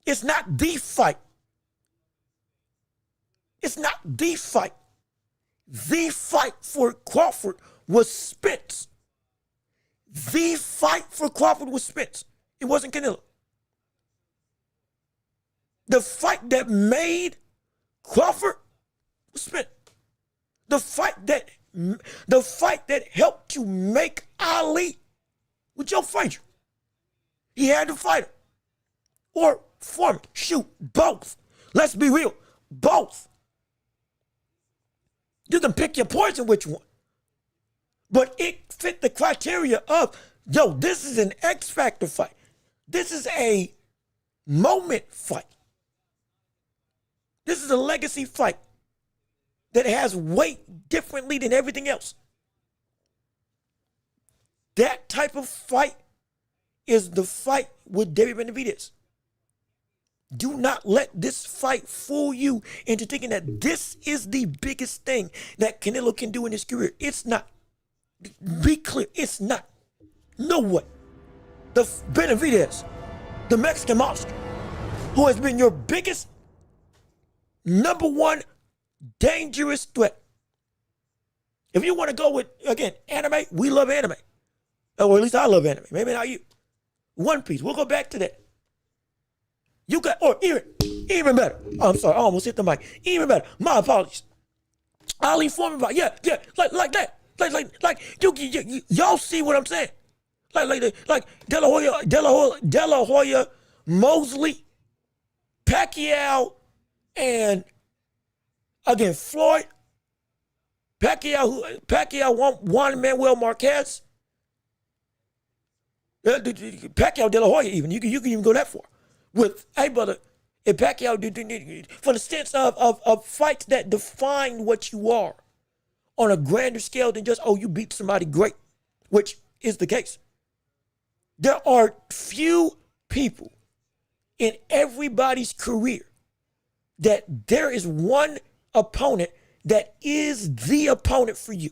It's not the fight. It's not the fight. The fight for Crawford was Spence. The fight for Crawford was Spence. It wasn't Canelo. The fight that made Crawford was Spence. The fight that helped to make Ali with Joe Frazier. He had to fight him. Or Foreman. Shoot, both. Let's be real. Both. You can pick your poison which one. But it fit the criteria of, yo, this is an X Factor fight. This is a moment fight. This is a legacy fight that has weight differently than everything else. That type of fight is the fight with David Benavidez. Do not let this fight fool you into thinking that this is the biggest thing that Canelo can do in his career. It's not. Be clear, it's not. No way. The Benavidez, the Mexican monster, who has been your biggest, number one dangerous threat. If you want to go with, again, anime, we love anime. Or at least I love anime. Maybe not you. One Piece. We'll go back to that. You got, or even better. Oh, I'm sorry, I almost hit the mic. Even better. My apologies. Ali Foreman, yeah, like that. Like y'all see what I'm saying? Like De La Hoya, Mosley, Pacquiao, and again Floyd. Pacquiao Juan Manuel Marquez. Pacquiao, De La Hoya, even you can even go that far. With, hey brother, if Pacquiao for the sense of fights that define what you are on a grander scale than just, oh, you beat somebody great, which is the case. There are few people in everybody's career that there is one opponent that is the opponent for you.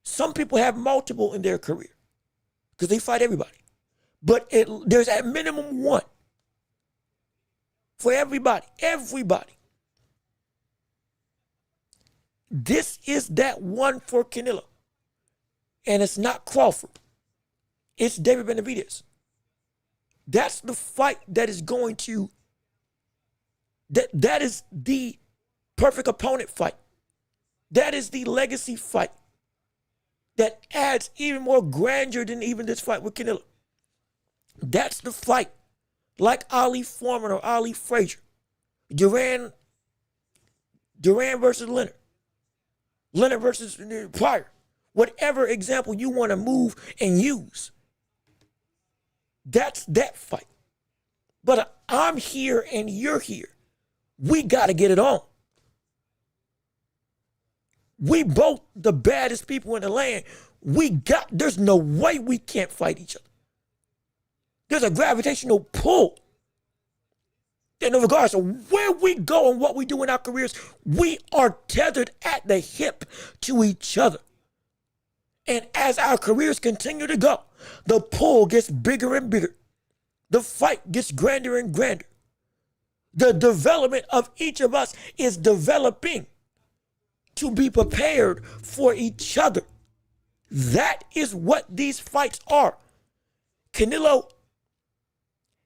Some people have multiple in their career because they fight everybody. But there's at minimum one for everybody. This is that one for Canelo. And it's not Crawford. It's David Benavidez. That's the fight that is going to, that is the perfect opponent fight. That is the legacy fight that adds even more grandeur than even this fight with Canelo. That's the fight, like Ali Foreman or Ali Frazier, Duran versus Leonard versus Pryor, whatever example you want to move and use. That's that fight. But I'm here and you're here. We got to get it on. We both the baddest people in the land. There's no way we can't fight each other. There's a gravitational pull. And regardless of where we go and what we do in our careers, we are tethered at the hip to each other. And as our careers continue to go, the pull gets bigger and bigger. The fight gets grander and grander. The development of each of us is developing to be prepared for each other. That is what these fights are. Canelo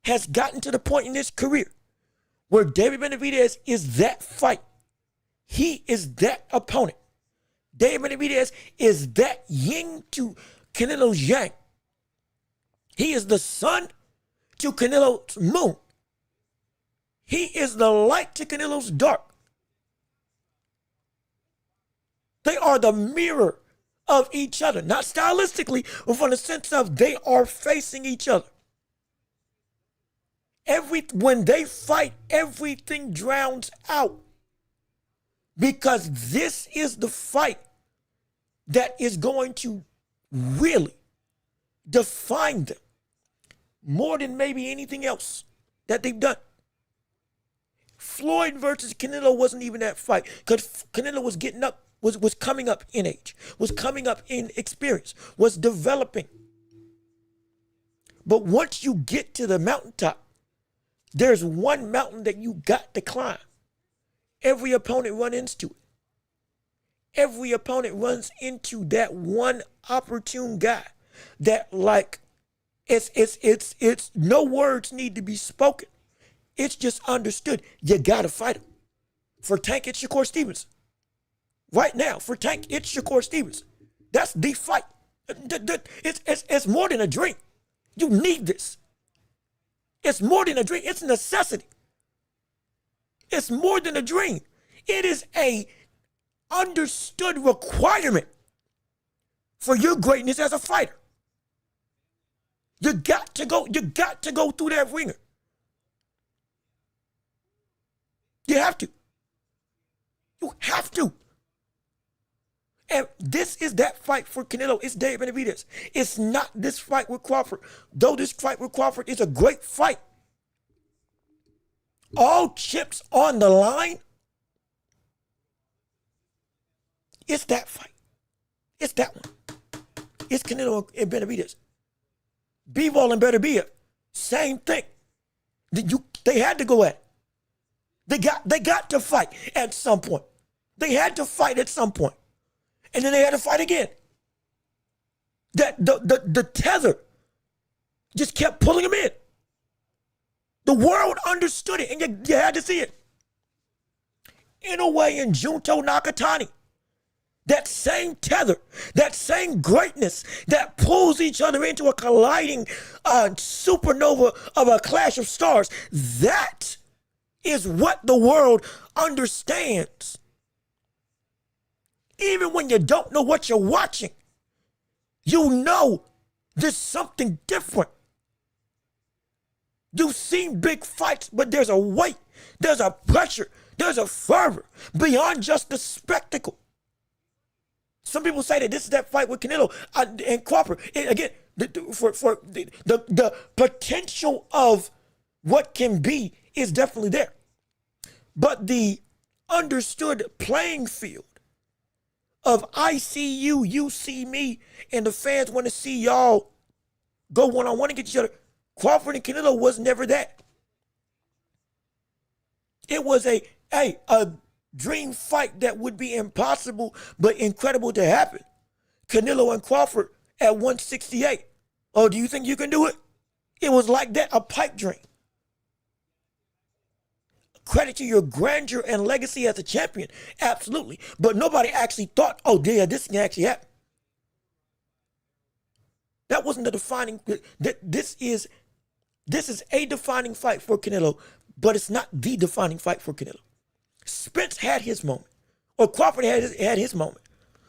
has gotten to the point in his career where David Benavidez is that fight. He is that opponent. David Benavidez is that yin to Canelo's yang. He is the sun to Canelo's moon. He is the light to Canelo's dark. They are the mirror of each other, not stylistically, but from the sense of they are facing each other. When they fight, everything drowns out. Because this is the fight that is going to really define them more than maybe anything else that they've done. Floyd versus Canelo wasn't even that fight because Canelo was getting up, was coming up in age, was coming up in experience, was developing. But once you get to the mountaintop, there's one mountain that you got to climb. Every opponent runs into it. Every opponent runs into that one opportune guy that, like, it's no words need to be spoken. It's just understood. You gotta fight him. For Tank, it's Shakur Stevenson. Right now, for Tank, it's Shakur Stevenson. That's the fight. It's more than a dream. You need this. It's more than a dream. It's a necessity. It's more than a dream. It is a understood requirement for your greatness as a fighter. You got to go through that ringer. You have to. You have to. And this is that fight for Canelo. It's Dave Benavidez. It's not this fight with Crawford. Though this fight with Crawford is a great fight. All chips on the line. It's that fight. It's that one. It's Canelo and Benavidez. Bivol and Beterbiev, same thing. They had to go at it. They got to fight at some point. They had to fight at some point. And then they had to fight again. That the tether just kept pulling them in. The world understood it, and you had to see it. Inoue and Junto Nakatani. That same tether, that same greatness that pulls each other into a colliding supernova of a clash of stars, that is what the world understands. Even when you don't know what you're watching, you know there's something different. You've seen big fights, but there's a weight, there's a pressure, there's a fervor beyond just the spectacle. Some people say that this is that fight with Canelo and Crawford. And again, for the potential of what can be is definitely there. But the understood playing field of I see you, you see me, and the fans want to see y'all go one-on-one against each other. Crawford and Canelo was never that. It was a dream fight that would be impossible but incredible to happen. Canelo and Crawford at 168. Oh, do you think you can do it? It was like that, a pipe dream. Credit to your grandeur and legacy as a champion, absolutely. But nobody actually thought, oh, yeah, this can actually happen. That wasn't the defining. This is a defining fight for Canelo, but it's not the defining fight for Canelo. Spence had his moment, or Crawford had his moment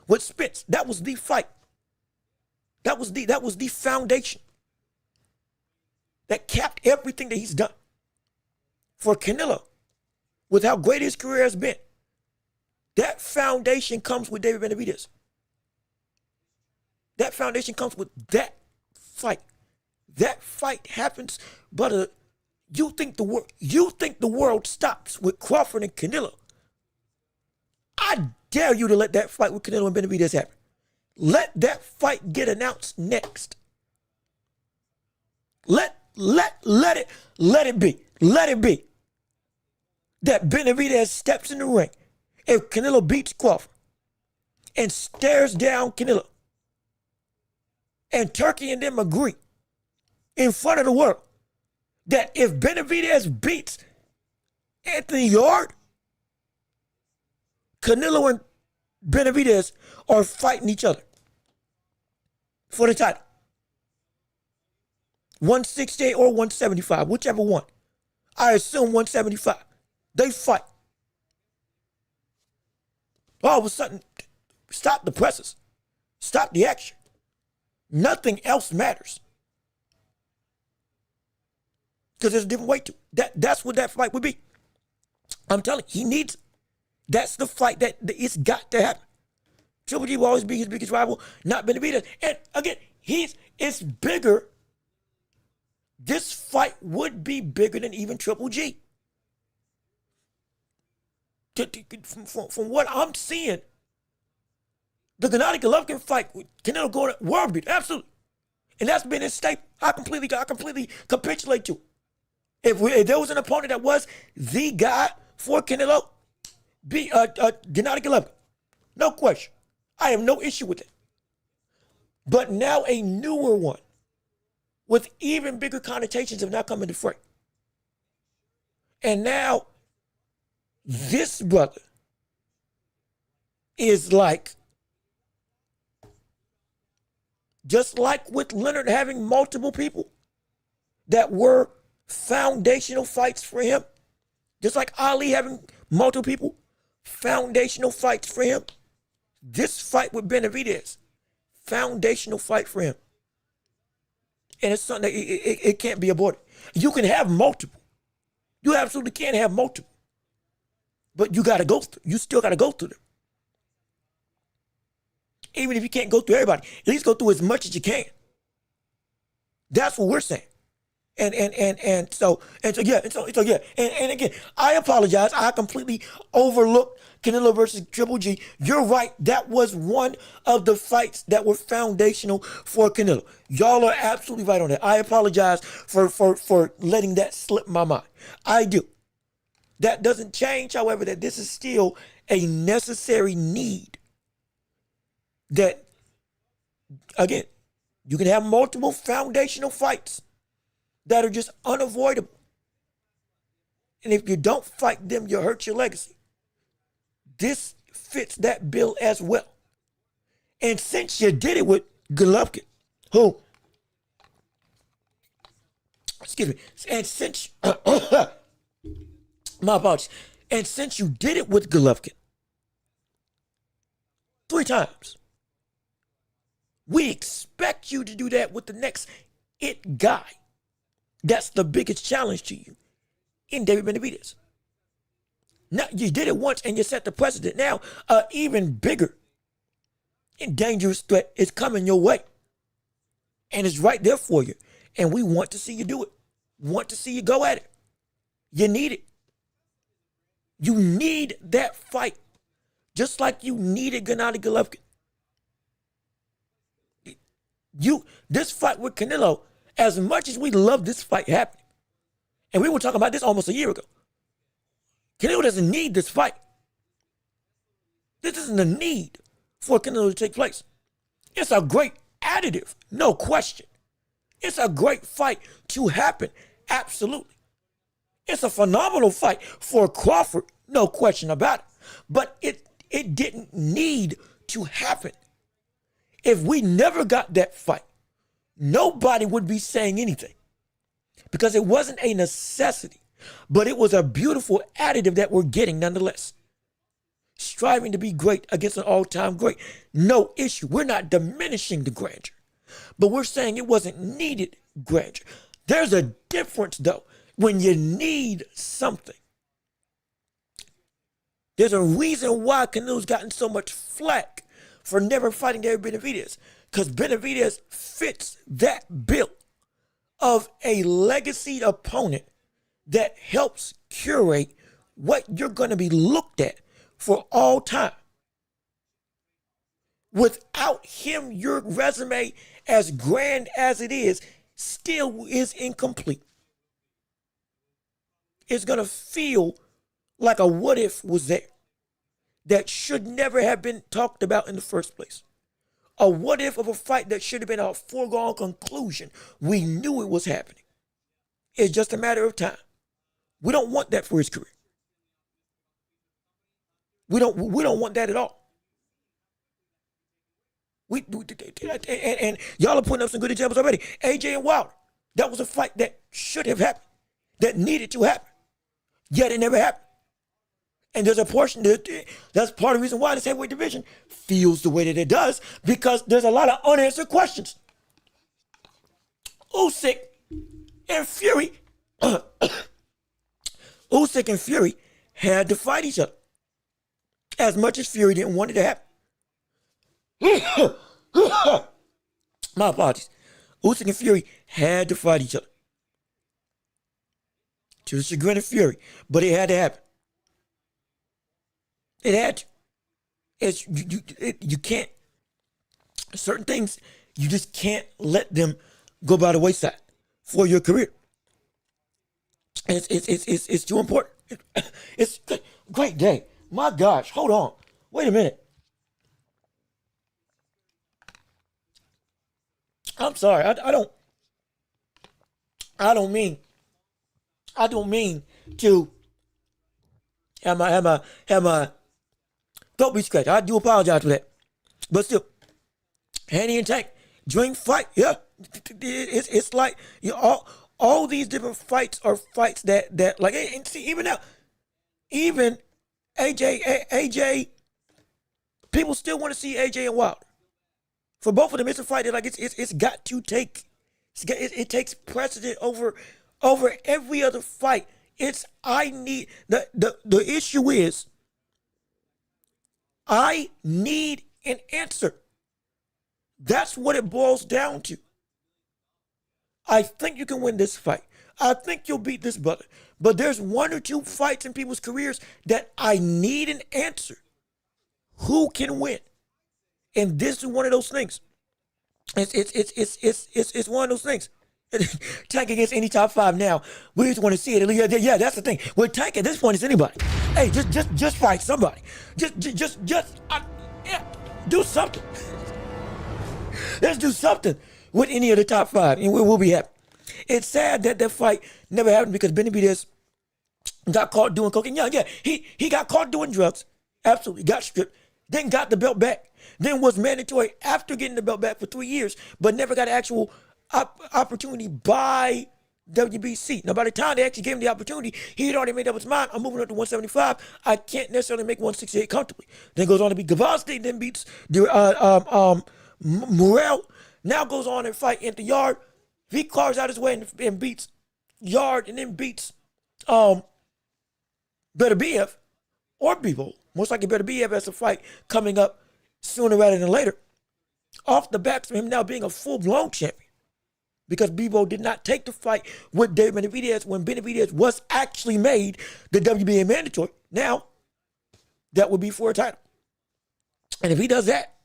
with Spence. That was the fight. That was the foundation that capped everything that he's done. For Canelo, with how great his career has been, that foundation comes with David Benavidez. That foundation comes with that fight. That fight happens, but you think the world stops with Crawford and Canelo. I dare you to let that fight with Canelo and Benavidez happen. Let that fight get announced next. Let it be. Let it be. That Benavidez steps in the ring if Canelo beats Crawford and stares down Canelo. And Turkey and them agree in front of the world that if Benavidez beats Anthony Yard, Canelo and Benavidez are fighting each other for the title. 168 or 175, whichever one. I assume 175. They fight. All of a sudden, stop the presses. Stop the action. Nothing else matters. Because there's a different way to it. That's what that fight would be. I'm telling you, he needs it. That's the fight that it's got to happen. Triple G will always be his biggest rival, not Benavidez. And again, it's bigger. This fight would be bigger than even Triple G. From what I'm seeing, the Gennady Golovkin fight, Canelo going to world beat, absolutely. And that's been his staple. I completely capitulate to it. If there was an opponent that was the guy for Canelo, be Gennady Golovkin. No question. I have no issue with it. But now a newer one with even bigger connotations have now come into fray. And now this brother is like Just like with Leonard having multiple people that were foundational fights for him, just like Ali having multiple people, foundational fights for him. This fight with Benavidez, foundational fight for him. And it's something that it can't be aborted. You can have multiple. You absolutely can have multiple. But you gotta go through, you still gotta go through them. Even if you can't go through everybody, at least go through as much as you can. That's what we're saying. And so yeah. And again, I apologize. I completely overlooked Canelo versus Triple G. You're right. That was one of the fights that were foundational for Canelo. Y'all are absolutely right on that. I apologize for letting that slip my mind. I do. That doesn't change, however, that this is still a necessary need. That, again, you can have multiple foundational fights that are just unavoidable. And if you don't fight them, you hurt your legacy. This fits that bill as well. And since you did it with Golovkin, who, excuse me, and since, my apologies, and since you did it with Golovkin 3 times, we expect you to do that with the next it guy. That's the biggest challenge to you in David Benavidez. Now, you did it once and you set the precedent. Now, an even bigger and dangerous threat is coming your way. And it's right there for you. And we want to see you do it. Want to see you go at it. You need it. You need that fight. Just like you needed Gennady Golovkin. This fight with Canelo, as much as we love this fight happening, and we were talking about this almost a year ago, Canelo doesn't need this fight. This isn't a need for Canelo to take place. It's a great additive, no question. It's a great fight to happen, absolutely. It's a phenomenal fight for Crawford, no question about it. But it didn't need to happen. If we never got that fight, nobody would be saying anything because it wasn't a necessity, but it was a beautiful additive that we're getting nonetheless. Striving to be great against an all-time great, no issue. We're not diminishing the grandeur, but we're saying it wasn't needed grandeur. There's a difference though when you need something. There's a reason why Canelo's gotten so much flack for never fighting David Benavidez, because Benavidez fits that bill of a legacy opponent that helps curate what you're going to be looked at for all time. Without him, your resume, as grand as it is, still is incomplete. It's going to feel like a what if was there that should never have been talked about in the first place. A what if of a fight that should have been a foregone conclusion. We knew it was happening. It's just a matter of time. We don't want that for his career. We don't want that at all. And y'all are putting up some good examples already. AJ and Wilder. That was a fight that should have happened, that needed to happen, yet it never happened. And there's a portion that's part of the reason why this heavyweight division feels the way that it does, because there's a lot of unanswered questions. Usyk and Fury, Usyk and Fury had to fight each other. As much as Fury didn't want it to happen. My apologies. Usyk and Fury had to fight each other. To the chagrin of Fury, but it had to happen. It had to. You can't, certain things, you just can't let them go by the wayside for your career. It's too important. It's a great day. My gosh, hold on. Wait a minute. I'm sorry. I don't mean to have my throat be scratched. I do apologize for that. But still, Haney and Tank, Dream fight, yeah. It's like all these different fights are fights that like, and see, even now, even AJ, people still want to see AJ and Wilder. For both of them, it's a fight that like it's got to take. It takes precedent over every other fight. I need the issue is I need an answer. That's what it boils down to. I think you can win this fight. I think you'll beat this brother. But there's one or two fights in people's careers that I need an answer. Who can win? And this is one of those things. It's one of those things. Tank against any top five now. We just want to see it. Yeah, that's the thing. With Tank at this point, it's anybody. Hey, just fight somebody. Just do something. Let's do something with any of the top five, and we'll be happy. It's sad that fight never happened because Benavidez got caught doing cocaine. Yeah, he got caught doing drugs. Absolutely, got stripped. Then got the belt back. Then was mandatory after getting the belt back for 3 years, but never got an actual opportunity by WBC. Now, by the time they actually gave him the opportunity, he had already made up his mind. I'm moving up to 175. I can't necessarily make 168 comfortably. Then goes on to beat Gavasdi, then beats Morrell. Now goes on and fight Anthony Yard. If he carves out his way and beats Yard and then beats Beterbiev or Bivol, most likely Beterbiev has a fight coming up sooner rather than later, off the backs of him now being a full-blown champion. Because Bivol did not take the fight with David Benavidez when Benavidez was actually made the WBA mandatory. Now, that would be for a title. And if he does that,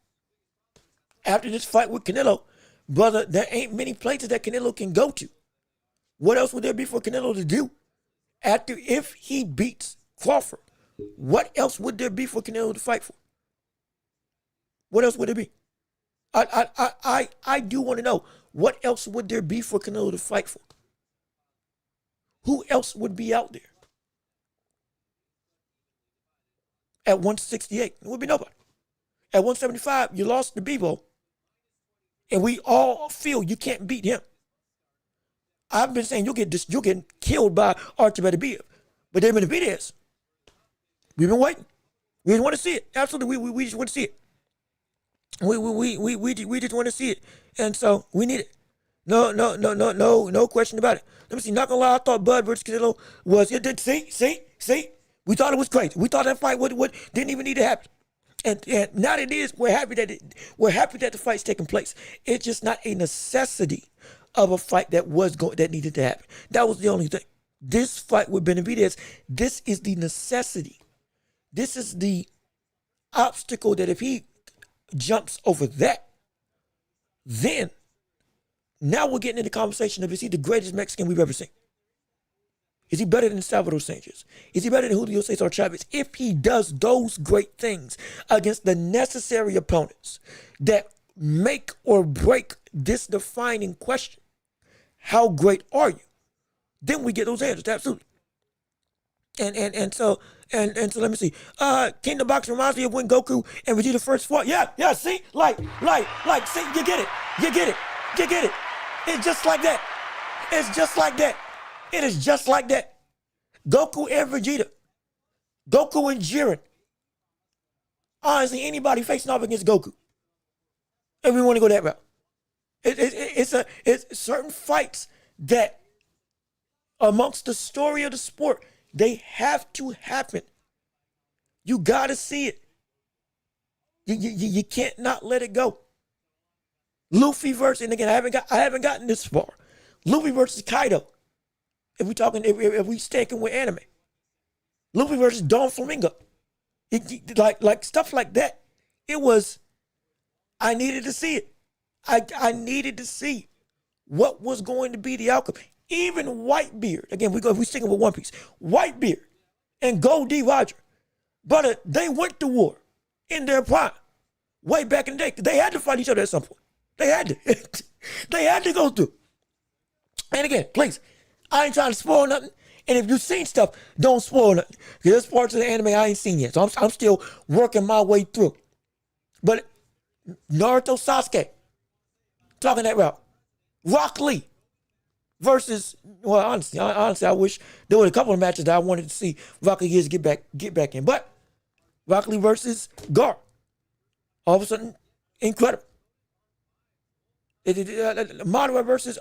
after this fight with Canelo, brother, there ain't many places that Canelo can go to. What else would there be for Canelo to do? If he beats Crawford, what else would there be for Canelo to fight for? What else would there be? I do want to know, what else would there be for Canelo to fight for? Who else would be out there? At 168, it would be nobody. At 175, you lost to Bivol, and we all feel you can't beat him. I've been saying you'll get killed by Archie Beterbiev, but they've been the Benavidez. We've been waiting. We just want to see it. Absolutely, we just want to see it. We just want to see it, and so we need it. No question about it. Let me see. Not gonna lie, I thought Bud versus Canelo was it. See. We thought it was crazy. We thought that fight didn't even need to happen. And now that it is, we're happy that the fight's taking place. It's just not a necessity of a fight that needed to happen. That was the only thing. This fight with Benavidez, this is the necessity. This is the obstacle that if he jumps over that, then now we're getting into the conversation of, is he the greatest Mexican we've ever seen? Is he better than Salvador Sanchez? Is he better than Julio Cesar Chavez? If he does those great things against the necessary opponents that make or break this defining question, how great are you? Then we get those answers, absolutely. And so let me see. Kingdom Box reminds me of when Goku and Vegeta first fought. Yeah, see? Like, see, you get it. It's just like that. It is just like that. Goku and Vegeta. Goku and Jiren. Honestly, anybody facing off against Goku. And we want to go that route. It's certain fights that amongst the story of the sport, they have to happen. You gotta see it. You can't not let it go. Luffy versus, and again, I haven't gotten this far. Luffy versus Kaido. If we sticking with anime. Luffy versus Don Flamingo. Like stuff like that. I needed to see it. I needed to see what was going to be the outcome. Even Whitebeard, again, if we sticking with One Piece, Whitebeard and Gold D. Roger, brother, they went to war in their prime way back in the day. They had to fight each other at some point. They had to. They had to go through. And again, please, I ain't trying to spoil nothing. And if you've seen stuff, don't spoil nothing. Because there's parts of the anime I ain't seen yet. So I'm still working my way through. But Naruto Sasuke, talking that route. Rock Lee versus, well, honestly, I wish there were a couple of matches that I wanted to see Rock Lee get back in. But Rock Lee versus Gar, all of a sudden, incredible. Madara versus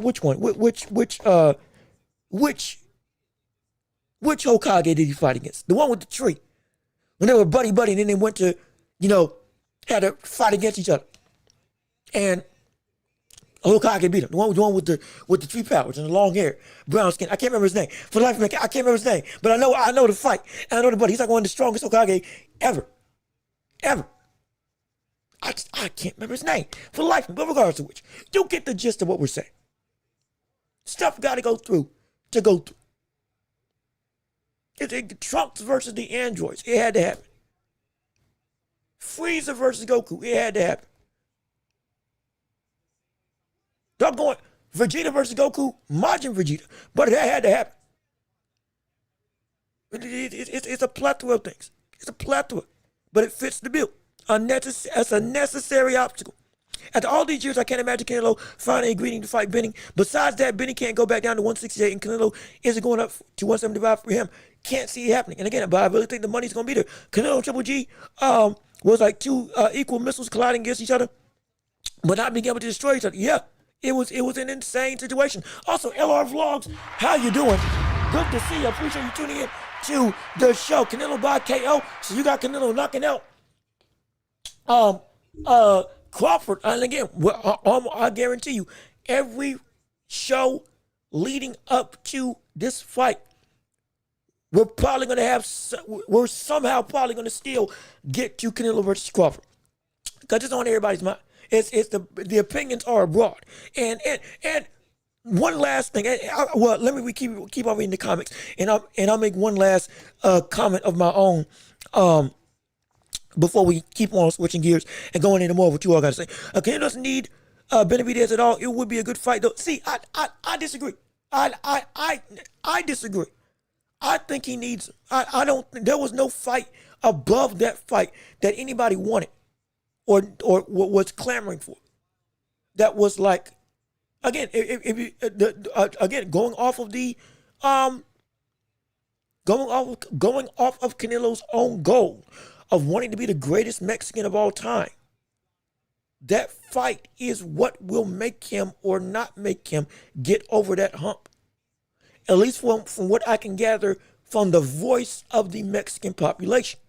which one? Which Hokage did he fight against? The one with the tree. When they were buddy, and then they went to, had to fight against each other. And Hokage beat him. The one with the tree powers and the long hair, brown skin. I can't remember his name. For the life of me, I can't remember his name. But I know the fight. And I know the buddy. He's like one of the strongest Hokage ever. I can't remember his name for the life of me. But regardless of which, you get the gist of what we're saying. Stuff got to go through to go through. Trunks versus the androids. It had to happen. Frieza versus Goku. It had to happen. Doggone Vegeta versus Goku. Majin Vegeta. But it had to happen. It's a plethora of things. It's a plethora. But it fits the bill. It's a necessary obstacle. After all these years, I can't imagine Canelo finally agreeing to fight Benny. Besides that, Benny can't go back down to 168, and Canelo isn't going up to 175 for him. Can't see it happening. And again, but I really think the money's going to be there. Canelo and Triple G was like two equal missiles colliding against each other, but not being able to destroy each other. Yeah, it was an insane situation. Also, LR Vlogs, how you doing? Good to see you. Appreciate you tuning in to the show. Canelo by KO. So you got Canelo knocking out Crawford. And again, I guarantee you, every show leading up to this fight, we're somehow probably going to still get to Canelo versus Crawford, because it's on everybody's mind. It's the opinions are abroad. And one last thing. Let me keep on reading the comics, and I'll make one last comment of my own before we keep on switching gears and going into more of what you all got to say. Canelo doesn't need Benavidez at all. It would be a good fight though. See, I disagree. I disagree. I think he needs him. I don't. There was no fight above that fight that anybody wanted or was clamoring for. That was like, again, again, going off of Canelo's own goal of wanting to be the greatest Mexican of all time. That fight is what will make him or not make him get over that hump. At least from what I can gather from the voice of the Mexican population,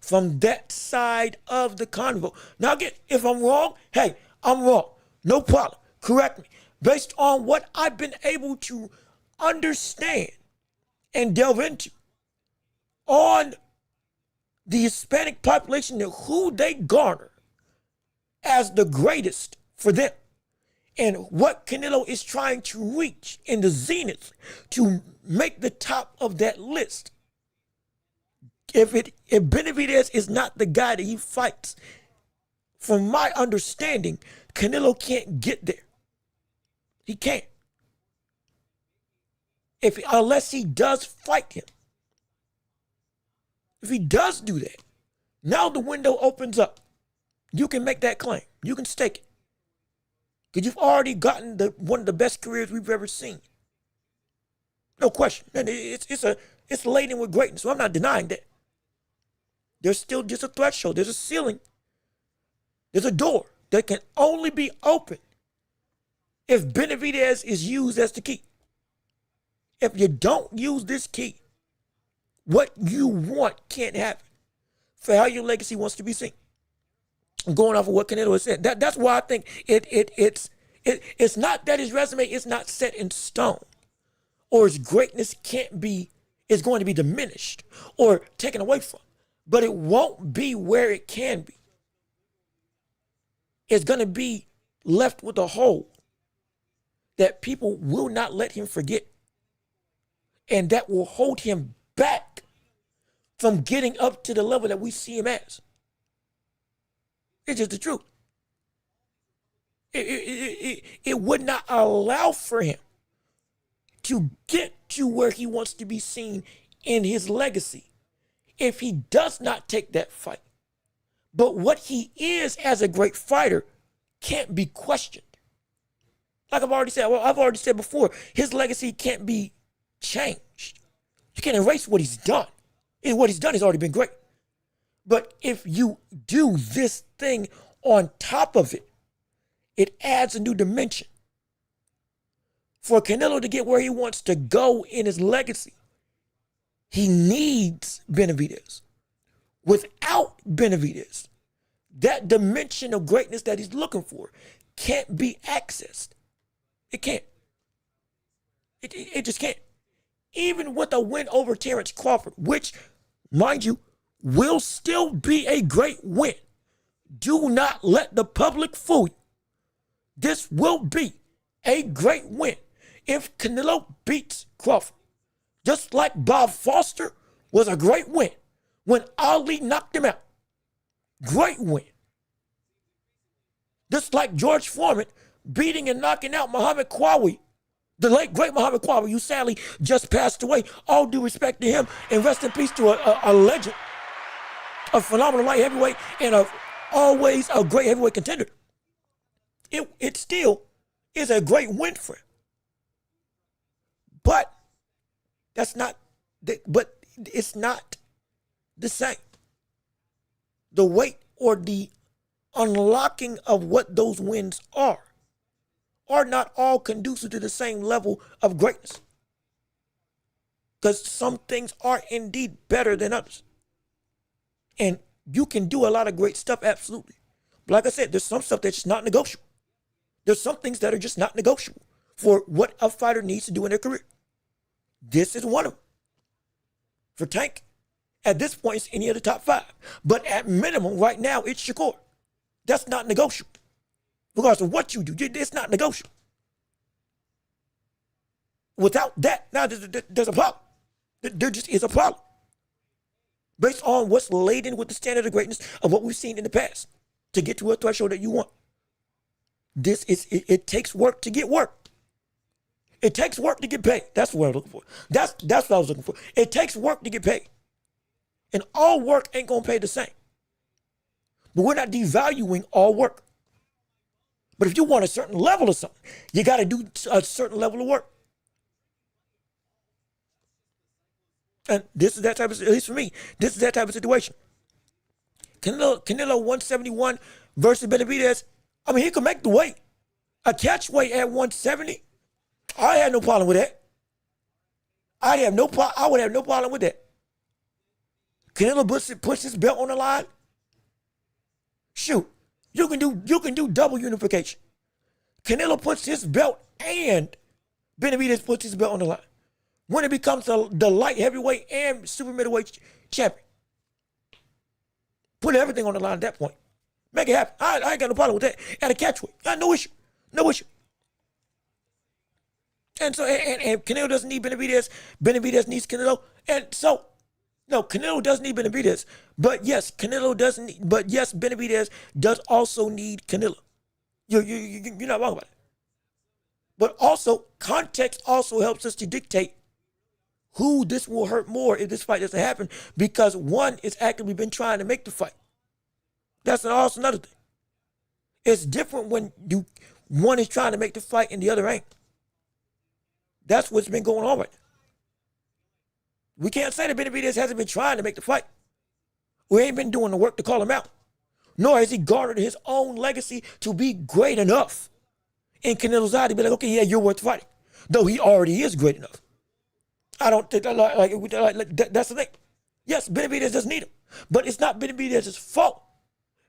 from that side of the convo. Now again, if I'm wrong, hey, I'm wrong. No problem. Correct me. Based on what I've been able to understand and delve into on the Hispanic population and who they garner as the greatest for them, and what Canelo is trying to reach in the zenith to make the top of that list. If Benavidez is not the guy that he fights, from my understanding, Canelo can't get there. He can't. Unless he does fight him. If he does do that, now the window opens up. You can make that claim. You can stake it. Because you've already gotten one of the best careers we've ever seen. No question. And it's laden with greatness, so I'm not denying that. There's still just a threshold. There's a ceiling. There's a door that can only be opened if Benavidez is used as the key. If you don't use this key, what you want can't happen for how your legacy wants to be seen. Going off of what Canelo has said. That's why I think it's not that his resume is not set in stone, or his greatness is going to be diminished or taken away from, but it won't be where it can be. It's going to be left with a hole that people will not let him forget, and that will hold him back from getting up to the level that we see him as. It's just the truth. It would not allow for him to get to where he wants to be seen in his legacy if he does not take that fight. But what he is as a great fighter can't be questioned. Like I've already said before, his legacy can't be changed. You can't erase what he's done. And what he's done has already been great. But if you do this thing on top of it, it adds a new dimension. For Canelo to get where he wants to go in his legacy, he needs Benavidez. Without Benavidez, that dimension of greatness that he's looking for can't be accessed. It can't. It just can't. Even with a win over Terrence Crawford, which, mind you, will still be a great win. Do not let the public fool you. This will be a great win if Canelo beats Crawford. Just like Bob Foster was a great win when Ali knocked him out. Great win. Just like George Foreman beating and knocking out Muhammad Qawi, the late great Muhammad Qawi, who sadly just passed away. All due respect to him, and rest in peace to a legend, a phenomenal light heavyweight, and always a great heavyweight contender. It still is a great win for him. But it's not the same. The weight or the unlocking of what those wins are not all conducive to the same level of greatness. Because some things are indeed better than others. And you can do a lot of great stuff, absolutely. But like I said, there's some stuff that's just not negotiable. There's some things that are just not negotiable for what a fighter needs to do in their career. This is one of them. For Tank, at this point, it's any of the top 5. But at minimum, right now, it's Shakur. That's not negotiable. Regardless of what you do, it's not negotiable. Without that, now there's a problem. There just is a problem. Based on what's laden with the standard of greatness of what we've seen in the past to get to a threshold that you want. It takes work to get work. It takes work to get paid. That's what I'm looking for. That's what I was looking for. It takes work to get paid. And all work ain't gonna pay the same. But we're not devaluing all work. But if you want a certain level of something, you gotta do a certain level of work. And this is that type of, at least for me, this is that type of situation. Canelo 171 versus Benavidez. I mean, he could make the weight. A catch weight at 170. I had no problem with that. I would have no problem with that. Canelo puts his belt on the line. Shoot, you can do double unification. Canelo puts his belt and Benavidez puts his belt on the line. When it becomes the light heavyweight and super middleweight champion. Put everything on the line at that point. Make it happen. I ain't got no problem with that. At a catchweight. No issue. No issue. And so, and Canelo doesn't need Benavidez. Benavidez needs Canelo. And so, no, Canelo doesn't need Benavidez. But yes, Benavidez does also need Canelo. You're not wrong about it. But also, context also helps us to dictate who this will hurt more if this fight doesn't happen, because one is actively been trying to make the fight. That's also another thing. It's different when one is trying to make the fight and the other ain't. That's what's been going on right now. We can't say that Benavidez hasn't been trying to make the fight. We ain't been doing the work to call him out. Nor has he garnered his own legacy to be great enough in Canelo's eye to be like, okay, yeah, you're worth fighting. Though he already is great enough. I don't think that's the thing. Yes, Benavidez doesn't need him. But it's not Benavidez's fault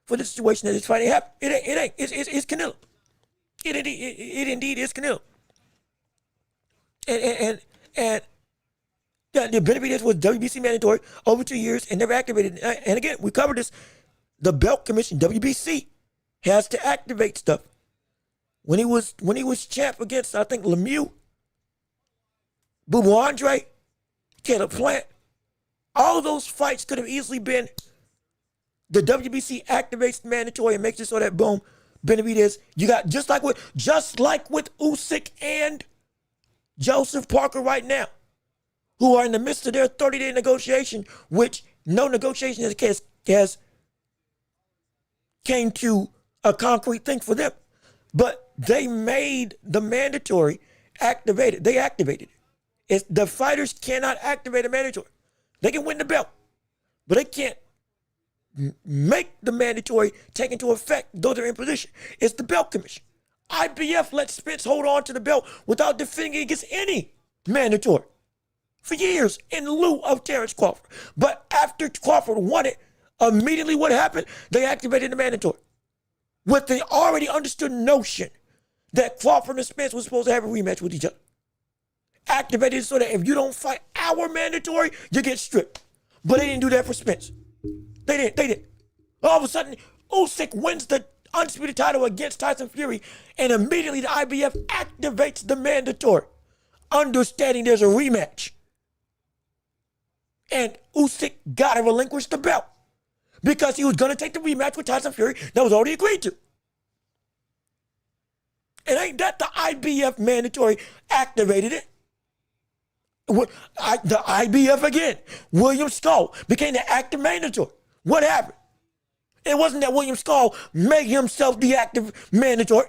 for the situation that this fighting happened. It ain't. It's Canelo. It indeed is Canelo. And the Benavidez was WBC mandatory over 2 years and never activated. And again, we covered this. The belt commission, WBC, has to activate stuff. When he was champ against, I think, Lemieux, Boo Boo Andre, Caleb Plant, all those fights could have easily been the WBC activates mandatory and makes it so that boom, Benavidez, you got just like with Usyk and Joseph Parker right now, who are in the midst of their 30-day negotiation, which no negotiation has came to a concrete thing for them. But they made the mandatory activated. They activated it. The fighters cannot activate a mandatory. They can win the belt, but they can't make the mandatory take into effect. Those are in position. It's the belt commission. IBF let Spence hold on to the belt without defending against any mandatory for years in lieu of Terrence Crawford. But after Crawford won it, immediately what happened? They activated the mandatory with the already understood notion that Crawford and Spence were supposed to have a rematch with each other. Activated so that if you don't fight our mandatory, you get stripped. But they didn't do that for Spence. They didn't. All of a sudden, Usyk wins the undisputed title against Tyson Fury, and immediately the IBF activates the mandatory, understanding there's a rematch. And Usyk got to relinquish the belt because he was going to take the rematch with Tyson Fury that was already agreed to. And ain't that the IBF mandatory activated it? The IBF again. William Skull became the active mandatory. What happened? It wasn't that William Skull made himself the active mandatory.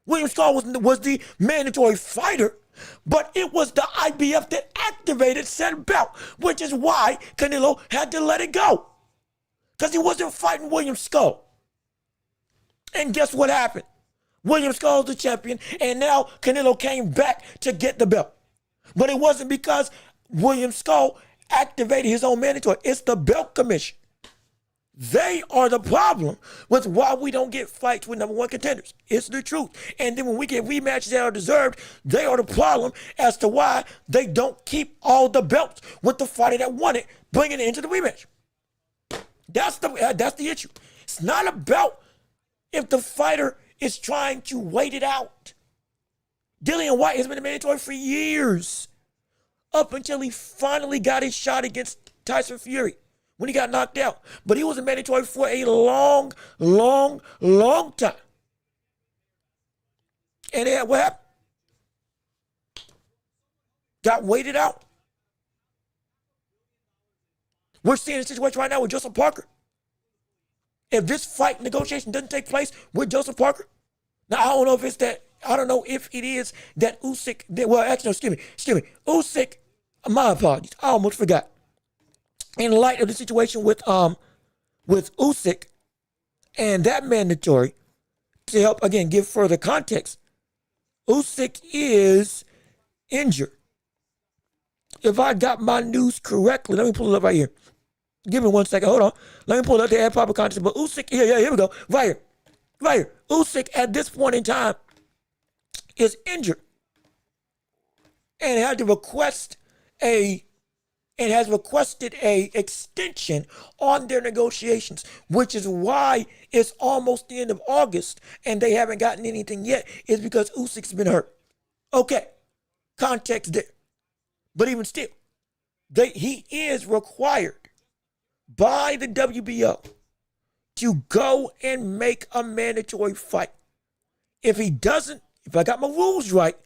William Skull was the mandatory fighter, but it was the IBF that activated said belt, which is why Canelo had to let it go. Because he wasn't fighting William Skull. And guess what happened? William Skull's the champion, and now Canelo came back to get the belt. But it wasn't because William Skull activated his own mandatory. It's the belt commission. They are the problem with why we don't get fights with number one contenders. It's the truth. And then when we get rematches that are deserved, they are the problem as to why they don't keep all the belts with the fighter that won it, bringing it into the rematch. That's the issue. It's not about if the fighter is trying to wait it out. Dillian White has been a mandatory for years, up until he finally got his shot against Tyson Fury when he got knocked out. But he was a mandatory for a long, long, long time. And what happened? Got waited out. We're seeing a situation right now with Joseph Parker. If this fight negotiation doesn't take place with Joseph Parker, now I don't know if it's that. I don't know if it is that Usyk. Well, actually, no, excuse me. Usyk. My apologies. I almost forgot. In light of the situation with Usyk and that mandatory, to help again give further context, Usyk is injured. If I got my news correctly, let me pull it up right here. Give me 1 second. Hold on. Let me pull it up to add proper context. But Usyk, here we go. Right here. Usyk at this point in time is injured and had to requested a extension on their negotiations, which is why it's almost the end of August and they haven't gotten anything yet, is because Usyk's been hurt. Okay, context there. But even still, he is required by the WBO to go and make a mandatory fight. If he doesn't, if I got my rules right,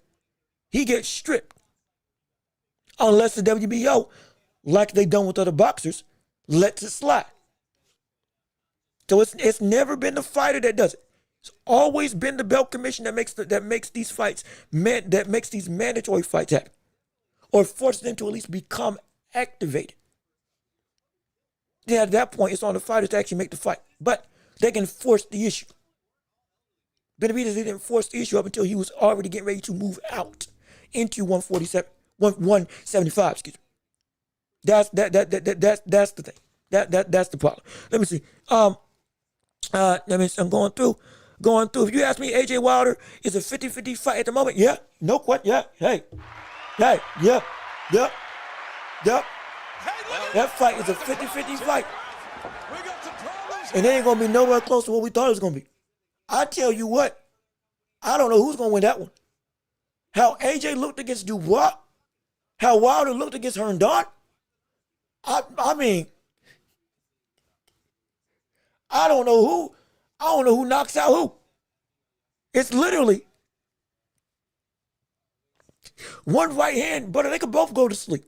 he gets stripped. Unless the WBO, like they done with other boxers, lets it slide. So it's never been the fighter that does it. It's always been the belt commission that makes these fights, that makes these mandatory fights happen, or forces them to at least become activated. Then at that point, it's on the fighters to actually make the fight, but they can force the issue. Benavidez didn't force the issue up until he was already getting ready to move out into 175. Excuse me. That's the thing. That's the problem. Let me see. I'm going through. If you ask me, AJ Wilder is a 50-50 fight at the moment. Yeah. No question. Yeah. Hey. Yeah. That fight is a 50-50 fight. And it ain't gonna be nowhere close to what we thought it was gonna be. I tell you what, I don't know who's going to win that one. How AJ looked against Dubois, how Wilder looked against Herndon. I mean, I don't know who knocks out who. It's literally one right hand, but they could both go to sleep.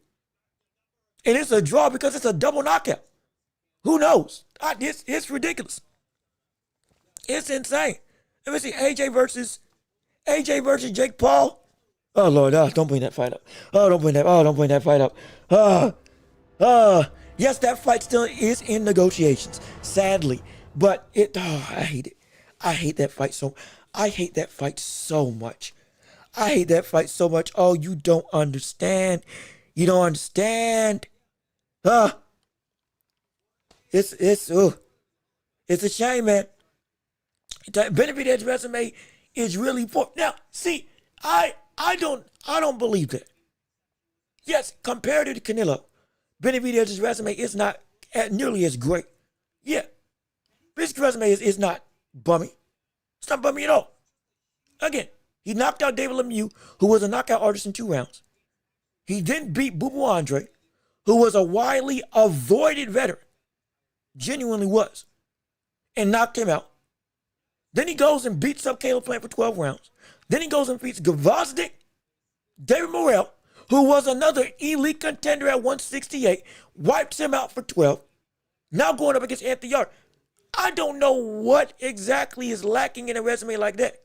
And it's a draw because it's a double knockout. Who knows? It's ridiculous. It's insane. Let me see. AJ versus Jake Paul. Oh Lord, don't bring that fight up. Don't bring that fight up. Yes, that fight still is in negotiations, sadly. But I hate it. I hate that fight so much. I hate that fight so much. Oh, you don't understand. You don't understand. It's a shame, man. Benavidez's resume is really poor. Now, see, I don't believe that. Yes, compared to Canelo, Benavidez's resume is not nearly as great. Yeah, his resume is not bummy. It's not bummy at all. Again, he knocked out David Lemieux, who was a knockout artist in 2 rounds. He then beat Boo Boo Andre, who was a widely avoided veteran. Genuinely was. And knocked him out. Then he goes and beats up Caleb Plant for 12 rounds. Then he goes and beats Gvozdyk, David Morrell, who was another elite contender at 168, wipes him out for 12. Now going up against Anthony Yarde. I don't know what exactly is lacking in a resume like that.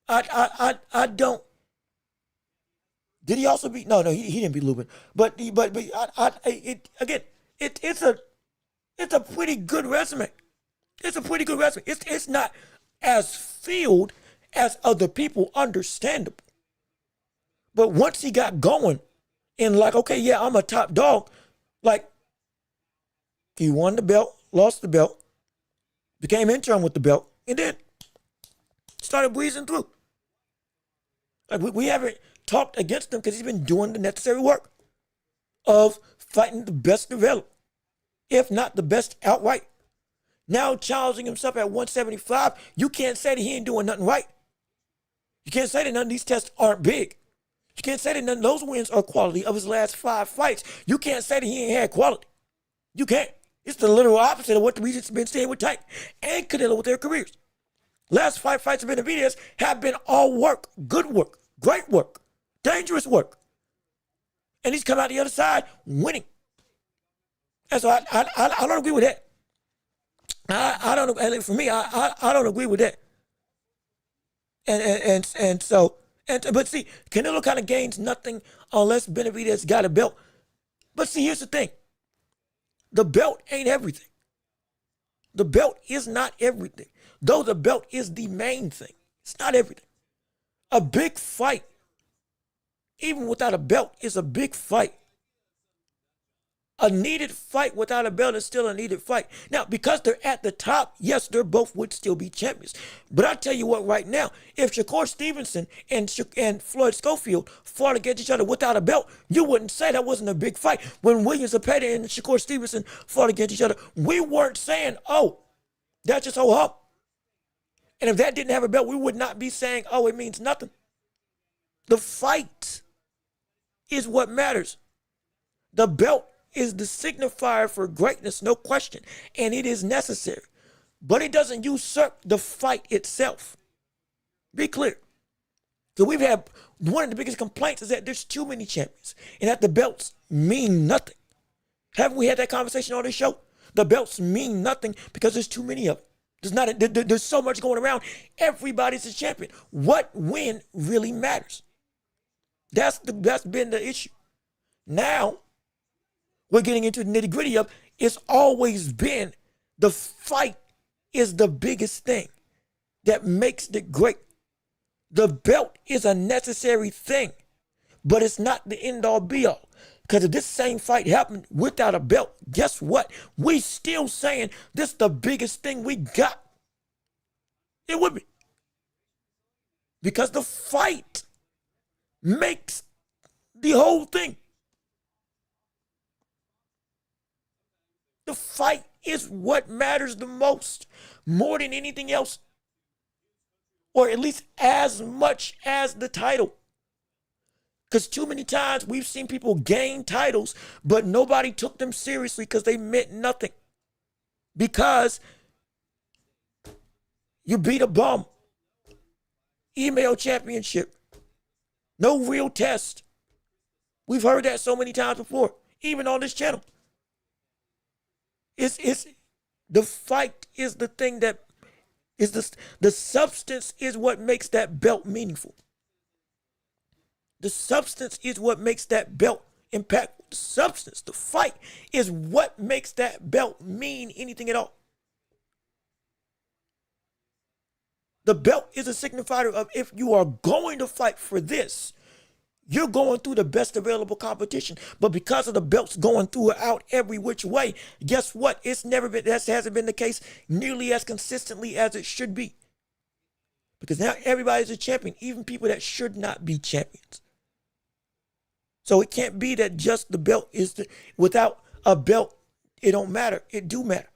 I don't. Did he also beat? No, he didn't beat Lubin. But it's a pretty good resume. It's a pretty good resume. It's not as filled as other people, understandable. But once he got going and like, okay, yeah, I'm a top dog, like he won the belt, lost the belt, became interim with the belt, and then started breezing through. Like we haven't talked against him because he's been doing the necessary work of fighting the best available, if not the best outright. Now challenging himself at 175, you can't say that he ain't doing nothing right. You can't say that none of these tests aren't big. You can't say that none of those wins are quality of his last 5 fights. You can't say that he ain't had quality. You can't. It's the literal opposite of what we've been saying with Tyson and Canelo with their careers. Last 5 fights of Benavidez have been all work, good work, great work, dangerous work. And he's come out the other side winning. And so I don't agree with that. I don't. For me, I don't agree with that. But see, Canelo kind of gains nothing unless Benavidez got a belt. But see, here's the thing: the belt ain't everything. The belt is not everything. Though the belt is the main thing, it's not everything. A big fight, even without a belt, is a big fight. A needed fight without a belt is still a needed fight. Now, because they're at the top, yes, they both would still be champions. But I tell you what, right now, if Shakur Stevenson and Floyd Schofield fought against each other without a belt, you wouldn't say that wasn't a big fight. When Williams Zepeda and Shakur Stevenson fought against each other, we weren't saying, oh, that's just ho hum. And if that didn't have a belt, we would not be saying, oh, it means nothing. The fight is what matters. The belt is the signifier for greatness, no question, and it is necessary. But it doesn't usurp the fight itself. Be clear. So we've had one of the biggest complaints is that there's too many champions and that the belts mean nothing. Haven't we had that conversation on this show? The belts mean nothing because there's too many of them. There's so much going around. Everybody's a champion. What win really matters? That's been the issue. Now, we're getting into the nitty gritty of it's always been the fight is the biggest thing that makes it great. The belt is a necessary thing, but it's not the end all be all. Because if this same fight happened without a belt, guess what? We still saying this is the biggest thing we got. It would be. Because the fight makes the whole thing. The fight is what matters the most, more than anything else, or at least as much as the title. Because too many times we've seen people gain titles, but nobody took them seriously because they meant nothing. Because you beat a bum. Email championship. No real test. We've heard that so many times before, even on this channel. It's the fight is the thing that Is the substance is what makes that belt meaningful. The substance is what makes that belt impactful. The substance, the fight, is what makes that belt mean anything at all. The belt is a signifier of if you are going to fight for this, you're going through the best available competition. But because of the belts going through and out every which way, guess what? That hasn't been the case nearly as consistently as it should be. Because now everybody's a champion, even people that should not be champions. So it can't be that just the belt without a belt, it don't matter. It do matter.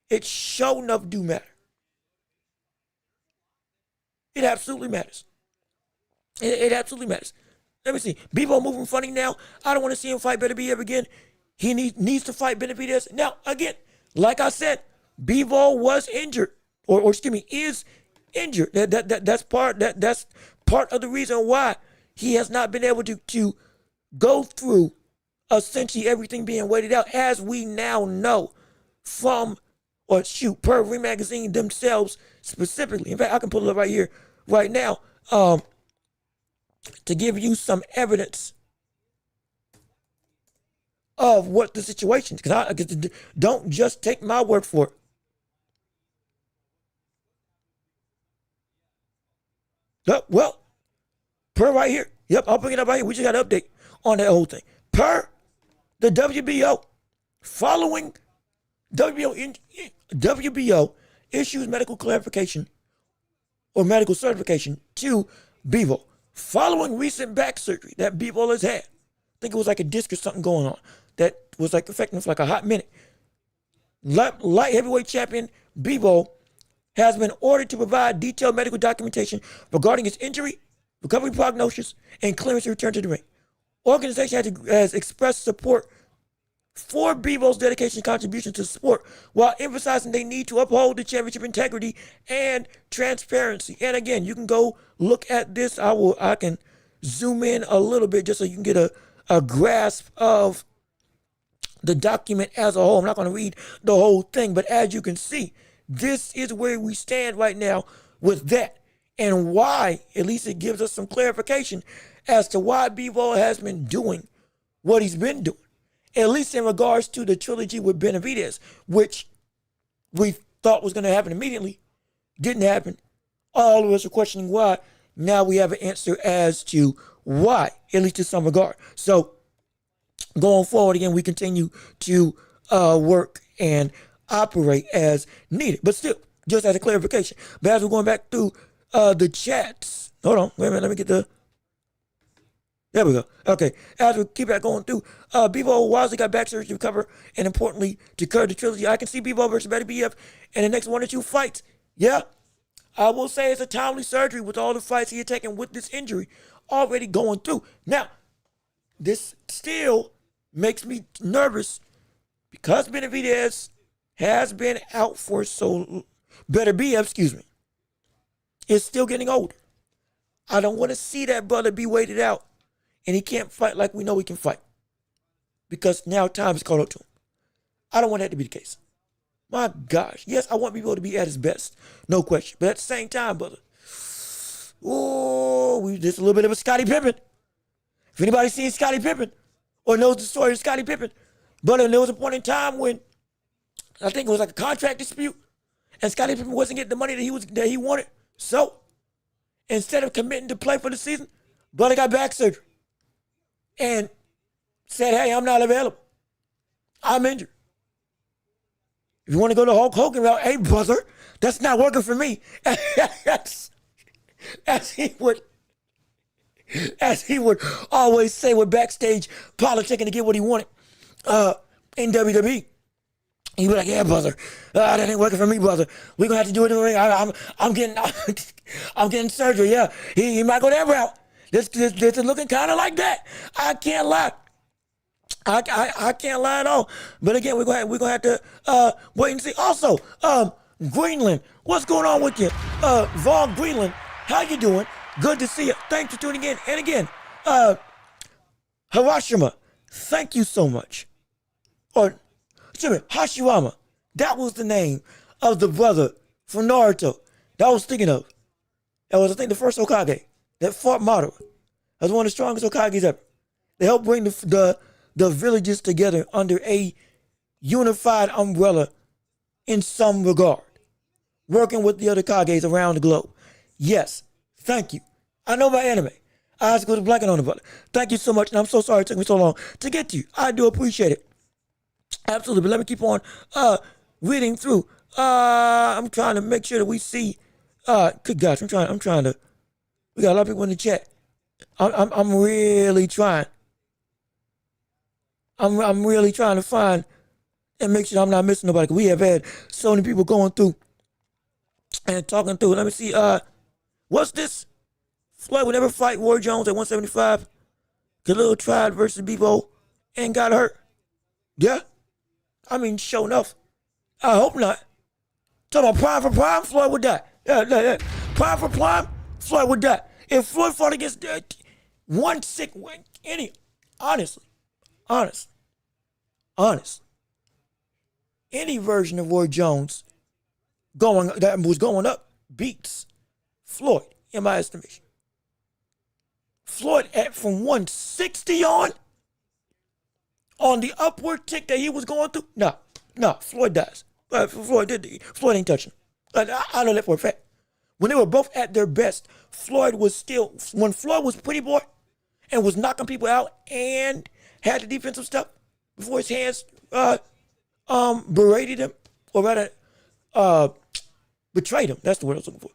It sure enough do matter. It absolutely matters. It absolutely matters. Let me see. Bebo moving funny now. I don't want to see him fight Better Be ever again. He needs to fight Benavidez. Now, again, like I said, Bebo was injured, or excuse me, is injured. That's part of the reason why he has not been able to go through essentially everything being weighted out, as we now know per Ring Magazine themselves specifically. In fact, I can pull it up right here, right now, to give you some evidence of what the situation is. Because don't just take my word for it. Well, per right here. Yep, I'll bring it up right here. We just got an update on that whole thing. Per the WBO, following WBO issues medical clarification or medical certification to Bebo following recent back surgery that Bebo has had. I think it was like a disc or something going on that was like affecting him for like a hot minute. Light heavyweight champion Bebo has been ordered to provide detailed medical documentation regarding his injury, recovery prognosis, and clearance to return to the ring. Organization has expressed support for Bebo's dedication and contribution to the sport, while emphasizing they need to uphold the championship integrity and transparency. And again, you can go look at this. I can zoom in a little bit just so you can get a grasp of the document as a whole. I'm not going to read the whole thing, but as you can see, this is where we stand right now with that, and why, at least it gives us some clarification as to why Bebo has been doing what he's been doing, at least in regards to the trilogy with Benavidez, which we thought was going to happen immediately. Didn't happen. All of us are questioning why. Now we have an answer as to why, at least in some regard. So going forward, again, we continue to work and operate as needed. But still, just as a clarification. But as we're going back through the chats. Hold on. Wait a minute. Let me get there we go. Okay. As we keep that going through, Bebo wisely got back surgery to recover, and importantly, to curb the trilogy. I can see Bebo versus Better BF in the next 1 or 2 fights. Yeah. I will say it's a timely surgery with all the fights he had taken with this injury already going through. Now, this still makes me nervous because Benavidez has been out for Better BF, excuse me, is still getting older. I don't want to see that brother be weighted out and he can't fight like we know he can fight, because now time is caught up to him. I don't want that to be the case. My gosh. Yes, I want people to be at his best. No question. But at the same time, brother, this a little bit of a Scottie Pippen. If anybody's seen Scottie Pippen or knows the story of Scottie Pippen, brother, there was a point in time when I think it was like a contract dispute and Scottie Pippen wasn't getting the money that he wanted. So instead of committing to play for the season, brother got back surgery and said, hey, I'm not available. I'm injured. If you want to go to Hulk Hogan route, hey, brother, that's not working for me. as he would always say with backstage politicking to get what he wanted in WWE. He'd be like, yeah, brother, that ain't working for me, brother. We're going to have to do it in the ring. I'm getting surgery, yeah. He might go that route. This is looking kind of like that. I can't lie. I can't lie at all. But again, we're gonna have to wait and see. Also, Greenland, what's going on with you? Vaughn Greenland, how you doing? Good to see you. Thanks for tuning in. And again, Hiroshima, thank you so much. Or excuse me, Hashirama. That was the name of the brother from Naruto that I was thinking of. That was, I think, the first Hokage that fought Madara. That was one of the strongest Hokages ever. They helped bring the villages together under a unified umbrella in some regard, working with the other Kages around the globe. Yes, thank you. I know my anime. I have to go to blanket on it, but thank you so much, and I'm so sorry it took me so long to get to you. I do appreciate it. Absolutely, but let me keep on reading through. I'm trying to make sure that we see. Good gosh, I'm trying to. We got a lot of people in the chat. I'm really trying. I'm really trying to find and make sure I'm not missing nobody. 'Cause we have had so many people going through and talking through. Let me see. What's this? Floyd would never fight Roy Jones at 175. Khalil tried versus Bebo and got hurt. Yeah. I mean, sure enough. I hope not. Talking about prime for prime, Floyd would die. Yeah. Prime for prime, Floyd would die. If Floyd fought against honestly, any version of Roy Jones that was going up beats Floyd, in my estimation. Floyd from 160 on the upward tick that he was going through. No, Floyd dies. Floyd ain't touching him. I know that for a fact. When they were both at their best, when Floyd was pretty boy and was knocking people out and had the defensive stuff before his hands berated him, or rather betrayed him. That's the word I was looking for.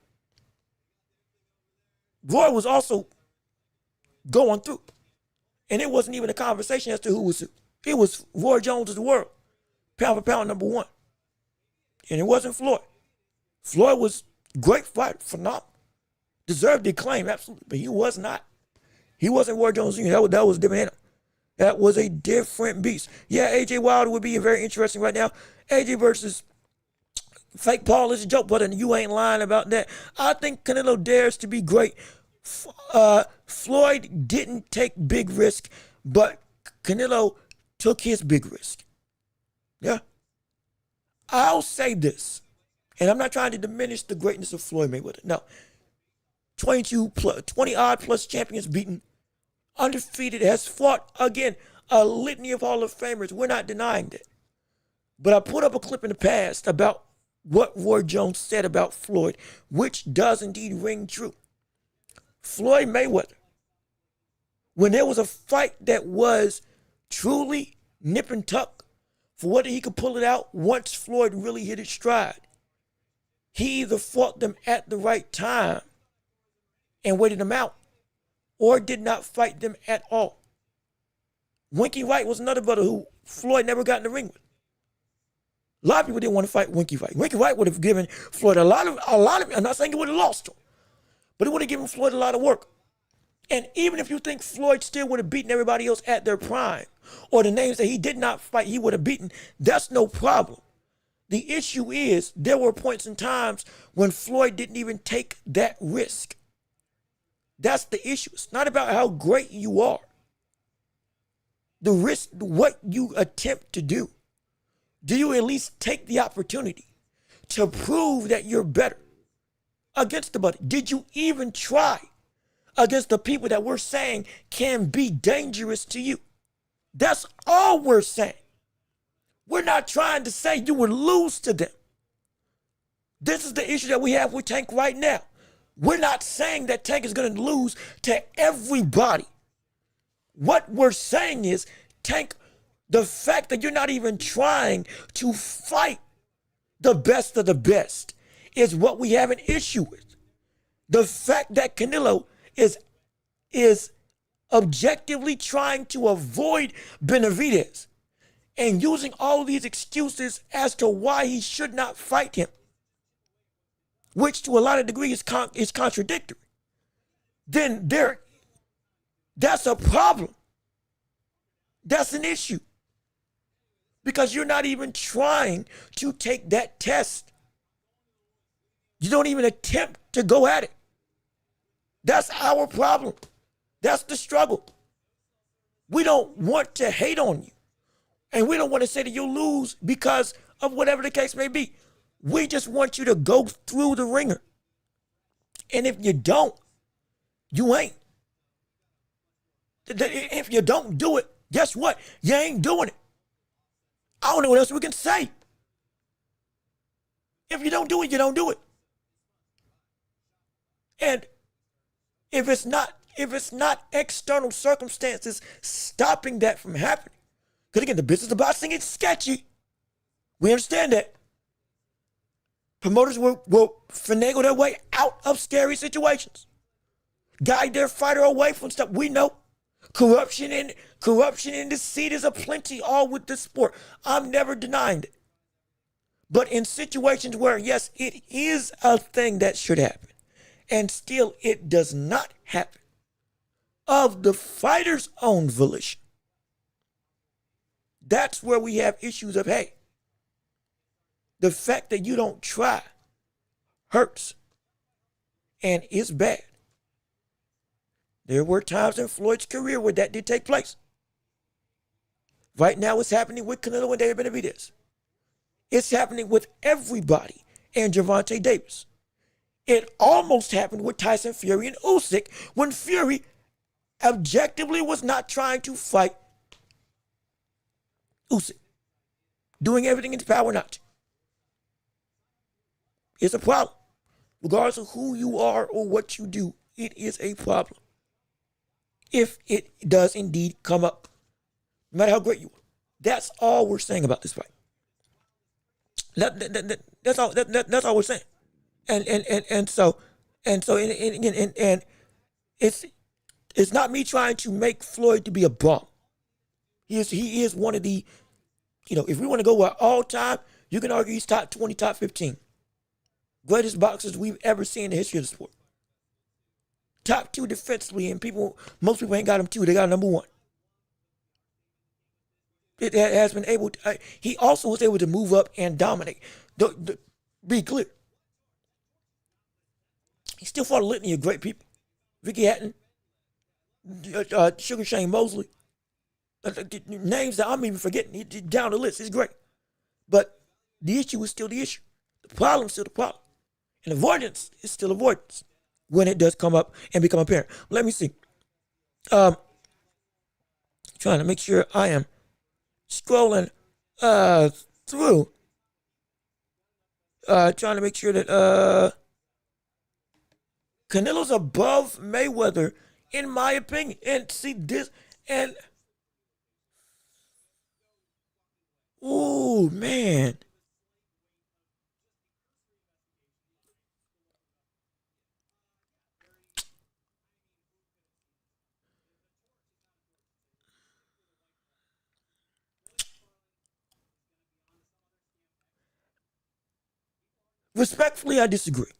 Roy was also going through. And it wasn't even a conversation as to who was who. It was Roy Jones of the world, pound for pound number one. And it wasn't Floyd. Floyd was great fighter, phenomenal. Deserved the acclaim, absolutely. But he was not. He wasn't Roy Jones Jr. That was a different animal. That was a different beast. Yeah, AJ Wilder would be very interesting right now. AJ versus Fake Paul is a joke, but you ain't lying about that. I think Canelo dares to be great. Floyd didn't take big risk, but Canelo took his big risk. Yeah. I'll say this, and I'm not trying to diminish the greatness of Floyd Mayweather. No. 20 odd plus champions beaten, undefeated, has fought again a litany of Hall of Famers. We're not denying that. But I put up a clip in the past about what Roy Jones said about Floyd, which does indeed ring true. Floyd Mayweather, when there was a fight that was truly nip and tuck for whether he could pull it out once Floyd really hit his stride, he either fought them at the right time and waited them out, or did not fight them at all. Winky Wright was another brother who Floyd never got in the ring with. A lot of people didn't want to fight Winky Wright. Winky Wright would have given Floyd a lot of, I'm not saying he would have lost him, but it would have given Floyd a lot of work. And even if you think Floyd still would have beaten everybody else at their prime, or the names that he did not fight he would have beaten, that's no problem. The issue is there were points in times when Floyd didn't even take that risk. That's the issue. It's not about how great you are. The risk, what you attempt to do. Do you at least take the opportunity to prove that you're better against the buddy? Did you even try against the people that we're saying can be dangerous to you? That's all we're saying. We're not trying to say you would lose to them. This is the issue that we have with Tank right now. We're not saying that Tank is going to lose to everybody. What we're saying is, Tank, the fact that you're not even trying to fight the best of the best is what we have an issue with. The fact that Canelo is objectively trying to avoid Benavidez and using all these excuses as to why he should not fight him, which to a lot of degree is contradictory, then that's a problem. That's an issue. Because you're not even trying to take that test. You don't even attempt to go at it. That's our problem. That's the struggle. We don't want to hate on you. And we don't want to say that you'll lose because of whatever the case may be. We just want you to go through the ringer. And if you don't, you ain't. If you don't do it, guess what? You ain't doing it. I don't know what else we can say. If you don't do it, you don't do it. And if it's not external circumstances stopping that from happening, because again, the business of boxing is sketchy. We understand that. Promoters will finagle their way out of scary situations, guide their fighter away from stuff. We know corruption and deceit is aplenty all with this sport. I'm never denying it. But in situations where, yes, it is a thing that should happen, and still it does not happen, of the fighter's own volition, that's where we have issues of, hey, the fact that you don't try hurts and is bad. There were times in Floyd's career where that did take place. Right now it's happening with Canelo and David Benavidez. It's happening with everybody and Gervonta Davis. It almost happened with Tyson Fury and Usyk when Fury objectively was not trying to fight Usyk, doing everything in his power not to. It's a problem. Regardless of who you are or what you do, it is a problem. If it does indeed come up, no matter how great you are. That's all we're saying about this fight. That's all we're saying. And so it's not me trying to make Floyd to be a bum. He is one of the, if we want to go with all time, you can argue he's top 20, top 15. Greatest boxers we've ever seen in the history of the sport. Top 2 defensively, and most people ain't got him 2. They got number 1. It has been able to, he also was able to move up and dominate. Be clear. He still fought a litany of great people. Ricky Hatton, Sugar Shane Mosley. Names that I'm even forgetting. Down the list. It's great. But the issue is still the issue. The problem is still the problem. And avoidance is still avoidance when it does come up and become apparent. Let me see. Trying to make sure I am scrolling through. Trying to make sure that Canelo's above Mayweather, in my opinion. And see this, and ooh, man. Respectfully, I disagree.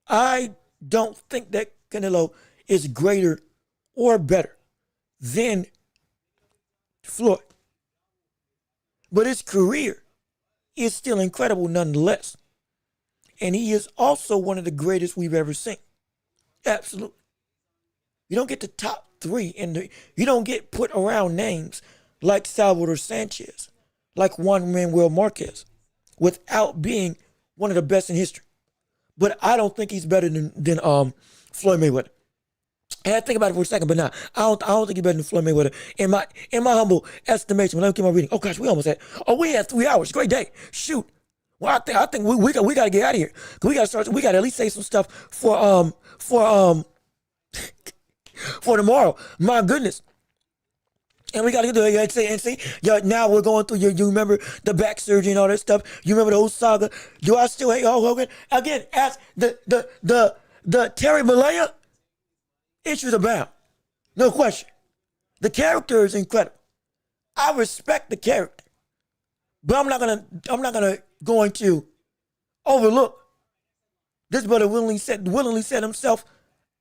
I don't think that Canelo is greater or better than Floyd. But his career is still incredible nonetheless. And he is also one of the greatest we've ever seen. Absolutely. You don't get the top 3 you don't get put around names like Salvador Sanchez, like Juan Manuel Marquez, without being one of the best in history. But I don't think he's better than Floyd Mayweather. And I think about it for a second, but nah, I don't think he's better than Floyd Mayweather in my humble estimation. When I keep on reading, oh gosh, we almost had 3 hours. Great day. Shoot. Well, I think we got to get out of here. We got to start. We got to at least say some stuff for tomorrow. My goodness. And we got to do it and see. Now we're going through you remember the back surgery and all that stuff. You remember the old saga. Do I still hate Hulk Hogan? Again, as the Terry Bollea issues abound. No question. The character is incredible. I respect the character. But I'm not going to overlook this brother willingly said himself,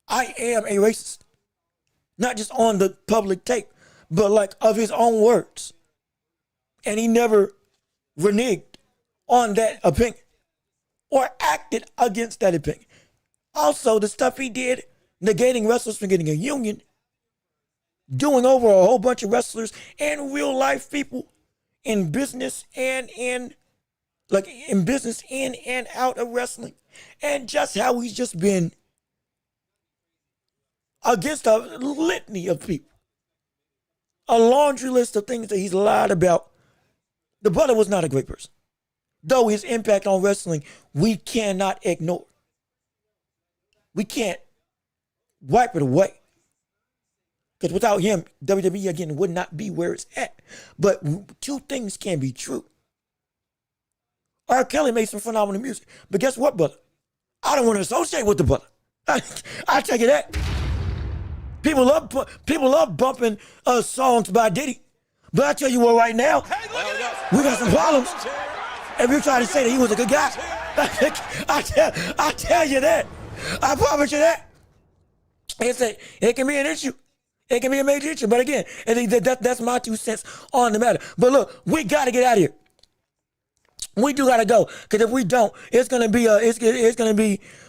I am a racist. Not just on the public tape, but like of his own words. And he never reneged on that opinion or acted against that opinion. Also, the stuff he did, negating wrestlers from getting a union, doing over a whole bunch of wrestlers and real life people in business and in like in business, in and out of wrestling, and just how he's just been against a litany of people, a laundry list of things that he's lied about. The brother was not a great person, though his impact on wrestling we cannot ignore. We can't wipe it away. Because without him, WWE again would not be where it's at. But two things can be true. R. Kelly made some phenomenal music. But guess what, brother? I don't want to associate with the brother. I tell you that. People love bumping songs by Diddy. But I tell you what, right now, we got some problems. If you try to say that he was a good guy, I tell you that. I promise you that. It can be an issue. It can be a major issue. But again, that's my 2 cents on the matter. But look, we got to get out of here. We do got to go. Because if we don't, it's going to be,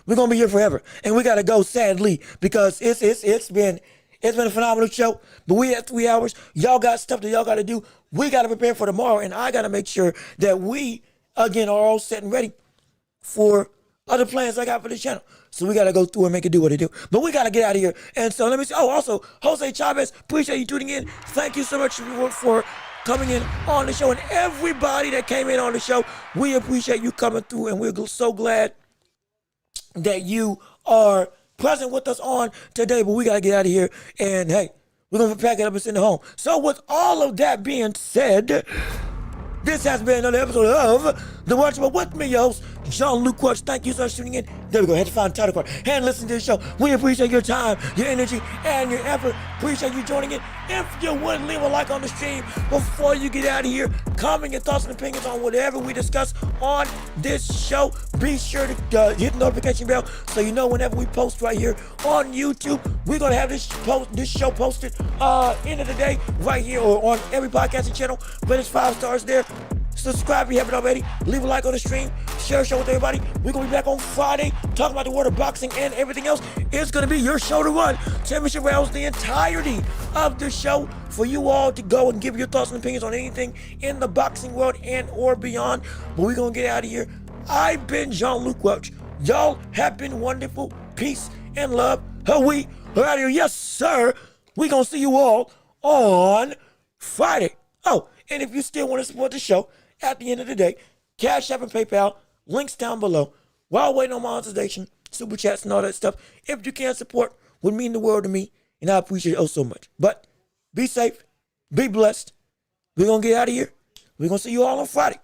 we're going to be here forever. And we got to go, sadly, because it's been a phenomenal show. But we had 3 hours. Y'all got stuff that y'all got to do. We got to prepare for tomorrow. And I got to make sure that we, again, are all set and ready for other plans I got for this channel. So we got to go through and make it do what it do. But we got to get out of here. And so let me see. Oh, also, Jose Chavez, appreciate you tuning in. Thank you so much for coming in on the show. And everybody that came in on the show, we appreciate you coming through. And we're so glad that you are present with us on today. But we got to get out of here. And hey, we're going to pack it up and send it home. So with all of that being said, this has been another episode of The Watchable with me, your host, Jean-Luc Welch. Thank you so much for tuning in. There we go. Head to find the title card and listen to the show. We appreciate your time, your energy, and your effort. Appreciate you joining in. If you would, leave a like on the stream before you get out of here. Comment your thoughts and opinions on whatever we discuss on this show. Be sure to hit the notification bell so you know whenever we post right here on YouTube. We're going to have this show posted end of the day right here or on every podcasting channel. But it's 5 stars there. Subscribe if you haven't already. Leave a like on the stream. Share the show with everybody. We're going to be back on Friday talking about the world of boxing and everything else. It's going to be your show to run. Championship rounds, the entirety of the show for you all to go and give your thoughts and opinions on anything in the boxing world and or beyond. But we're going to get out of here. I've been Jean-Luc Welch. Y'all have been wonderful. Peace and love. We are out of here. Yes, sir. We're going to see you all on Friday. Oh, and if you still want to support the show, at the end of the day, Cash App and PayPal, links down below. While waiting on monetization, super chats and all that stuff, if you can support, would mean the world to me, and I appreciate it oh so much. But be safe, be blessed. We're going to get out of here. We're going to see you all on Friday.